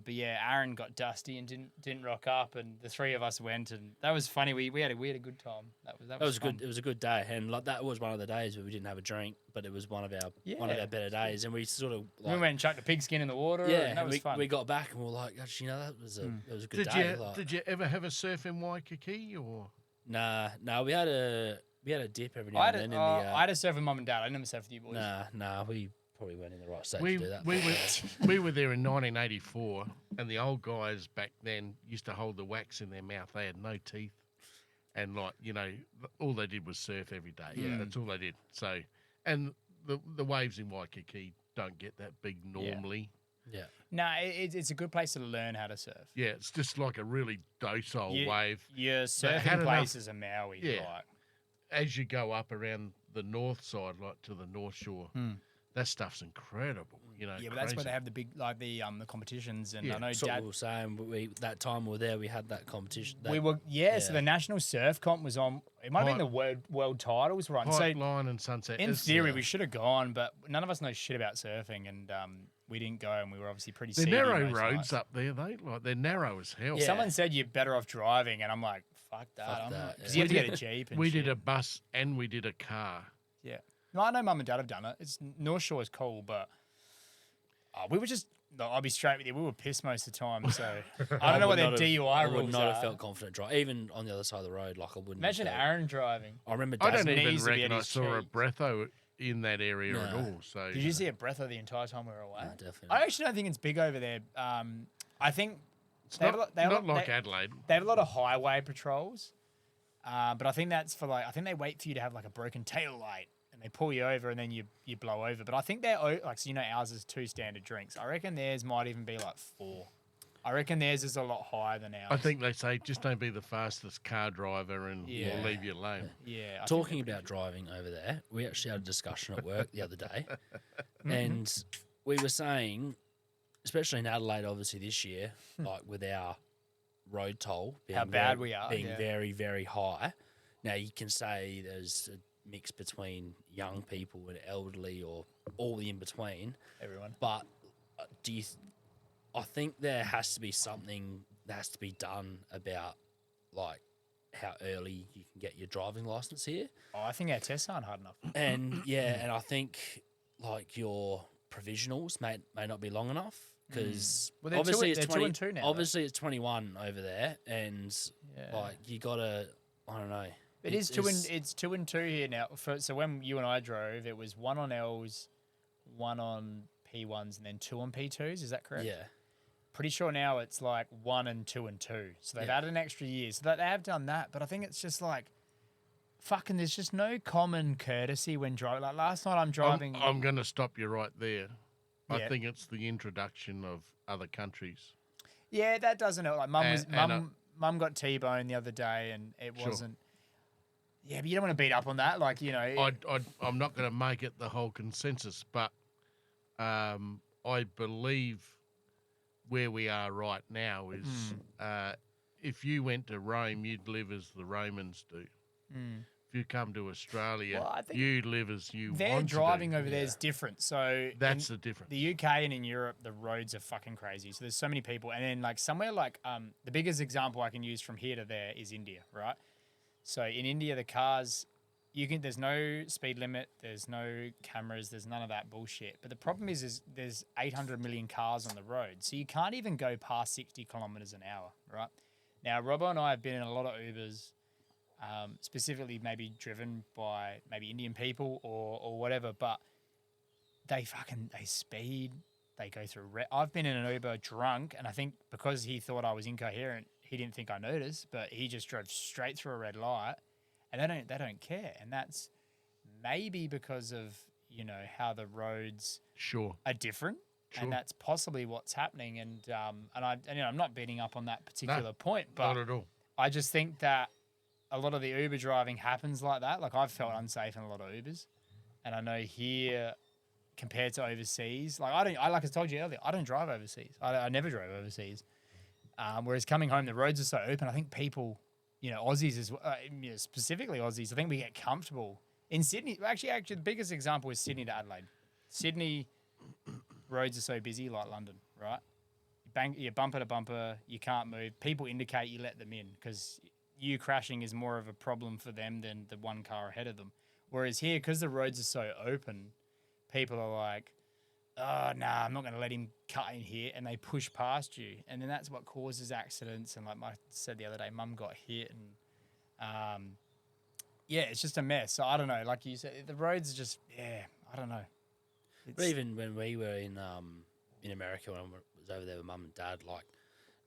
[SPEAKER 2] But yeah, Aaron got dusty and didn't rock up, and the three of us went, and that was funny. We had a good time. That was fun.
[SPEAKER 3] good. It was a good day, and like that was one of the days where we didn't have a drink, but it was one of our
[SPEAKER 2] Yeah.
[SPEAKER 3] better days, and we sort of
[SPEAKER 2] We
[SPEAKER 3] like,
[SPEAKER 2] went and chucked a pigskin in the water.
[SPEAKER 3] yeah,
[SPEAKER 2] and that was fun.
[SPEAKER 3] we got back and we were like, actually, that was a good
[SPEAKER 1] Did
[SPEAKER 3] day.
[SPEAKER 1] you
[SPEAKER 3] like,
[SPEAKER 1] did you ever have a surf in Waikiki or?
[SPEAKER 3] Nah, we had a we had a dip every now
[SPEAKER 2] I
[SPEAKER 3] and
[SPEAKER 2] had,
[SPEAKER 3] then
[SPEAKER 2] a,
[SPEAKER 3] in the.
[SPEAKER 2] I had to surf with mum and dad. I never surfed with you boys.
[SPEAKER 3] Nah, we probably weren't in the right state
[SPEAKER 1] We,
[SPEAKER 3] to do that.
[SPEAKER 1] we,
[SPEAKER 3] but,
[SPEAKER 1] were, we were there in 1984, and the old guys back then used to hold the wax in their mouth. They had no teeth. And, like, you know, all they did was surf every day.
[SPEAKER 2] Yeah.
[SPEAKER 1] That's all they did. So, and the waves in Waikiki don't get that big normally.
[SPEAKER 3] yeah.
[SPEAKER 2] No, it's a good place to learn how to surf.
[SPEAKER 1] Yeah, it's just like a really docile
[SPEAKER 2] You-
[SPEAKER 1] wave.
[SPEAKER 2] Your
[SPEAKER 1] had
[SPEAKER 2] surfing
[SPEAKER 1] enough-
[SPEAKER 2] places are Maui.
[SPEAKER 1] Yeah.
[SPEAKER 2] Like,
[SPEAKER 1] As you go up around the north side, like to the North Shore, that stuff's incredible. You know,
[SPEAKER 2] yeah, but that's where
[SPEAKER 1] crazy.
[SPEAKER 2] they have the big, like the competitions. And
[SPEAKER 1] Yeah.
[SPEAKER 2] I know
[SPEAKER 3] That's what
[SPEAKER 2] Dad.
[SPEAKER 3] we were saying. But that time we were there, we had that competition.
[SPEAKER 2] We were So
[SPEAKER 3] yeah.
[SPEAKER 2] the national surf comp was on. It might have been
[SPEAKER 1] Height-
[SPEAKER 2] the world titles, right? And so
[SPEAKER 1] Line and Sunset.
[SPEAKER 2] in
[SPEAKER 1] It's-
[SPEAKER 2] theory, we should have gone, but none of us know shit about surfing, and we didn't go, and we were obviously pretty.
[SPEAKER 1] They're
[SPEAKER 2] seedy
[SPEAKER 1] narrow
[SPEAKER 2] most
[SPEAKER 1] roads
[SPEAKER 2] nights.
[SPEAKER 1] up there, though. Like, they're narrow as hell.
[SPEAKER 3] Yeah.
[SPEAKER 2] Someone said you're better off driving, and I'm like, fuck that.
[SPEAKER 3] Fuck
[SPEAKER 2] I'm
[SPEAKER 3] that,
[SPEAKER 2] because
[SPEAKER 3] yeah.
[SPEAKER 2] you have to get a jeep. And
[SPEAKER 1] We
[SPEAKER 2] shit.
[SPEAKER 1] did a bus and we did a car.
[SPEAKER 2] Yeah. No, I know Mum and Dad have done it. It's North Shore is cool, but we were just. No, I'll be straight with you. We were pissed most of the time, so I don't know what
[SPEAKER 3] would
[SPEAKER 2] their
[SPEAKER 3] not have-
[SPEAKER 2] DUI
[SPEAKER 3] I
[SPEAKER 2] rules
[SPEAKER 3] would not
[SPEAKER 2] are.
[SPEAKER 3] have felt confident driving, even on the other side of the road. Like I wouldn't.
[SPEAKER 2] Imagine
[SPEAKER 3] have felt,
[SPEAKER 2] Aaron driving.
[SPEAKER 3] I remember.
[SPEAKER 1] I
[SPEAKER 3] Dad-
[SPEAKER 1] don't even
[SPEAKER 2] knees would be
[SPEAKER 1] reckon
[SPEAKER 2] at
[SPEAKER 1] I
[SPEAKER 2] his
[SPEAKER 1] saw a
[SPEAKER 2] cheeks.
[SPEAKER 1] breatho in that area at
[SPEAKER 3] No.
[SPEAKER 1] all. So
[SPEAKER 2] Did you see a breatho the entire time we were away?
[SPEAKER 3] No, definitely.
[SPEAKER 2] I actually don't think it's big over there. I think
[SPEAKER 1] It's
[SPEAKER 2] they have
[SPEAKER 1] not,
[SPEAKER 2] a- they have a-
[SPEAKER 1] not like
[SPEAKER 2] they-
[SPEAKER 1] Adelaide.
[SPEAKER 2] they have a lot of highway patrols, but I think that's for like I think they wait for you to have like a broken tail light and they pull you over and then you blow over. But I think they're like so ours is 2 standard drinks. I reckon theirs might even be like 4. I reckon theirs is a lot higher than ours.
[SPEAKER 1] I think they say just don't be the fastest car driver and
[SPEAKER 2] Yeah.
[SPEAKER 1] we'll leave you alone.
[SPEAKER 2] Yeah. I think
[SPEAKER 3] Talking about driving over there, we actually had a discussion at work the other day, and we were saying, especially in Adelaide, obviously this year, like with our road toll being
[SPEAKER 2] How bad
[SPEAKER 3] very,
[SPEAKER 2] we are,
[SPEAKER 3] being
[SPEAKER 2] yeah.
[SPEAKER 3] very, very high. Now you can say there's a mix between young people and elderly, or all in between.
[SPEAKER 2] everyone.
[SPEAKER 3] But do you? I think there has to be something that has to be done about like how early you can get your driving license here.
[SPEAKER 2] Oh, I think our tests aren't hard enough.
[SPEAKER 3] And yeah, and I think like your provisionals may not be long enough because
[SPEAKER 2] Well, they're
[SPEAKER 3] obviously
[SPEAKER 2] two-
[SPEAKER 3] it's
[SPEAKER 2] they're 2
[SPEAKER 3] 20.
[SPEAKER 2] and 2 now, though.
[SPEAKER 3] Obviously, it's 21 over there, and
[SPEAKER 2] Yeah.
[SPEAKER 3] like you gotta. I don't know.
[SPEAKER 2] It is 2 and
[SPEAKER 3] it's-
[SPEAKER 2] it's 2 and 2 here now. So when you and I drove, it was 1 on L's, 1 on P1s, and then 2 on P2s. Is that correct?
[SPEAKER 3] Yeah.
[SPEAKER 2] Pretty sure now it's like 1 and 2 and 2. So they've
[SPEAKER 3] Yeah.
[SPEAKER 2] added an extra year. So that they have done that, but I think it's just like fucking. There's just no common courtesy when driving. Like last night, I'm driving.
[SPEAKER 1] I'm going to stop you right there. I
[SPEAKER 2] Yeah.
[SPEAKER 1] think it's the introduction of other countries.
[SPEAKER 2] Yeah, that doesn't help. Like mum was
[SPEAKER 1] And,
[SPEAKER 2] mum got T-boned the other day, and it
[SPEAKER 1] Sure.
[SPEAKER 2] wasn't. Yeah, but you don't want to beat up on that. Like
[SPEAKER 1] I'm not going to make it the whole consensus, but I believe where we are right now is if you went to Rome, you'd live as the Romans do. If you come to Australia,
[SPEAKER 2] Well, I think
[SPEAKER 1] you live as you
[SPEAKER 2] their
[SPEAKER 1] want to
[SPEAKER 2] driving
[SPEAKER 1] do.
[SPEAKER 2] over there is different. So
[SPEAKER 1] That's the difference.
[SPEAKER 2] the UK and in Europe, the roads are fucking crazy. So there's so many people, and then like somewhere like the biggest example I can use from here to there is India, right? So in India, the cars, there's no speed limit, there's no cameras, there's none of that bullshit. But the problem is there's 800 million cars on the road, so you can't even go past 60 kilometers an hour, right? Now, Robbo and I have been in a lot of Ubers, specifically maybe driven by maybe Indian people or whatever, but they speed, they go through. I've been in an Uber drunk, and I think because he thought I was incoherent, he didn't think I noticed, but he just drove straight through a red light, and they don't care, and that's maybe because of how the roads
[SPEAKER 1] Sure.
[SPEAKER 2] are different,
[SPEAKER 1] Sure.
[SPEAKER 2] and that's possibly what's happening. And I'm not beating up on that particular point, but
[SPEAKER 1] Not at all.
[SPEAKER 2] I just think that a lot of the Uber driving happens like that. Like I've felt unsafe in a lot of Ubers, and I know here compared to overseas, like like I told you earlier, I don't drive overseas. I never drove overseas. Whereas coming home, the roads are so open. I think people, Aussies specifically Aussies, I think we get comfortable in Sydney. Actually, the biggest example is Sydney to Adelaide. Sydney roads are so busy, like London, right? You're bumper to bumper, you can't move. People indicate you let them in because you crashing is more of a problem for them than the one car ahead of them. Whereas here, because the roads are so open, people are like, oh, nah, I'm not going to let him cut in here. And they push past you. And then that's what causes accidents. And like I said the other day, Mum got hit. And yeah, it's just a mess. So I don't know. Like you said, the roads are just, I don't know.
[SPEAKER 3] But even when we were in America, when I was over there with Mum and Dad, like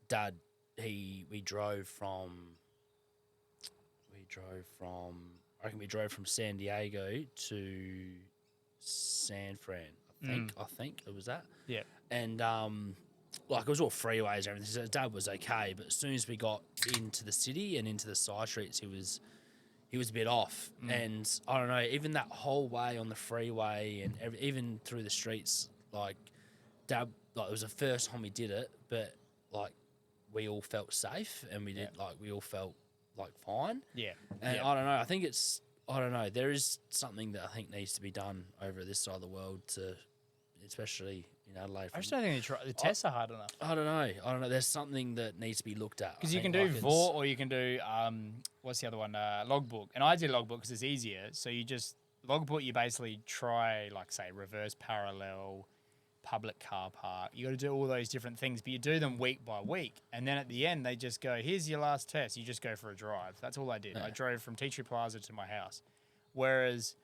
[SPEAKER 3] Dad, we drove from I reckon we drove from San Diego to San Fran. I think it was that.
[SPEAKER 2] Yeah.
[SPEAKER 3] And like it was all freeways and everything. So Dad was okay, but as soon as we got into the city and into the side streets, he was a bit off. And I don't know, even that whole way on the freeway and even through the streets, like Dad, like it was the first time we did it, but like we all felt safe and we all felt like fine.
[SPEAKER 2] Yeah.
[SPEAKER 3] And I don't know, I don't know, there is something that I think needs to be done over this side of the world to, especially in Adelaide.
[SPEAKER 2] I just don't think the tests are hard enough.
[SPEAKER 3] I don't know. There's something that needs to be looked at.
[SPEAKER 2] Because you can do VOR or you can do, what's the other one? Logbook. And I did Logbook because it's easier. So you just, Logbook, you basically try, like, say, reverse parallel, public car park. You got to do all those different things, but you do them week by week. And then at the end, they just go, here's your last test. You just go for a drive. That's all I did.
[SPEAKER 3] Yeah.
[SPEAKER 2] I drove from Tea Tree Plaza to my house. Whereas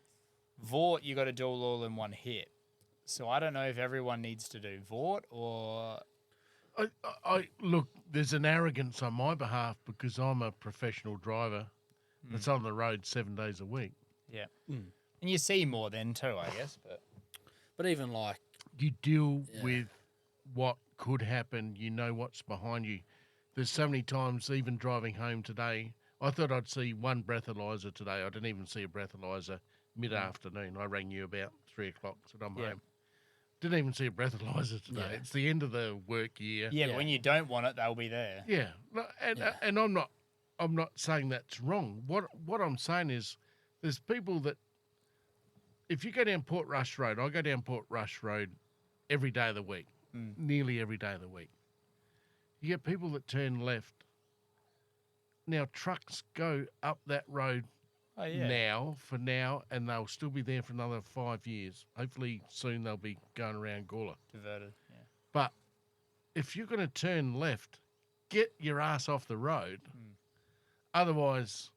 [SPEAKER 2] VORT, you got to do all in one hit. So I don't know if everyone needs to do VORT or...
[SPEAKER 1] I look, there's an arrogance on my behalf because I'm a professional driver that's on the road 7 days a week.
[SPEAKER 2] Yeah. And you see more then too, I guess.
[SPEAKER 3] But even like...
[SPEAKER 1] You deal with what could happen. You know what's behind you. There's so many times, even driving home today, I thought I'd see one breathalyzer today. I didn't even see a breathalyzer mid-afternoon. I rang you about 3 o'clock, said I'm home. Didn't even see a breathalyzer today.
[SPEAKER 3] Yeah.
[SPEAKER 1] It's the end of the work year.
[SPEAKER 2] Yeah, but when you don't want it, they'll be there.
[SPEAKER 1] Yeah, and I'm not saying that's wrong. What I'm saying is, there's people that, if you go down Port Rush Road, I go down Port Rush Road every day of the week, nearly every day of the week. You get people that turn left. Now trucks go up that road now, and they'll still be there for another 5 years. Hopefully soon they'll be going around Gawler.
[SPEAKER 2] Diverted,
[SPEAKER 1] But if you're going to turn left, get your ass off the road. Otherwise,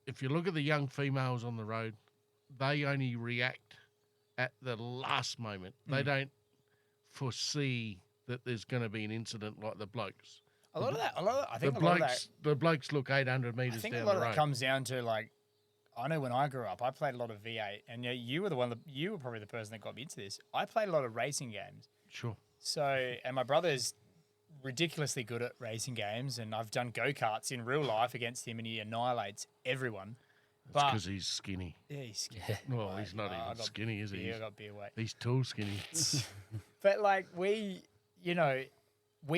[SPEAKER 1] if you look at the young females on the road, they only react at the last moment. They don't foresee that there's going to be an incident like the blokes.
[SPEAKER 2] I think
[SPEAKER 1] The blokes look 800 metres
[SPEAKER 2] I think
[SPEAKER 1] down
[SPEAKER 2] a lot
[SPEAKER 1] the
[SPEAKER 2] of
[SPEAKER 1] road.
[SPEAKER 2] that comes down to, like, I know when I grew up, I played a lot of V8, and you were you were probably the person that got me into this. I played a lot of racing games.
[SPEAKER 1] Sure.
[SPEAKER 2] So, and my brother's ridiculously good at racing games, and I've done go-karts in real life against him, and he annihilates everyone.
[SPEAKER 1] That's because he's skinny.
[SPEAKER 2] Yeah, he's skinny.
[SPEAKER 3] Yeah.
[SPEAKER 1] Well, he's not even skinny, is he?
[SPEAKER 2] I got beer weight.
[SPEAKER 1] He's tall skinny.
[SPEAKER 2] But, like, we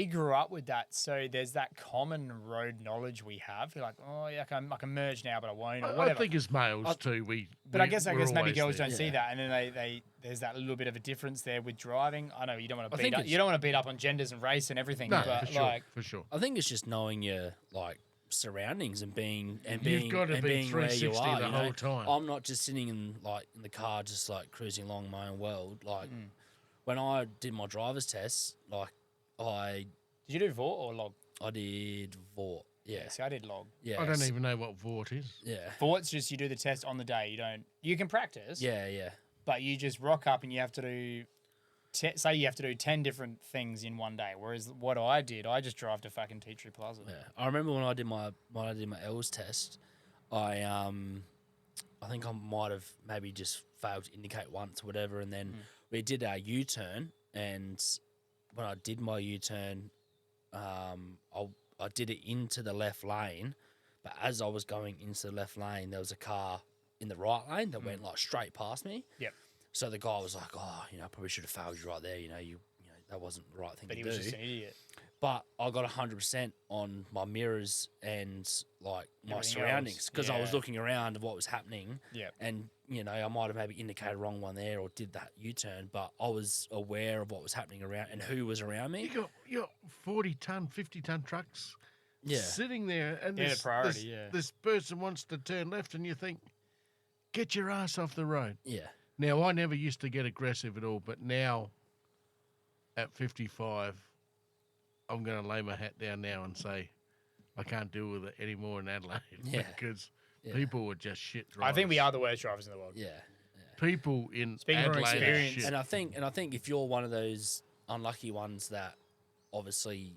[SPEAKER 2] grew up with that, so there's that common road knowledge we have. You're like, oh yeah, I can merge now, but I won't, or
[SPEAKER 1] I
[SPEAKER 2] whatever.
[SPEAKER 1] think as males too,
[SPEAKER 2] But I guess
[SPEAKER 1] we're
[SPEAKER 2] maybe
[SPEAKER 1] always
[SPEAKER 2] girls
[SPEAKER 1] there.
[SPEAKER 2] don't see that, and then they there's that little bit of a difference there with driving. I know you don't want to
[SPEAKER 3] I think
[SPEAKER 2] you don't want to beat up on genders and race and everything,
[SPEAKER 1] No,
[SPEAKER 2] but
[SPEAKER 1] for sure.
[SPEAKER 3] I think it's just knowing your like surroundings and being
[SPEAKER 1] You've got to be
[SPEAKER 3] being where you
[SPEAKER 1] 360
[SPEAKER 3] are
[SPEAKER 1] the
[SPEAKER 3] you
[SPEAKER 1] whole
[SPEAKER 3] know?
[SPEAKER 1] time.
[SPEAKER 3] I'm not just sitting in the car just like cruising along my own world. Like when I did my driver's test, like
[SPEAKER 2] Did you do VORT or log?
[SPEAKER 3] I did VORT. Yeah.
[SPEAKER 2] See, I did log.
[SPEAKER 3] Yeah.
[SPEAKER 1] I don't even know what VORT is.
[SPEAKER 3] Yeah.
[SPEAKER 2] VORT's just you do the test on the day. You can practice.
[SPEAKER 3] Yeah, yeah.
[SPEAKER 2] But you just rock up and you have to do. Say you have to do 10 different things in one day. Whereas what I did, I just drive to fucking Tea Tree Plaza.
[SPEAKER 3] Yeah. I remember when I did my L's test, I think I might have maybe just failed to indicate once or whatever, and then we did our U-turn, and when I did my U-turn, I did it into the left lane, but as I was going into the left lane, there was a car in the right lane that went like straight past me.
[SPEAKER 2] Yep.
[SPEAKER 3] So the guy was like, "Oh, I probably should have failed you right there. You know, that wasn't the right thing
[SPEAKER 2] But
[SPEAKER 3] to
[SPEAKER 2] he
[SPEAKER 3] do."
[SPEAKER 2] was just an idiot.
[SPEAKER 3] But I got 100% on my mirrors and like my
[SPEAKER 2] Everything
[SPEAKER 3] surroundings
[SPEAKER 2] else,
[SPEAKER 3] because I was
[SPEAKER 2] yeah.
[SPEAKER 3] looking around at what was happening.
[SPEAKER 2] Yeah.
[SPEAKER 3] And I might have maybe indicated wrong one there or did that U-turn, but I was aware of what was happening around and who was around me.
[SPEAKER 1] You got 40-ton, 50-ton trucks
[SPEAKER 3] Yeah.
[SPEAKER 1] sitting there, and
[SPEAKER 2] Yeah, priority,
[SPEAKER 1] this person wants to turn left, and you think, get your ass off the road.
[SPEAKER 3] Yeah.
[SPEAKER 1] Now, I never used to get aggressive at all, but now at 55, I'm going to lay my hat down now and say, I can't deal with it anymore in Adelaide
[SPEAKER 3] Yeah.
[SPEAKER 1] because
[SPEAKER 3] Yeah.
[SPEAKER 1] people were just shit drivers.
[SPEAKER 2] I think we are the worst drivers in the world.
[SPEAKER 3] Yeah.
[SPEAKER 1] People in
[SPEAKER 2] Speaking from
[SPEAKER 1] Adelaide are
[SPEAKER 2] experience.
[SPEAKER 1] shit.
[SPEAKER 3] And I think if you're one of those unlucky ones that obviously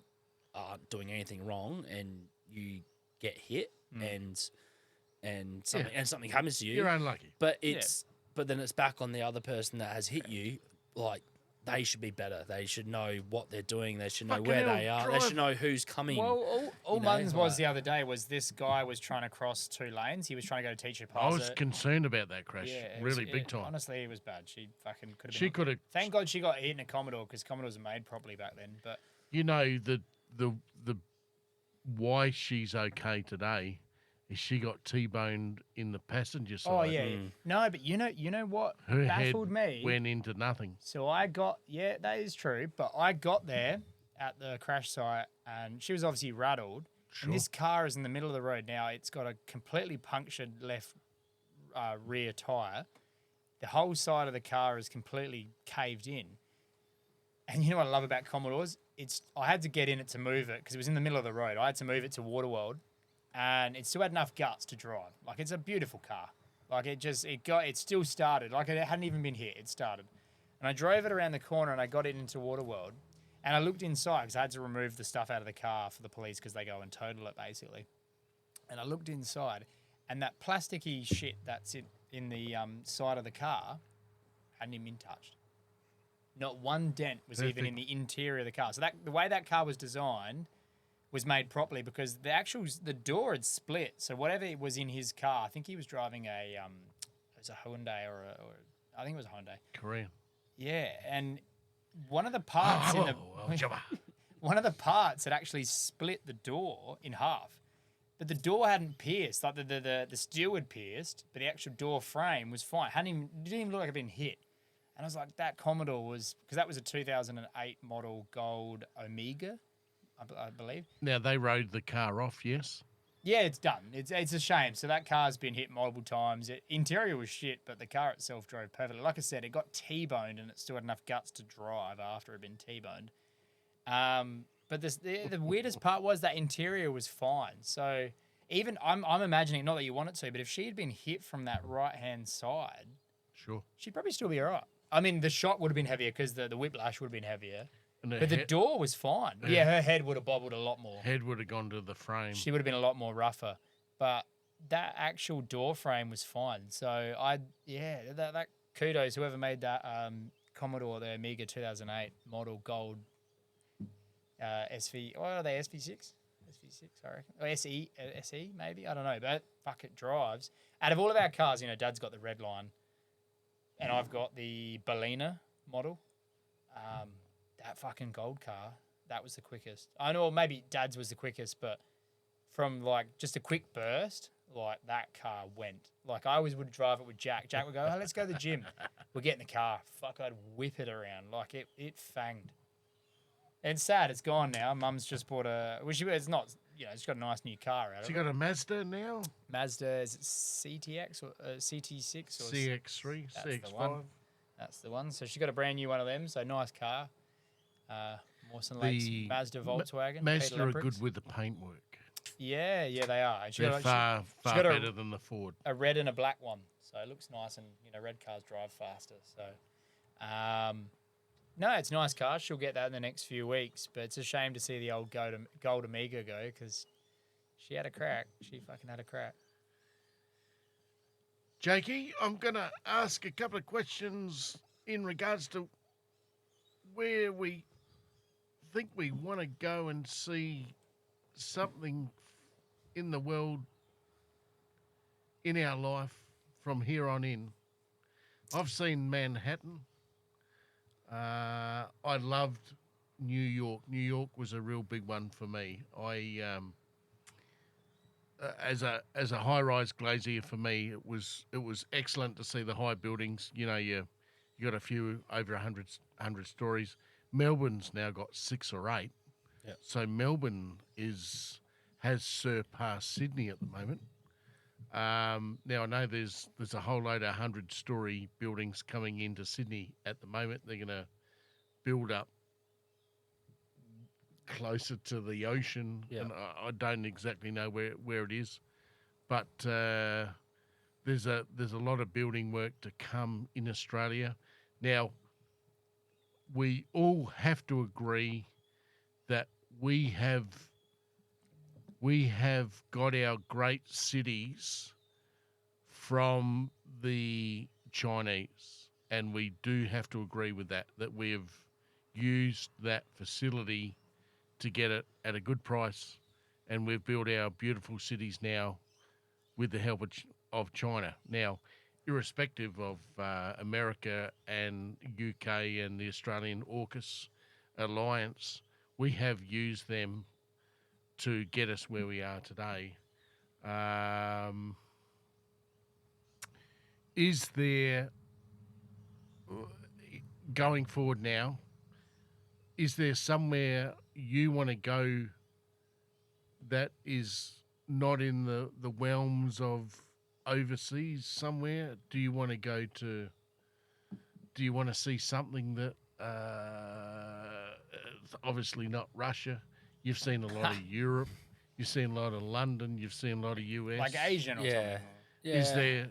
[SPEAKER 3] aren't doing anything wrong and you get hit and something happens to you,
[SPEAKER 1] You're unlucky.
[SPEAKER 3] but but then it's back on the other person that has hit you. Like they should be better. They should know what they're doing. They should know
[SPEAKER 1] Fucking
[SPEAKER 3] where
[SPEAKER 1] hell,
[SPEAKER 3] they are. They should know who's coming.
[SPEAKER 2] Well, all
[SPEAKER 3] you know,
[SPEAKER 2] Muns was
[SPEAKER 3] like-
[SPEAKER 2] the other day was this guy was trying to cross 2 lanes. He was trying to go to Teacher
[SPEAKER 1] I
[SPEAKER 2] Plaza.
[SPEAKER 1] was concerned about that crash,
[SPEAKER 2] it
[SPEAKER 1] really
[SPEAKER 2] was-
[SPEAKER 1] big time.
[SPEAKER 2] Honestly, it was bad. She fucking could have been.
[SPEAKER 1] She could have,
[SPEAKER 2] Thank God she got hit in a Commodore because Commodores are made properly back then. But
[SPEAKER 1] you know, the why she's okay today is she got T-boned in the passenger side.
[SPEAKER 2] oh yeah, no, but you know what
[SPEAKER 1] Her
[SPEAKER 2] baffled
[SPEAKER 1] head
[SPEAKER 2] me.
[SPEAKER 1] went into nothing.
[SPEAKER 2] So I got that is true, but I got there at the crash site and she was obviously rattled.
[SPEAKER 1] Sure.
[SPEAKER 2] And this car is in the middle of the road now. It's got a completely punctured left rear tire. The whole side of the car is completely caved in. And you know what I love about Commodores? I had to get in it to move it because it was in the middle of the road. I had to move it to Waterworld, and it still had enough guts to drive. Like it's a beautiful car. Like it still started. Like it hadn't even been hit. It started, and I drove it around the corner and I got it into Waterworld, and I looked inside because I had to remove the stuff out of the car for the police because they go and total it basically. And I looked inside, and that plasticky shit that's in the side of the car hadn't even been touched. Not one dent was even in the interior of the car. So the way that car was designed was made properly because the door had split. So whatever was in his car, I think he was driving it was a Hyundai or I think it was a Hyundai.
[SPEAKER 1] Korean.
[SPEAKER 2] Yeah, and one of the parts one of the parts had actually split the door in half. But the door hadn't pierced. Like the steel had pierced, but the actual door frame was fine. Didn't even look like it had been hit. And I was like, that Commodore was, because that was a 2008 model gold Omega, I believe.
[SPEAKER 1] Now, they rode the car off, yes?
[SPEAKER 2] Yeah, it's done. It's a shame. So that car's been hit multiple times. Interior was shit, but the car itself drove perfectly. Like I said, it got T-boned and it still had enough guts to drive after it had been T-boned. But the weirdest part was that interior was fine. So even, I'm imagining, not that you want it to, but if she had been hit from that right-hand side,
[SPEAKER 1] Sure.
[SPEAKER 2] she'd probably still be all right. I mean, the shot would have been heavier because the whiplash would have been heavier.
[SPEAKER 1] And her
[SPEAKER 2] But the door was fine. Yeah, her head would have bobbled a lot more.
[SPEAKER 1] head would have gone to the frame.
[SPEAKER 2] She would have been a lot more rougher. But that actual door frame was fine. So, that kudos, whoever made that Commodore, the Amiga 2008 model gold SV. What are they, SV6? SV6, I reckon. Or SE maybe? I don't know. But fuck, it drives. Out of all of our cars, Dad's got the red line. And I've got the Bellina model. That fucking gold car, that was the quickest. I know maybe Dad's was the quickest, but from like just a quick burst, like that car went. Like I always would drive it with Jack. Jack would go, "Oh, let's go to the gym." We'd get in the car. Fuck, I'd whip it around. Like it fanged. And it's sad, it's gone now. Mum's just bought it's not, she's got a nice new car out of
[SPEAKER 1] She
[SPEAKER 2] it.
[SPEAKER 1] got a Mazda now?
[SPEAKER 2] Mazda, is it CTX or CT6 or
[SPEAKER 1] CX3,
[SPEAKER 2] That's the
[SPEAKER 1] CX5.
[SPEAKER 2] one. That's the one. So she got a brand new one of them. So nice car. Mawson Lakes
[SPEAKER 1] The
[SPEAKER 2] Mazda Volkswagen.
[SPEAKER 1] Mazda
[SPEAKER 2] Peter
[SPEAKER 1] are
[SPEAKER 2] Lempricks.
[SPEAKER 1] good with the paintwork.
[SPEAKER 2] Yeah, they are. And she
[SPEAKER 1] They're
[SPEAKER 2] got,
[SPEAKER 1] far
[SPEAKER 2] got a-
[SPEAKER 1] better than the Ford.
[SPEAKER 2] a red and a black one. So it looks nice, and red cars drive faster. So, no, it's a nice car. She'll get that in the next few weeks. But it's a shame to see the old gold Amiga go because she had a crack. She fucking had a crack.
[SPEAKER 1] Jakey, I'm going to ask a couple of questions in regards to where we think we want to go and see something in the world, in our life, from here on in. I've seen Manhattan. I loved New York. New York was a real big one for me. As a high-rise glazier for me, it was excellent to see the high buildings. You got a few over 100 stories. Melbourne's now got 6 or 8.
[SPEAKER 3] Yeah.
[SPEAKER 1] So Melbourne has surpassed Sydney at the moment. Now I know there's a whole load of 100-story buildings coming into Sydney at the moment. They're going to build up closer to the ocean,
[SPEAKER 3] Yeah.
[SPEAKER 1] and I don't exactly know where it is, but there's a lot of building work to come in Australia. Now, we all have to agree that we have got our great cities from the Chinese, and we do have to agree with that we have used that facility to get it at a good price, and we've built our beautiful cities now with the help of China. Now, irrespective of America and UK and the Australian AUKUS alliance, we have used them to get us where we are today. Is there, going forward now, is there somewhere you want to go that is not in the realms of overseas somewhere? Do you want to go to, do you want to see something that, it's obviously not Russia? You've seen a lot of Europe, you've seen a lot of London, you've seen a lot of US.
[SPEAKER 2] Like Asian or
[SPEAKER 3] Yeah.
[SPEAKER 2] something. Or
[SPEAKER 3] Yeah.
[SPEAKER 1] Is there,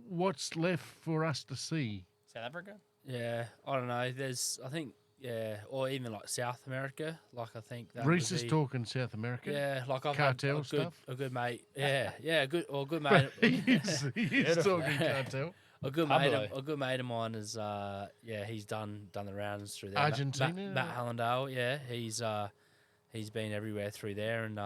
[SPEAKER 1] what's left for us to see?
[SPEAKER 2] South Africa?
[SPEAKER 3] Yeah, I don't know. There's, I think, yeah, or even like South America. Like I think that
[SPEAKER 1] Reese
[SPEAKER 3] would
[SPEAKER 1] is
[SPEAKER 3] be,
[SPEAKER 1] talking South America.
[SPEAKER 3] Yeah, like I've
[SPEAKER 1] Cartel
[SPEAKER 3] had
[SPEAKER 1] stuff?
[SPEAKER 3] a good mate. Yeah, yeah, a good
[SPEAKER 1] But
[SPEAKER 3] mate.
[SPEAKER 1] he is talking cartel.
[SPEAKER 3] A good mate of mine is yeah, he's done the rounds through there.
[SPEAKER 1] Argentina?
[SPEAKER 3] Matt Hallandale, yeah, he's been everywhere through there, and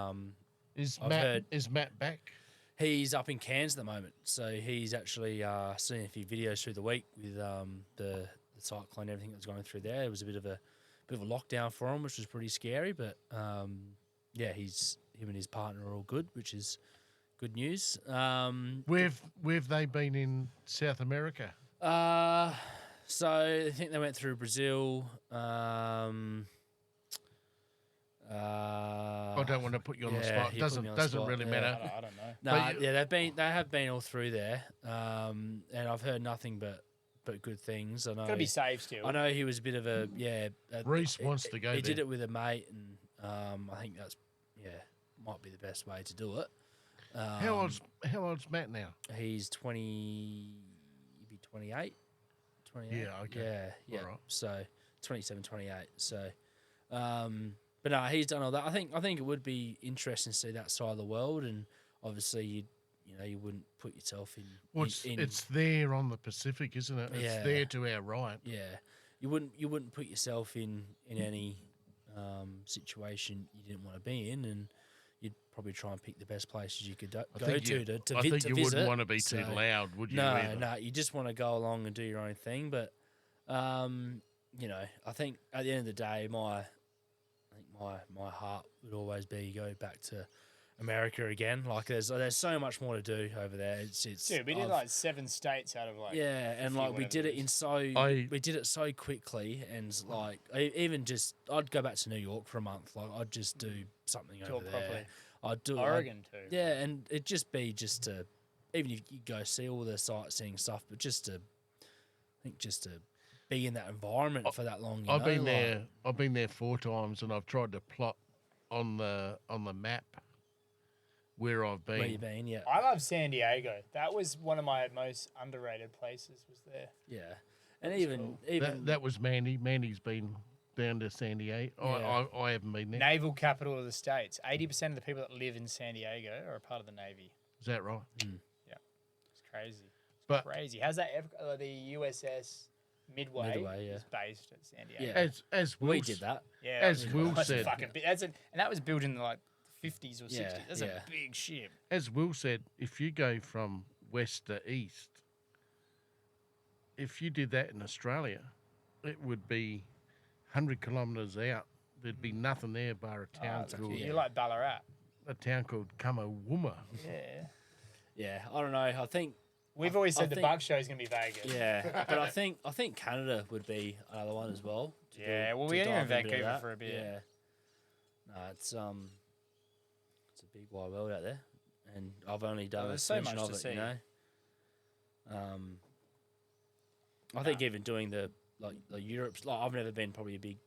[SPEAKER 1] Is
[SPEAKER 3] I've
[SPEAKER 1] Matt
[SPEAKER 3] heard-
[SPEAKER 1] is Matt back?
[SPEAKER 3] he's up in Cairns at the moment. So he's actually seen a few videos through the week with the cyclone and everything that was going through there. It was a bit of a lockdown for him, which was pretty scary, but yeah, him and his partner are all good, which is good news.
[SPEAKER 1] Where've they been in South America?
[SPEAKER 3] So I think they went through Brazil.
[SPEAKER 1] I don't want to put you on the
[SPEAKER 3] yeah,
[SPEAKER 1] spot.
[SPEAKER 3] you put me on the
[SPEAKER 1] Doesn't
[SPEAKER 3] spot,
[SPEAKER 1] really
[SPEAKER 3] yeah.
[SPEAKER 1] matter.
[SPEAKER 2] I don't know.
[SPEAKER 3] No,
[SPEAKER 1] But
[SPEAKER 3] yeah, they have been all through there, and I've heard nothing but good things. I know.
[SPEAKER 2] Gotta be safe still.
[SPEAKER 3] I know he was a bit of a
[SPEAKER 1] Reese wants to go
[SPEAKER 3] He did
[SPEAKER 1] there.
[SPEAKER 3] it with a mate, and I think that's might be the best way to do it.
[SPEAKER 1] How old's Matt now?
[SPEAKER 3] He's 20, he'd be 28. 28.
[SPEAKER 1] Yeah, okay.
[SPEAKER 3] Yeah.
[SPEAKER 1] Alright.
[SPEAKER 3] So 27, 28. So, but no, he's done all that. I think it would be interesting to see that side of the world, and obviously you wouldn't put yourself in.
[SPEAKER 1] Well,
[SPEAKER 3] in
[SPEAKER 1] it's there on the Pacific, isn't it? It's
[SPEAKER 3] Yeah.
[SPEAKER 1] there to our right.
[SPEAKER 3] yeah, you wouldn't put yourself in any situation you didn't want to be in, and you'd probably try and pick the best places you could go to
[SPEAKER 1] I think you
[SPEAKER 3] visit.
[SPEAKER 1] wouldn't want to be too
[SPEAKER 3] So,
[SPEAKER 1] loud, would you?
[SPEAKER 3] No,
[SPEAKER 1] either?
[SPEAKER 3] no, you just want to go along and do your own thing. But I think at the end of the day, my heart would always be go back to America again. Like there's so much more to do over there. It's
[SPEAKER 2] Dude, we did like 7 states out of like.
[SPEAKER 3] yeah, and
[SPEAKER 2] 50,
[SPEAKER 3] like we
[SPEAKER 2] whatever
[SPEAKER 3] did
[SPEAKER 2] it
[SPEAKER 3] it in
[SPEAKER 2] is.
[SPEAKER 3] we did it so quickly, and like even just I'd go back to New York for a month. Like I'd just do something
[SPEAKER 2] Do
[SPEAKER 3] over
[SPEAKER 2] it
[SPEAKER 3] there.
[SPEAKER 2] properly.
[SPEAKER 3] I'd do
[SPEAKER 2] Oregon too.
[SPEAKER 3] yeah, and it'd just be to even if you go see all the sightseeing stuff, but just to be in that environment for that long.
[SPEAKER 1] I've been there. I've been there 4 times, and I've tried to plot on the map where I've been.
[SPEAKER 3] Where you been? Yeah,
[SPEAKER 2] I love San Diego. That was one of my most underrated places. Was there?
[SPEAKER 3] yeah, and even
[SPEAKER 1] That was Mandy. Mandy's been down to San Diego.
[SPEAKER 3] Yeah.
[SPEAKER 1] I haven't been there.
[SPEAKER 2] Naval capital of the states. 80% of the people that live in San Diego are a part of the Navy.
[SPEAKER 1] Is that right?
[SPEAKER 2] It's crazy.
[SPEAKER 1] But
[SPEAKER 2] Crazy. How's that? The USS Midway,
[SPEAKER 3] Midway, yeah.
[SPEAKER 2] is based at San Diego.
[SPEAKER 3] Yeah.
[SPEAKER 1] as Will
[SPEAKER 3] we did that.
[SPEAKER 2] Yeah,
[SPEAKER 1] As Will
[SPEAKER 2] that's
[SPEAKER 1] said-
[SPEAKER 2] fucking big. And that was built in like the 50s or 60s.
[SPEAKER 3] Yeah,
[SPEAKER 2] That's
[SPEAKER 3] yeah.
[SPEAKER 2] a big ship.
[SPEAKER 1] as Will said, if you go from west to east, if you did that in Australia, it would be 100 kilometres out. There'd be nothing there bar a town called
[SPEAKER 2] You like Ballarat?
[SPEAKER 1] Kamawuma.
[SPEAKER 2] Yeah.
[SPEAKER 3] Yeah, I don't know. I think
[SPEAKER 2] We've always
[SPEAKER 3] I
[SPEAKER 2] said the
[SPEAKER 3] think-
[SPEAKER 2] Buck Show's gonna be Vegas.
[SPEAKER 3] yeah, but I think Canada would be another one as well. to
[SPEAKER 2] Yeah,
[SPEAKER 3] do-
[SPEAKER 2] well,
[SPEAKER 3] to
[SPEAKER 2] we were in
[SPEAKER 3] dive into
[SPEAKER 2] Vancouver
[SPEAKER 3] that.
[SPEAKER 2] for a bit.
[SPEAKER 3] Yeah, no, it's a big wide world out there, and I've only done a
[SPEAKER 2] there's so
[SPEAKER 3] section
[SPEAKER 2] much
[SPEAKER 3] of
[SPEAKER 2] to
[SPEAKER 3] it.
[SPEAKER 2] see.
[SPEAKER 3] You know, I think even doing the Europe's like I've never been probably a big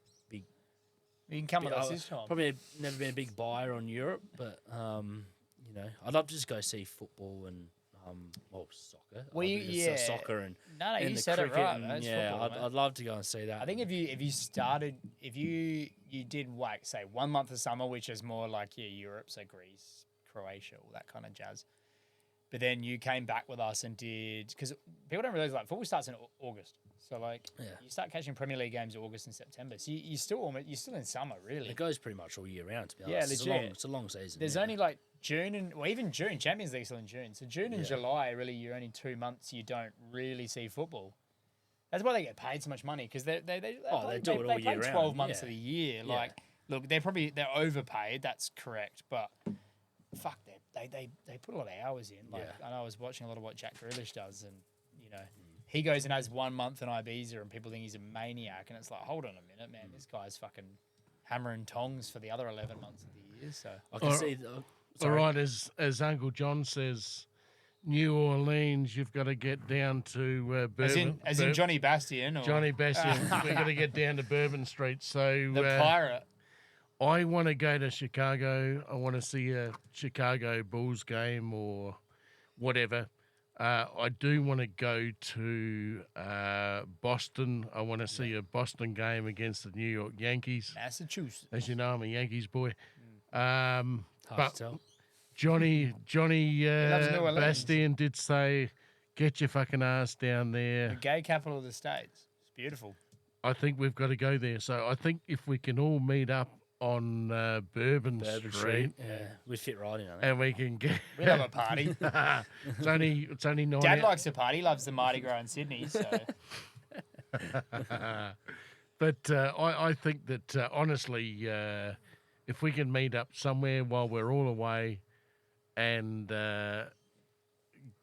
[SPEAKER 2] You can come with us this time.
[SPEAKER 3] Probably never been a big buyer on Europe, but you know, I'd love to just go see football and soccer.
[SPEAKER 2] Well,
[SPEAKER 3] I'd love to see soccer and
[SPEAKER 2] no,
[SPEAKER 3] and
[SPEAKER 2] you
[SPEAKER 3] the
[SPEAKER 2] said it
[SPEAKER 3] cricket
[SPEAKER 2] right.
[SPEAKER 3] and,
[SPEAKER 2] Man. It's
[SPEAKER 3] yeah,
[SPEAKER 2] football, man.
[SPEAKER 3] I'd love to go and see that.
[SPEAKER 2] I think if you did like say 1 month of summer, which is more like Europe, so Greece, Croatia, all that kind of jazz. But then you came back with us and did, because people don't realize like football starts in August, so like you start catching Premier League games August and September. So you're still in summer really.
[SPEAKER 3] It goes pretty much all year round. To be
[SPEAKER 2] Yeah,
[SPEAKER 3] honest,
[SPEAKER 2] legit.
[SPEAKER 3] it's a long season.
[SPEAKER 2] There's only like June and even June. Champions League's still in June, so June and July really you're only 2 months you don't really see football. That's why they get paid so much money because they do it all
[SPEAKER 3] play
[SPEAKER 2] year 12
[SPEAKER 3] round.
[SPEAKER 2] months of the year. Like, look, they're overpaid. That's correct, but fuck, they put a lot of hours in. Like, I know I was watching a lot of what Jack Grealish does, and you know, he goes and has 1 month in Ibiza, and people think he's a maniac, and it's like, hold on a minute, man, this guy's fucking hammering tongs for the other 11 months of the year. So
[SPEAKER 3] I can see.
[SPEAKER 1] All right, as Uncle John says, New Orleans, you've got to get down to Bourbon.
[SPEAKER 2] As in Johnny Bastian. Or?
[SPEAKER 1] Johnny Bastian. We've got to get down to Bourbon Street. So
[SPEAKER 2] the pirate.
[SPEAKER 1] I want to go to Chicago. I want to see a Chicago Bulls game or whatever. I do want to go to Boston. I want to see a Boston game against the New York Yankees.
[SPEAKER 2] Massachusetts.
[SPEAKER 1] As you know, I'm a Yankees boy.
[SPEAKER 3] Hard
[SPEAKER 1] But
[SPEAKER 3] to tell.
[SPEAKER 1] Johnny
[SPEAKER 2] loves New Orleans.
[SPEAKER 1] Bastian did say, get your fucking ass down
[SPEAKER 2] The
[SPEAKER 1] there.
[SPEAKER 2] gay capital of the States. It's beautiful.
[SPEAKER 1] I think we've got to go there. So I think if we can all meet up on Bourbon Street,
[SPEAKER 3] Yeah, we'd fit right in on it.
[SPEAKER 1] and we can get.
[SPEAKER 2] We love a party.
[SPEAKER 1] it's only 9
[SPEAKER 2] Dad likes to party. Loves the Mardi Gras in Sydney. So
[SPEAKER 1] But I think that honestly, if we can meet up somewhere while we're all away and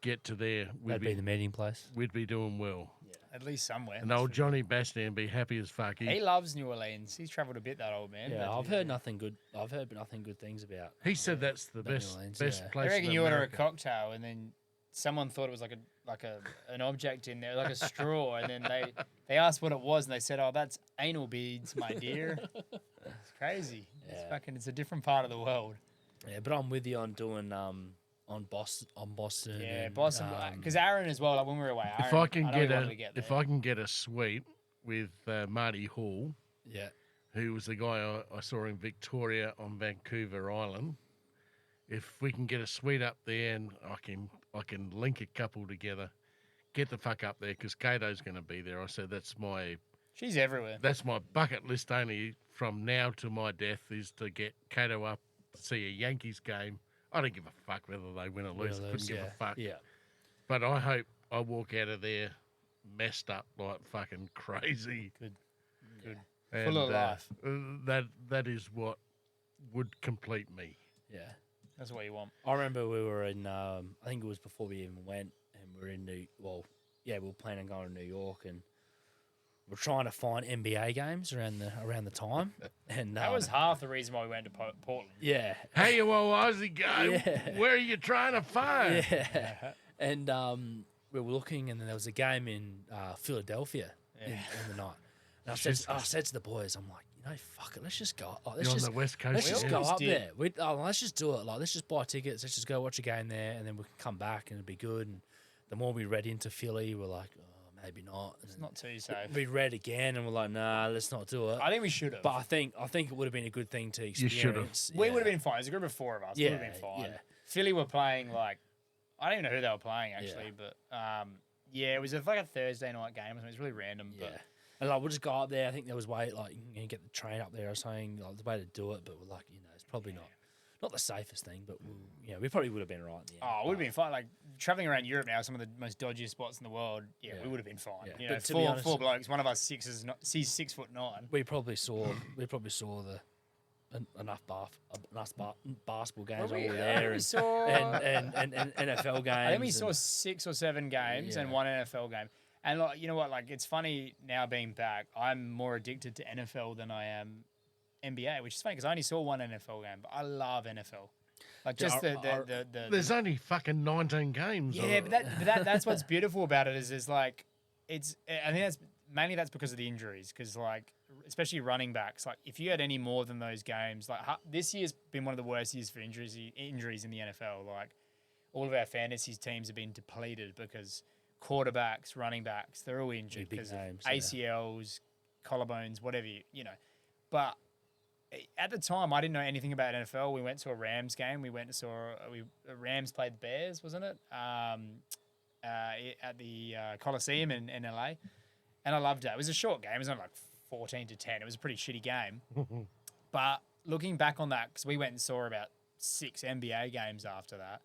[SPEAKER 1] get to there,
[SPEAKER 3] That'd be the meeting place.
[SPEAKER 1] we'd be doing well.
[SPEAKER 2] at least somewhere.
[SPEAKER 1] And old Johnny Bastian be happy as fuck.
[SPEAKER 2] He loves New Orleans. He's travelled a bit, that old man.
[SPEAKER 3] Yeah,
[SPEAKER 2] but
[SPEAKER 3] I've heard nothing good. I've heard nothing good things about.
[SPEAKER 1] He said that's the
[SPEAKER 3] New
[SPEAKER 1] best
[SPEAKER 3] Orleans,
[SPEAKER 1] best
[SPEAKER 3] yeah.
[SPEAKER 1] place.
[SPEAKER 2] I reckon
[SPEAKER 1] in
[SPEAKER 2] you order a
[SPEAKER 1] America.
[SPEAKER 2] cocktail and then someone thought it was like an object in there, like a straw, and then they asked what it was and they said, "Oh, that's anal beads, my dear." It's crazy. It's a different part of the world.
[SPEAKER 3] Yeah, but I'm with you on doing on Boston.
[SPEAKER 2] Yeah,
[SPEAKER 3] and,
[SPEAKER 2] Boston. Because Aaron as well. Like when we were away, Aaron,
[SPEAKER 1] If I can
[SPEAKER 2] know
[SPEAKER 1] get
[SPEAKER 2] he wanted to
[SPEAKER 1] if
[SPEAKER 2] there.
[SPEAKER 1] I can get a suite with Marty Hall,
[SPEAKER 3] yeah,
[SPEAKER 1] who was the guy I saw in Victoria on Vancouver Island. If we can get a suite up there and I can link a couple together, get the fuck up there because Cato's going to be there. I said
[SPEAKER 2] She's everywhere.
[SPEAKER 1] that's my bucket list only from now to my death is to get Cato up to see a Yankees game. I don't give a fuck whether they win or lose. I couldn't give a fuck.
[SPEAKER 3] Yeah,
[SPEAKER 1] But I hope I walk out of there messed up like fucking crazy.
[SPEAKER 2] Good.
[SPEAKER 1] And,
[SPEAKER 2] Full of life.
[SPEAKER 1] That is what would complete me.
[SPEAKER 3] yeah.
[SPEAKER 2] That's what you want.
[SPEAKER 3] I remember we were in. I think it was before we even went, and we were in we were planning on going to New York, and we're trying to find NBA games around the time, and
[SPEAKER 2] That was half the reason why we went to Portland.
[SPEAKER 3] yeah,
[SPEAKER 1] Hey, you old Aussie guy,
[SPEAKER 3] Yeah.
[SPEAKER 1] where are you trying to find?
[SPEAKER 3] yeah, and we were looking, and then there was a game in Philadelphia in the night. And I said to the boys, I'm like, fuck it, let's just go. Let's
[SPEAKER 1] You're on
[SPEAKER 3] just
[SPEAKER 1] the West Coast.
[SPEAKER 3] Let's just
[SPEAKER 1] yeah.
[SPEAKER 3] go
[SPEAKER 2] always
[SPEAKER 3] up
[SPEAKER 2] did.
[SPEAKER 3] there. Let's just do it. Like, let's just buy tickets. Let's just go watch a game there, and then we can come back and it'll be good. And the more we read into Philly, we're like, oh, maybe not. And
[SPEAKER 2] It's not too safe.
[SPEAKER 3] we read again, and we're like, nah, let's not do it.
[SPEAKER 2] I think we should have.
[SPEAKER 3] But I think it would have been a good thing to
[SPEAKER 1] You should've.
[SPEAKER 3] experience.
[SPEAKER 2] We would have been fine. It was a group of four of us. We would have been fine.
[SPEAKER 3] yeah.
[SPEAKER 2] Philly were playing I don't even know who they were playing actually, but it was like a Thursday night game or something. It was really random.
[SPEAKER 3] Yeah.
[SPEAKER 2] But
[SPEAKER 3] And we'll just go up there. I think there was you can get the train up there or something. Like, the way to do it, but we're like, it's probably not the safest thing, but we probably would have been right in the end.
[SPEAKER 2] it would have been fine. Like traveling around Europe now, some of the most dodgiest spots in the world. Yeah,
[SPEAKER 3] Yeah.
[SPEAKER 2] we would have been fine.
[SPEAKER 3] Yeah.
[SPEAKER 2] You know,
[SPEAKER 3] But to be honest-
[SPEAKER 2] four blokes. One of us he's 6'9".
[SPEAKER 3] We probably saw enough basketball games
[SPEAKER 2] Well,
[SPEAKER 3] over
[SPEAKER 2] we
[SPEAKER 3] there and
[SPEAKER 2] saw.
[SPEAKER 3] and NFL games.
[SPEAKER 2] I think we saw
[SPEAKER 3] and-
[SPEAKER 2] 6 or 7 games and
[SPEAKER 3] Yeah.
[SPEAKER 2] one NFL game. And you know what? Like it's funny now being back. I'm more addicted to NFL than I am NBA, which is funny because I only saw one NFL game, but I love NFL. Like just the
[SPEAKER 1] There's only fucking 19 games.
[SPEAKER 2] yeah, but that's what's beautiful about it is like it's. I think that's because of the injuries because like especially running backs. Like if you had any more than those games, like this year's been one of the worst years for injuries in the NFL. Like all of our fantasy teams have been depleted because quarterbacks, running backs, they're all injured
[SPEAKER 3] Big
[SPEAKER 2] because of
[SPEAKER 3] names,
[SPEAKER 2] ACLs, collarbones, whatever you know. But at the time, I didn't know anything about NFL. We went to a Rams game. We went and saw Rams played the Bears, wasn't it? At the Coliseum in LA, and I loved it. It was a short game. It was only like 14-10. It was a pretty shitty game. But looking back on that, because we went and saw about 6 NBA games after that,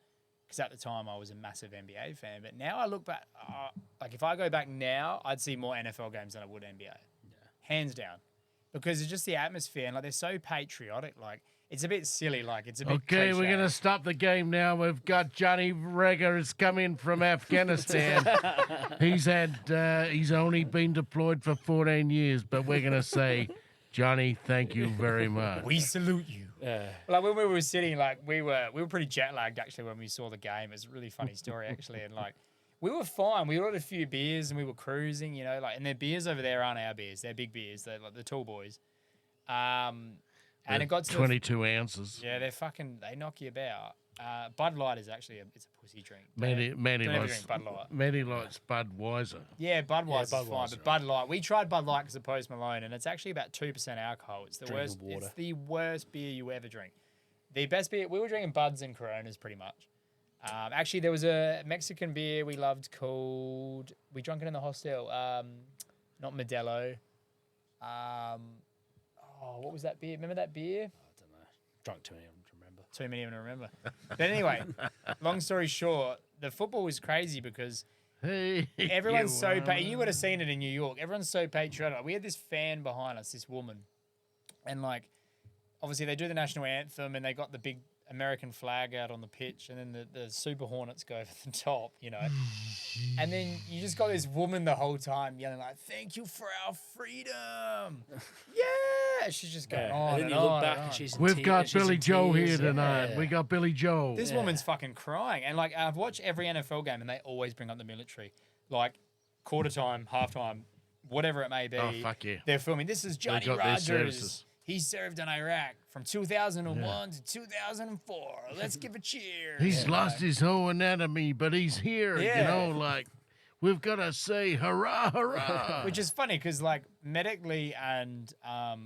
[SPEAKER 2] because at the time I was a massive NBA fan. But now I look back, like if I go back now, I'd see more NFL games than I would NBA, hands down. Because it's just the atmosphere and like they're so patriotic. Like it's a bit silly. Like it's a bit.
[SPEAKER 1] Okay, we're
[SPEAKER 2] cliche.
[SPEAKER 1] going to stop the game now. We've got Johnny Regger has come in from Afghanistan. He's only been deployed for 14 years, but we're going to say, Johnny, thank you very much.
[SPEAKER 2] We salute you. Like when we were sitting, like we were pretty jet lagged actually when we saw the game. It's a really funny story actually, and like. We were fine. We ordered a few beers and we were cruising, you know, like, and their beers over there aren't our beers. They're big beers. They're like the tall boys. And it got to
[SPEAKER 1] 22 ounces.
[SPEAKER 2] Yeah, they knock you about. Bud Light is actually it's a pussy drink.
[SPEAKER 1] Manny
[SPEAKER 2] Don't ever
[SPEAKER 1] likes
[SPEAKER 2] drink Bud Light.
[SPEAKER 1] Manny likes Budweiser.
[SPEAKER 2] Yeah, Budweiser's fine,
[SPEAKER 3] Budweiser,
[SPEAKER 2] but Bud Light. We tried Bud Light because of Post Malone, and it's actually about 2% alcohol. It's the
[SPEAKER 3] Drink
[SPEAKER 2] worst.
[SPEAKER 3] water.
[SPEAKER 2] It's the worst beer you ever drink. The best beer we were drinking Buds and Coronas pretty much. Actually, there was a Mexican beer we loved called. We drank it in the hostel. Not Modelo. What was that beer? Remember that beer?
[SPEAKER 3] I don't know. Drunk too many of them to remember.
[SPEAKER 2] Too many even to remember. But anyway, long story short, the football was crazy because
[SPEAKER 1] Hey,
[SPEAKER 2] everyone's so you would have seen it in New York. Everyone's so patriotic. We had this fan behind us, this woman, and like, obviously they do the national anthem and they got the big American flag out on the pitch, and then the Super Hornets go over the top, you know. And then you just got this woman the whole time yelling like, "Thank you for our freedom." Yeah, she's just going on.
[SPEAKER 3] And then you
[SPEAKER 2] on
[SPEAKER 3] look
[SPEAKER 2] and
[SPEAKER 3] back
[SPEAKER 2] on.
[SPEAKER 3] and she's in
[SPEAKER 1] We've
[SPEAKER 3] tears-
[SPEAKER 1] got
[SPEAKER 3] she's in
[SPEAKER 1] Billy Joe here
[SPEAKER 3] tears.
[SPEAKER 1] tonight.
[SPEAKER 3] Yeah.
[SPEAKER 1] We got Billy Joe.
[SPEAKER 2] This woman's fucking crying, and like I've watched every NFL game, and they always bring up the military, like quarter time, half time, whatever it may be.
[SPEAKER 1] Oh, fuck yeah.
[SPEAKER 2] They're filming. This is Johnny
[SPEAKER 1] got their
[SPEAKER 2] Rogers.
[SPEAKER 1] services.
[SPEAKER 2] He served in Iraq from 2001 to 2004. Let's give a cheer.
[SPEAKER 1] He's
[SPEAKER 2] Yeah.
[SPEAKER 1] lost his whole anatomy, but he's here.
[SPEAKER 2] Yeah.
[SPEAKER 1] You know, like, we've got to say hurrah, hurrah.
[SPEAKER 2] Which is funny because, like, medically and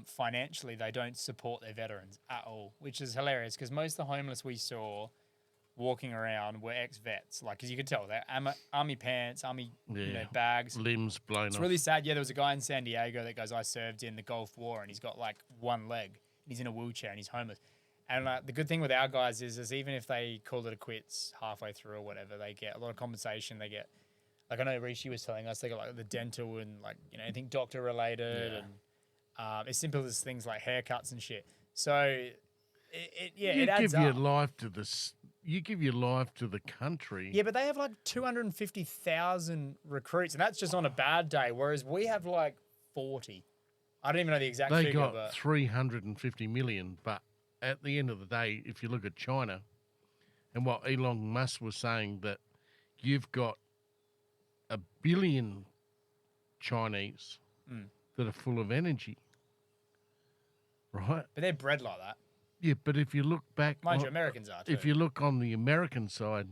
[SPEAKER 2] financially, they don't support their veterans at all, which is hilarious because most of the homeless we saw walking around were ex-vets. Like, because you could tell they're army pants, army bags.
[SPEAKER 1] Limbs blown
[SPEAKER 2] It's
[SPEAKER 1] off.
[SPEAKER 2] really sad. Yeah, there was a guy in San Diego that goes, I served in the Gulf War, and he's got like one leg. And he's in a wheelchair and he's homeless. And the good thing with our guys is even if they call it a quits halfway through or whatever, they get a lot of compensation. They get, like I know Rishi was telling us, they got like the dental and like, you know, anything doctor related. And as simple as things like haircuts and shit. So, it adds
[SPEAKER 1] give your
[SPEAKER 2] up.
[SPEAKER 1] life to this. You give your life to the country.
[SPEAKER 2] Yeah, but they have like 250,000 recruits, and that's just on a bad day, whereas we have like 40. I don't even know the exact
[SPEAKER 1] They
[SPEAKER 2] figure,
[SPEAKER 1] got
[SPEAKER 2] but
[SPEAKER 1] 350 million, but at the end of the day, if you look at China and what Elon Musk was saying, that you've got 1 billion Chinese that are full of energy, right?
[SPEAKER 2] but they're bred like that.
[SPEAKER 1] Yeah, but if you look back,
[SPEAKER 2] Mind you, Americans are too.
[SPEAKER 1] if you look on the American side,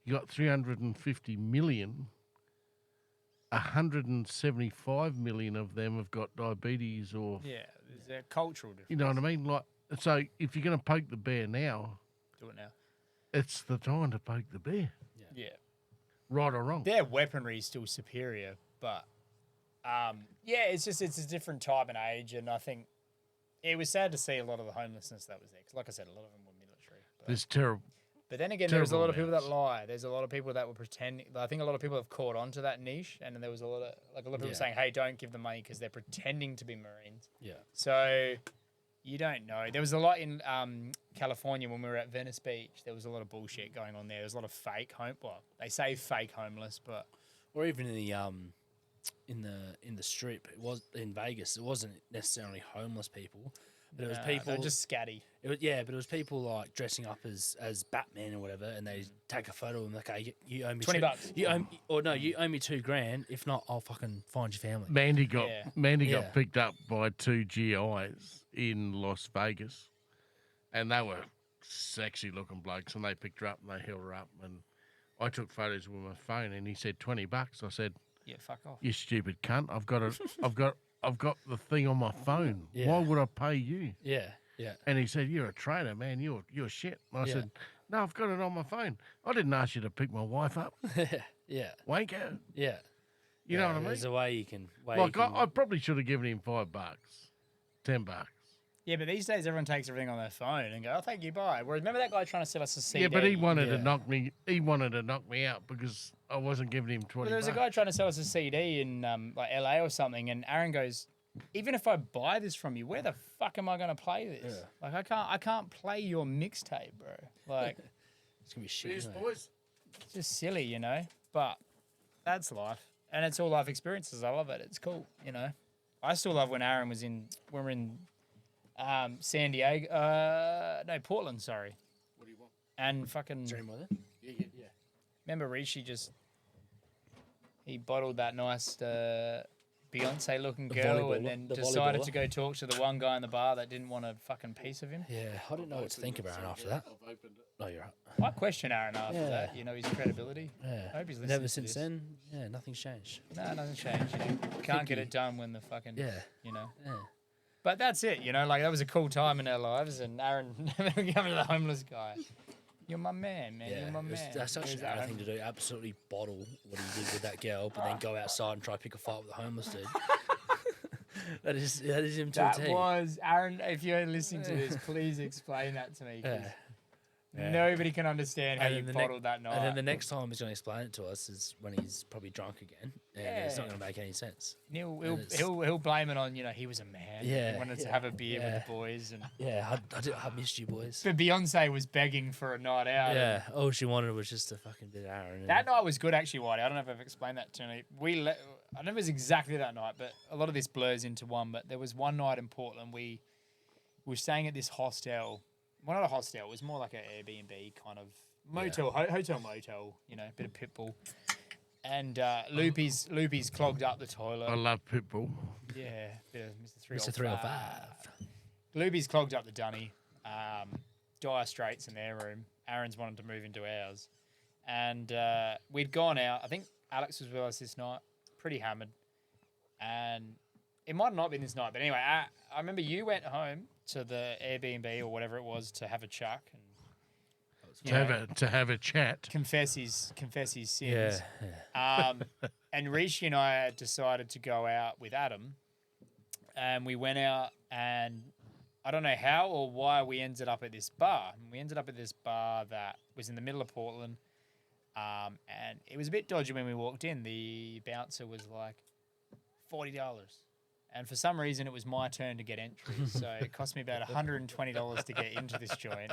[SPEAKER 1] you got 350 million. 175 million of them have got diabetes or,
[SPEAKER 2] Yeah, there's a cultural difference.
[SPEAKER 1] you know what I mean? Like, so if you're going to poke the bear now,
[SPEAKER 2] Do it now.
[SPEAKER 1] it's the time to poke the bear,
[SPEAKER 2] Yeah.
[SPEAKER 1] right or wrong.
[SPEAKER 2] Their weaponry is still superior, but it's a different time and age, and I think it was sad to see a lot of the homelessness that was there. Because like I said, a lot of them were military.
[SPEAKER 1] There's terrible.
[SPEAKER 2] But then again, there's a
[SPEAKER 1] terrible
[SPEAKER 2] lot of people that
[SPEAKER 1] amounts.
[SPEAKER 2] lie. There's a lot of people that were pretending. I think a lot of people have caught on to that niche, and then there was a lot of people saying, "Hey, don't give them money because they're pretending to be Marines."
[SPEAKER 3] Yeah.
[SPEAKER 2] So you don't know. There was a lot in California when we were at Venice Beach. There was a lot of bullshit going on there. There was a lot of fake Well, they say fake homeless, but
[SPEAKER 3] Or even in the strip, it was in Vegas. It wasn't necessarily homeless people, But it was
[SPEAKER 2] Nah,
[SPEAKER 3] people
[SPEAKER 2] they're just scatty.
[SPEAKER 3] But it was people like dressing up as Batman or whatever, and they take a photo and like, okay, you owe me
[SPEAKER 2] $20.
[SPEAKER 3] You owe, or no, you owe me $2,000. If not, I'll fucking find your family.
[SPEAKER 1] Mandy got
[SPEAKER 3] Yeah.
[SPEAKER 1] picked up by 2 GIs in Las Vegas, and they were sexy looking blokes, and they picked her up and they held her up, and I took photos with my phone, and he said $20. I said,
[SPEAKER 2] Yeah, fuck off.
[SPEAKER 1] "You stupid cunt! I've got the thing on my phone.
[SPEAKER 3] Yeah.
[SPEAKER 1] Why would I pay you?"
[SPEAKER 3] Yeah, yeah,
[SPEAKER 1] And he said, "You're a traitor, man. You're shit." And I
[SPEAKER 3] Yeah.
[SPEAKER 1] said, "No, I've got it on my phone. I didn't ask you to pick my wife up,
[SPEAKER 3] yeah,
[SPEAKER 1] wanker.
[SPEAKER 3] yeah.
[SPEAKER 1] You know what I mean?"
[SPEAKER 3] There's a way you can.
[SPEAKER 1] I probably should have given him $5, $10.
[SPEAKER 2] Yeah, but these days everyone takes everything on their phone and go, "Oh, thank you, bye." Whereas remember that guy trying to sell us a CD?
[SPEAKER 1] Yeah, but he wanted to
[SPEAKER 3] Yeah.
[SPEAKER 1] knock me. He wanted to knock me out because I wasn't giving him $20.
[SPEAKER 2] Well, there was a guy trying to sell us a CD in like LA or something, and Aaron goes, "Even if I buy this from you, where the fuck am I going to play this?
[SPEAKER 3] Yeah.
[SPEAKER 2] Like I can't play your mixtape, bro. Like
[SPEAKER 3] It's gonna be shit. isn't it?
[SPEAKER 1] boys.
[SPEAKER 2] it's just silly, you know. But that's life, and it's all life experiences. I love it. It's cool, you know. I still love when Aaron was in. We were in San Diego, no, Portland. Sorry,
[SPEAKER 1] What do you want?
[SPEAKER 2] and fucking
[SPEAKER 3] Is there any more there?
[SPEAKER 1] Yeah.
[SPEAKER 2] remember Rishi he bottled that nice Beyonce looking
[SPEAKER 3] The
[SPEAKER 2] girl and
[SPEAKER 3] volleyballer-
[SPEAKER 2] then
[SPEAKER 3] the
[SPEAKER 2] decided
[SPEAKER 3] volleyballer.
[SPEAKER 2] to go talk to the one guy in the bar that didn't want a fucking piece of him.
[SPEAKER 3] Yeah, I didn't know what to think of Aaron after that.
[SPEAKER 1] I've opened it.
[SPEAKER 3] No, you're right.
[SPEAKER 2] I question Aaron after
[SPEAKER 3] Yeah.
[SPEAKER 2] that, you know, his credibility.
[SPEAKER 3] Yeah.
[SPEAKER 2] I hope he's
[SPEAKER 3] And
[SPEAKER 2] listening
[SPEAKER 3] ever
[SPEAKER 2] to
[SPEAKER 3] since
[SPEAKER 2] this.
[SPEAKER 3] then, yeah, nothing's changed.
[SPEAKER 2] No, nothing changed. You can't get
[SPEAKER 3] he-
[SPEAKER 2] it done when the fucking,
[SPEAKER 3] Yeah,
[SPEAKER 2] you know.
[SPEAKER 3] yeah.
[SPEAKER 2] But that's it, you know, like that was a cool time in our lives and Aaron coming to the homeless guy. You're my man, man.
[SPEAKER 3] Yeah,
[SPEAKER 2] You're my
[SPEAKER 3] it was-
[SPEAKER 2] man.
[SPEAKER 3] that's such
[SPEAKER 2] He
[SPEAKER 3] an
[SPEAKER 2] was at
[SPEAKER 3] Aaron thing
[SPEAKER 2] home.
[SPEAKER 3] to do. Absolutely bottle what he did with that girl, but then go outside and try to pick a fight with the homeless dude. that is him to a
[SPEAKER 2] That
[SPEAKER 3] T.
[SPEAKER 2] was Aaron. If you're listening to this, please explain that to me. 'Cause
[SPEAKER 3] Yeah. Yeah.
[SPEAKER 2] nobody can understand how
[SPEAKER 3] And
[SPEAKER 2] you
[SPEAKER 3] then the nec-
[SPEAKER 2] bottled that night.
[SPEAKER 3] And then the next time he's going to explain it to us is when he's probably drunk again, and it's not
[SPEAKER 2] Yeah.
[SPEAKER 3] going to make any sense. it's-
[SPEAKER 2] He'll blame it on, you know, he was a man.
[SPEAKER 3] Yeah,
[SPEAKER 2] He wanted to
[SPEAKER 3] yeah,
[SPEAKER 2] have a beer with
[SPEAKER 3] yeah.
[SPEAKER 2] the boys. And
[SPEAKER 3] Yeah, I missed you, boys.
[SPEAKER 2] but Beyonce was begging for a night out.
[SPEAKER 3] Yeah, all she wanted was just a fucking bit of Aaron.
[SPEAKER 2] That night was good, actually, Whitey. I don't know if I've explained that to me. I don't know if it was exactly that night, but a lot of this blurs into one. But there was one night in Portland, we were staying at this hostel. Well, not a hostel. It was more like an Airbnb kind of motel, hotel motel. You know, bit of pitbull. And Loopy's clogged up the toilet.
[SPEAKER 1] I love Pitbull.
[SPEAKER 2] Yeah, bit of Mr.
[SPEAKER 3] Mr.
[SPEAKER 2] 305.
[SPEAKER 3] 305.
[SPEAKER 2] Loopy's clogged up the dunny. Dire Straits in their room. Aaron's wanted to move into ours. And we'd gone out. I think Alex was with us this night, pretty hammered. And it might not have been this night, but anyway, I remember you went home to the Airbnb or whatever it was to have a chuck and you know,
[SPEAKER 1] To have a chat.
[SPEAKER 2] confess his sins.
[SPEAKER 3] Yeah,
[SPEAKER 2] And Rishi and I had decided to go out with Adam, and we went out, and I don't know how or why we ended up at this bar. We ended up at this bar that was in the middle of Portland, and it was a bit dodgy when we walked in. The bouncer was like $40. And for some reason, it was my turn to get entry. So it cost me about $120 to get into this joint.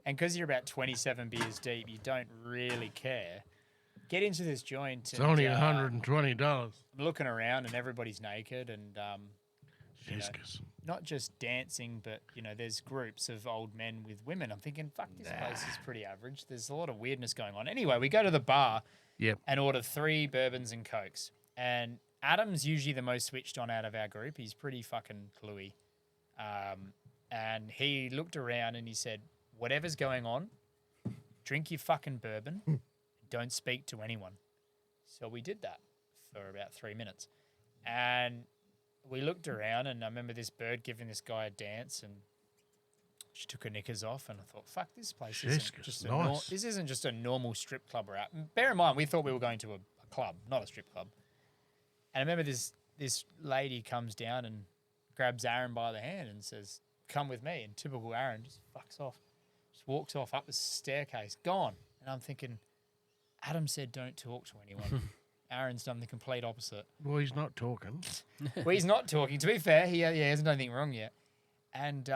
[SPEAKER 2] And because you're about 27 beers deep, you don't really care. Get into this joint.
[SPEAKER 1] It's only $120.
[SPEAKER 2] I'm looking around and everybody's naked and you know,
[SPEAKER 1] Jesus.
[SPEAKER 2] not just dancing, but, you know, there's groups of old men with women. I'm thinking, fuck, this place is pretty average. There's a lot of weirdness going on. Anyway, we go to the bar
[SPEAKER 1] Yep.
[SPEAKER 2] and order 3 bourbons and Cokes. And Adam's usually the most switched on out of our group. He's pretty fucking cluey. And he looked around and he said, whatever's going on, drink your fucking bourbon. Don't speak to anyone. So we did that for about 3 minutes. And we looked around and I remember this bird giving this guy a dance and she took her knickers off and I thought, fuck, this place isn't
[SPEAKER 1] Jessica's
[SPEAKER 2] just
[SPEAKER 1] nice.
[SPEAKER 2] this isn't just a normal strip club we're at. And bear in mind, we thought we were going to a club, not a strip club. And I remember this lady comes down and grabs Aaron by the hand and says, come with me. And typical Aaron just fucks off. Just walks off up the staircase, gone. And I'm thinking, Adam said don't talk to anyone. Aaron's done the complete opposite.
[SPEAKER 1] Well, he's not talking.
[SPEAKER 2] Well, he's not talking. To be fair, he hasn't done anything wrong yet. And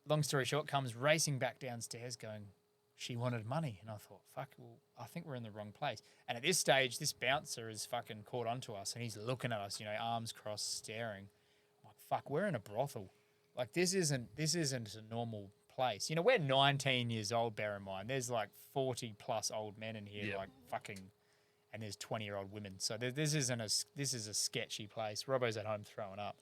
[SPEAKER 2] long story short, comes racing back downstairs going, she wanted money. And I thought, fuck, well, I think we're in the wrong place. And at this stage, this bouncer is fucking caught onto us and he's looking at us, you know, arms crossed, staring. I'm like, fuck, we're in a brothel. Like this isn't a normal place. You know, we're 19 years old. Bear in mind, there's like 40 plus old men in here,
[SPEAKER 1] Yep.
[SPEAKER 2] like fucking, and there's 20-year-old women. So this is a sketchy place. Robbo's at home throwing up.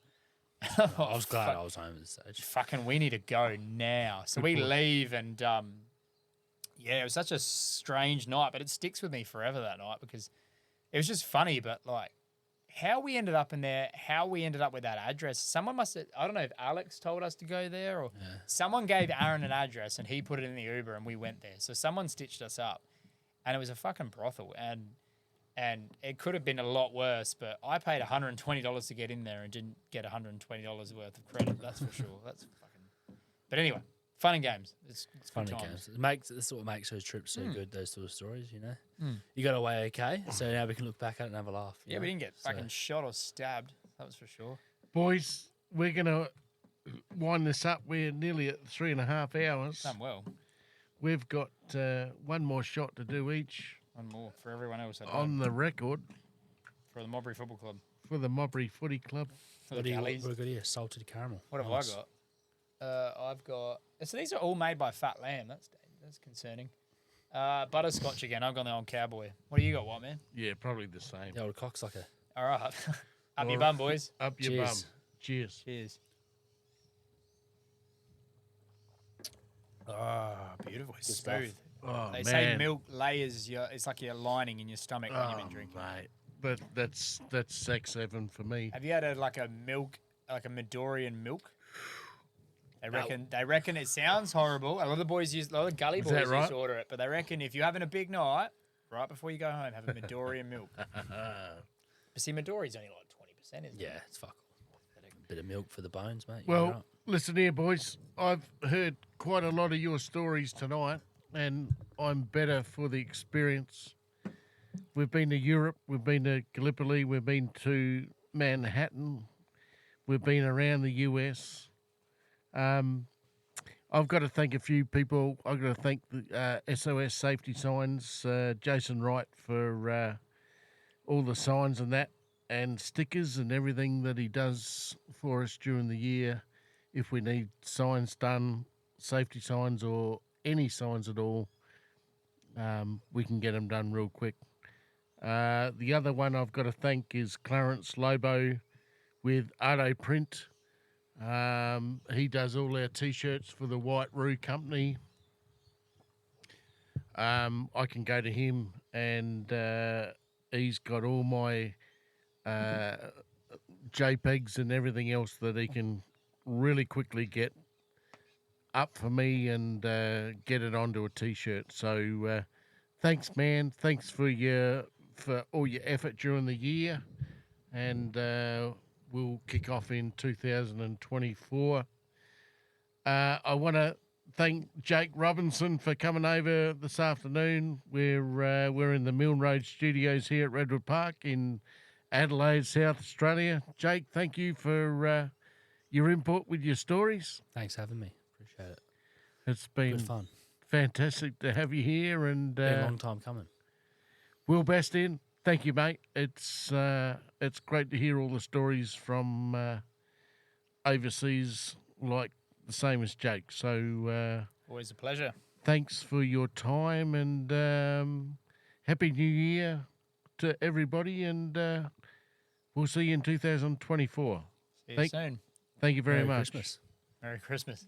[SPEAKER 3] I was glad
[SPEAKER 2] fuck.
[SPEAKER 3] I was home at this stage.
[SPEAKER 2] Fucking, we need to go now. So we leave, and yeah, it was such a strange night, but it sticks with me forever that night because it was just funny. But like, how we ended up in there, how we ended up with that address. Someone must have, I don't know if Alex told us to go there or someone gave Aaron an address and he put it in the Uber and we went there. So someone stitched us up, and it was a fucking brothel, and it could have been a lot worse, but I paid $120 to get in there and didn't get $120 worth of credit. That's for sure. That's fucking. But anyway, fun and games. It's
[SPEAKER 3] Fun
[SPEAKER 2] good
[SPEAKER 3] and
[SPEAKER 2] times.
[SPEAKER 3] games. That's what makes those trips so good. Those sort of stories, you know. You got away okay, so now we can look back at it and have a laugh. you
[SPEAKER 2] Yeah,
[SPEAKER 3] know?
[SPEAKER 2] we didn't get
[SPEAKER 3] So-
[SPEAKER 2] fucking shot or stabbed. That was for sure.
[SPEAKER 1] Boys, we're going to wind this up. We're nearly at 3.5 hours.
[SPEAKER 2] Done well.
[SPEAKER 1] We've got one more shot to do each
[SPEAKER 2] One more for everyone else at
[SPEAKER 1] on
[SPEAKER 2] home.
[SPEAKER 1] the record
[SPEAKER 2] For the Mobry Football Club.
[SPEAKER 1] for the Mobry Footy Club.
[SPEAKER 2] For
[SPEAKER 3] What
[SPEAKER 2] the
[SPEAKER 3] do you
[SPEAKER 2] Galleys.
[SPEAKER 3] what got here? Salted caramel.
[SPEAKER 2] What have
[SPEAKER 3] Nice.
[SPEAKER 2] I got? I've got. So these are all made by Fat Lamb. That's concerning. Butterscotch again. I've got the old cowboy. What do you got, what man?
[SPEAKER 1] Yeah, probably the same.
[SPEAKER 3] The old cocksucker.
[SPEAKER 2] All right. Up your
[SPEAKER 1] Or-
[SPEAKER 2] bum, boys.
[SPEAKER 1] Up your
[SPEAKER 3] Cheers.
[SPEAKER 1] bum. Cheers.
[SPEAKER 2] Cheers. Ah, beautiful. It's
[SPEAKER 3] stuff.
[SPEAKER 2] smooth.
[SPEAKER 1] Oh,
[SPEAKER 2] They
[SPEAKER 1] man.
[SPEAKER 2] say milk layers your. It's like your lining in your stomach when you've
[SPEAKER 1] Oh,
[SPEAKER 2] been drinking.
[SPEAKER 1] mate. But that's sex heaven for me.
[SPEAKER 2] Have you had like a Midorian milk? They reckon it sounds horrible. A lot of the gully
[SPEAKER 1] Is
[SPEAKER 2] boys
[SPEAKER 1] that
[SPEAKER 2] used
[SPEAKER 1] right?
[SPEAKER 2] to order it, but they reckon if you're having a big night, right before you go home, have a Midorian milk. But see, Midori's only like 20%, isn't it?
[SPEAKER 3] Yeah, it's fuck. Bit of milk for the bones, mate.
[SPEAKER 1] Well,
[SPEAKER 3] You're right.
[SPEAKER 1] listen here, boys. I've heard quite a lot of your stories tonight, and I'm better for the experience. We've been to Europe, we've been to Gallipoli, we've been to Manhattan, we've been around the US. I've got to thank a few people. I've got to thank the SOS Safety Signs, Jason Wright, for all the signs and that, and stickers and everything that he does for us during the year. If we need signs done, safety signs or any signs at all, we can get them done real quick. The other one I've got to thank is Clarence Lobo with Arto Print. He does all our T-shirts for the White Roo Company. I can go to him, and he's got all my JPEGs and everything else that he can really quickly get up for me and get it onto a T-shirt. So thanks, man. Thanks for all your effort during the year, and we'll kick off in 2024. I want to thank Jake Robinson for coming over this afternoon. We're in the Milne Road Studios here at Redwood Park in Adelaide, South Australia. Jake, thank you for your input with your stories.
[SPEAKER 3] Thanks for having me. Appreciate it.
[SPEAKER 1] It's been
[SPEAKER 3] Good fun.
[SPEAKER 1] fantastic to have you here, and
[SPEAKER 3] Been a long time coming.
[SPEAKER 1] Will Bastian, thank you, mate. It's great to hear all the stories from overseas, like the same as Jake. So
[SPEAKER 2] Always a pleasure.
[SPEAKER 1] thanks for your time, and Happy New Year to everybody, and we'll see you in 2024.
[SPEAKER 2] See you
[SPEAKER 1] Thank-
[SPEAKER 2] soon.
[SPEAKER 1] Thank you very
[SPEAKER 3] Merry
[SPEAKER 1] much.
[SPEAKER 3] Christmas.
[SPEAKER 2] Merry Christmas.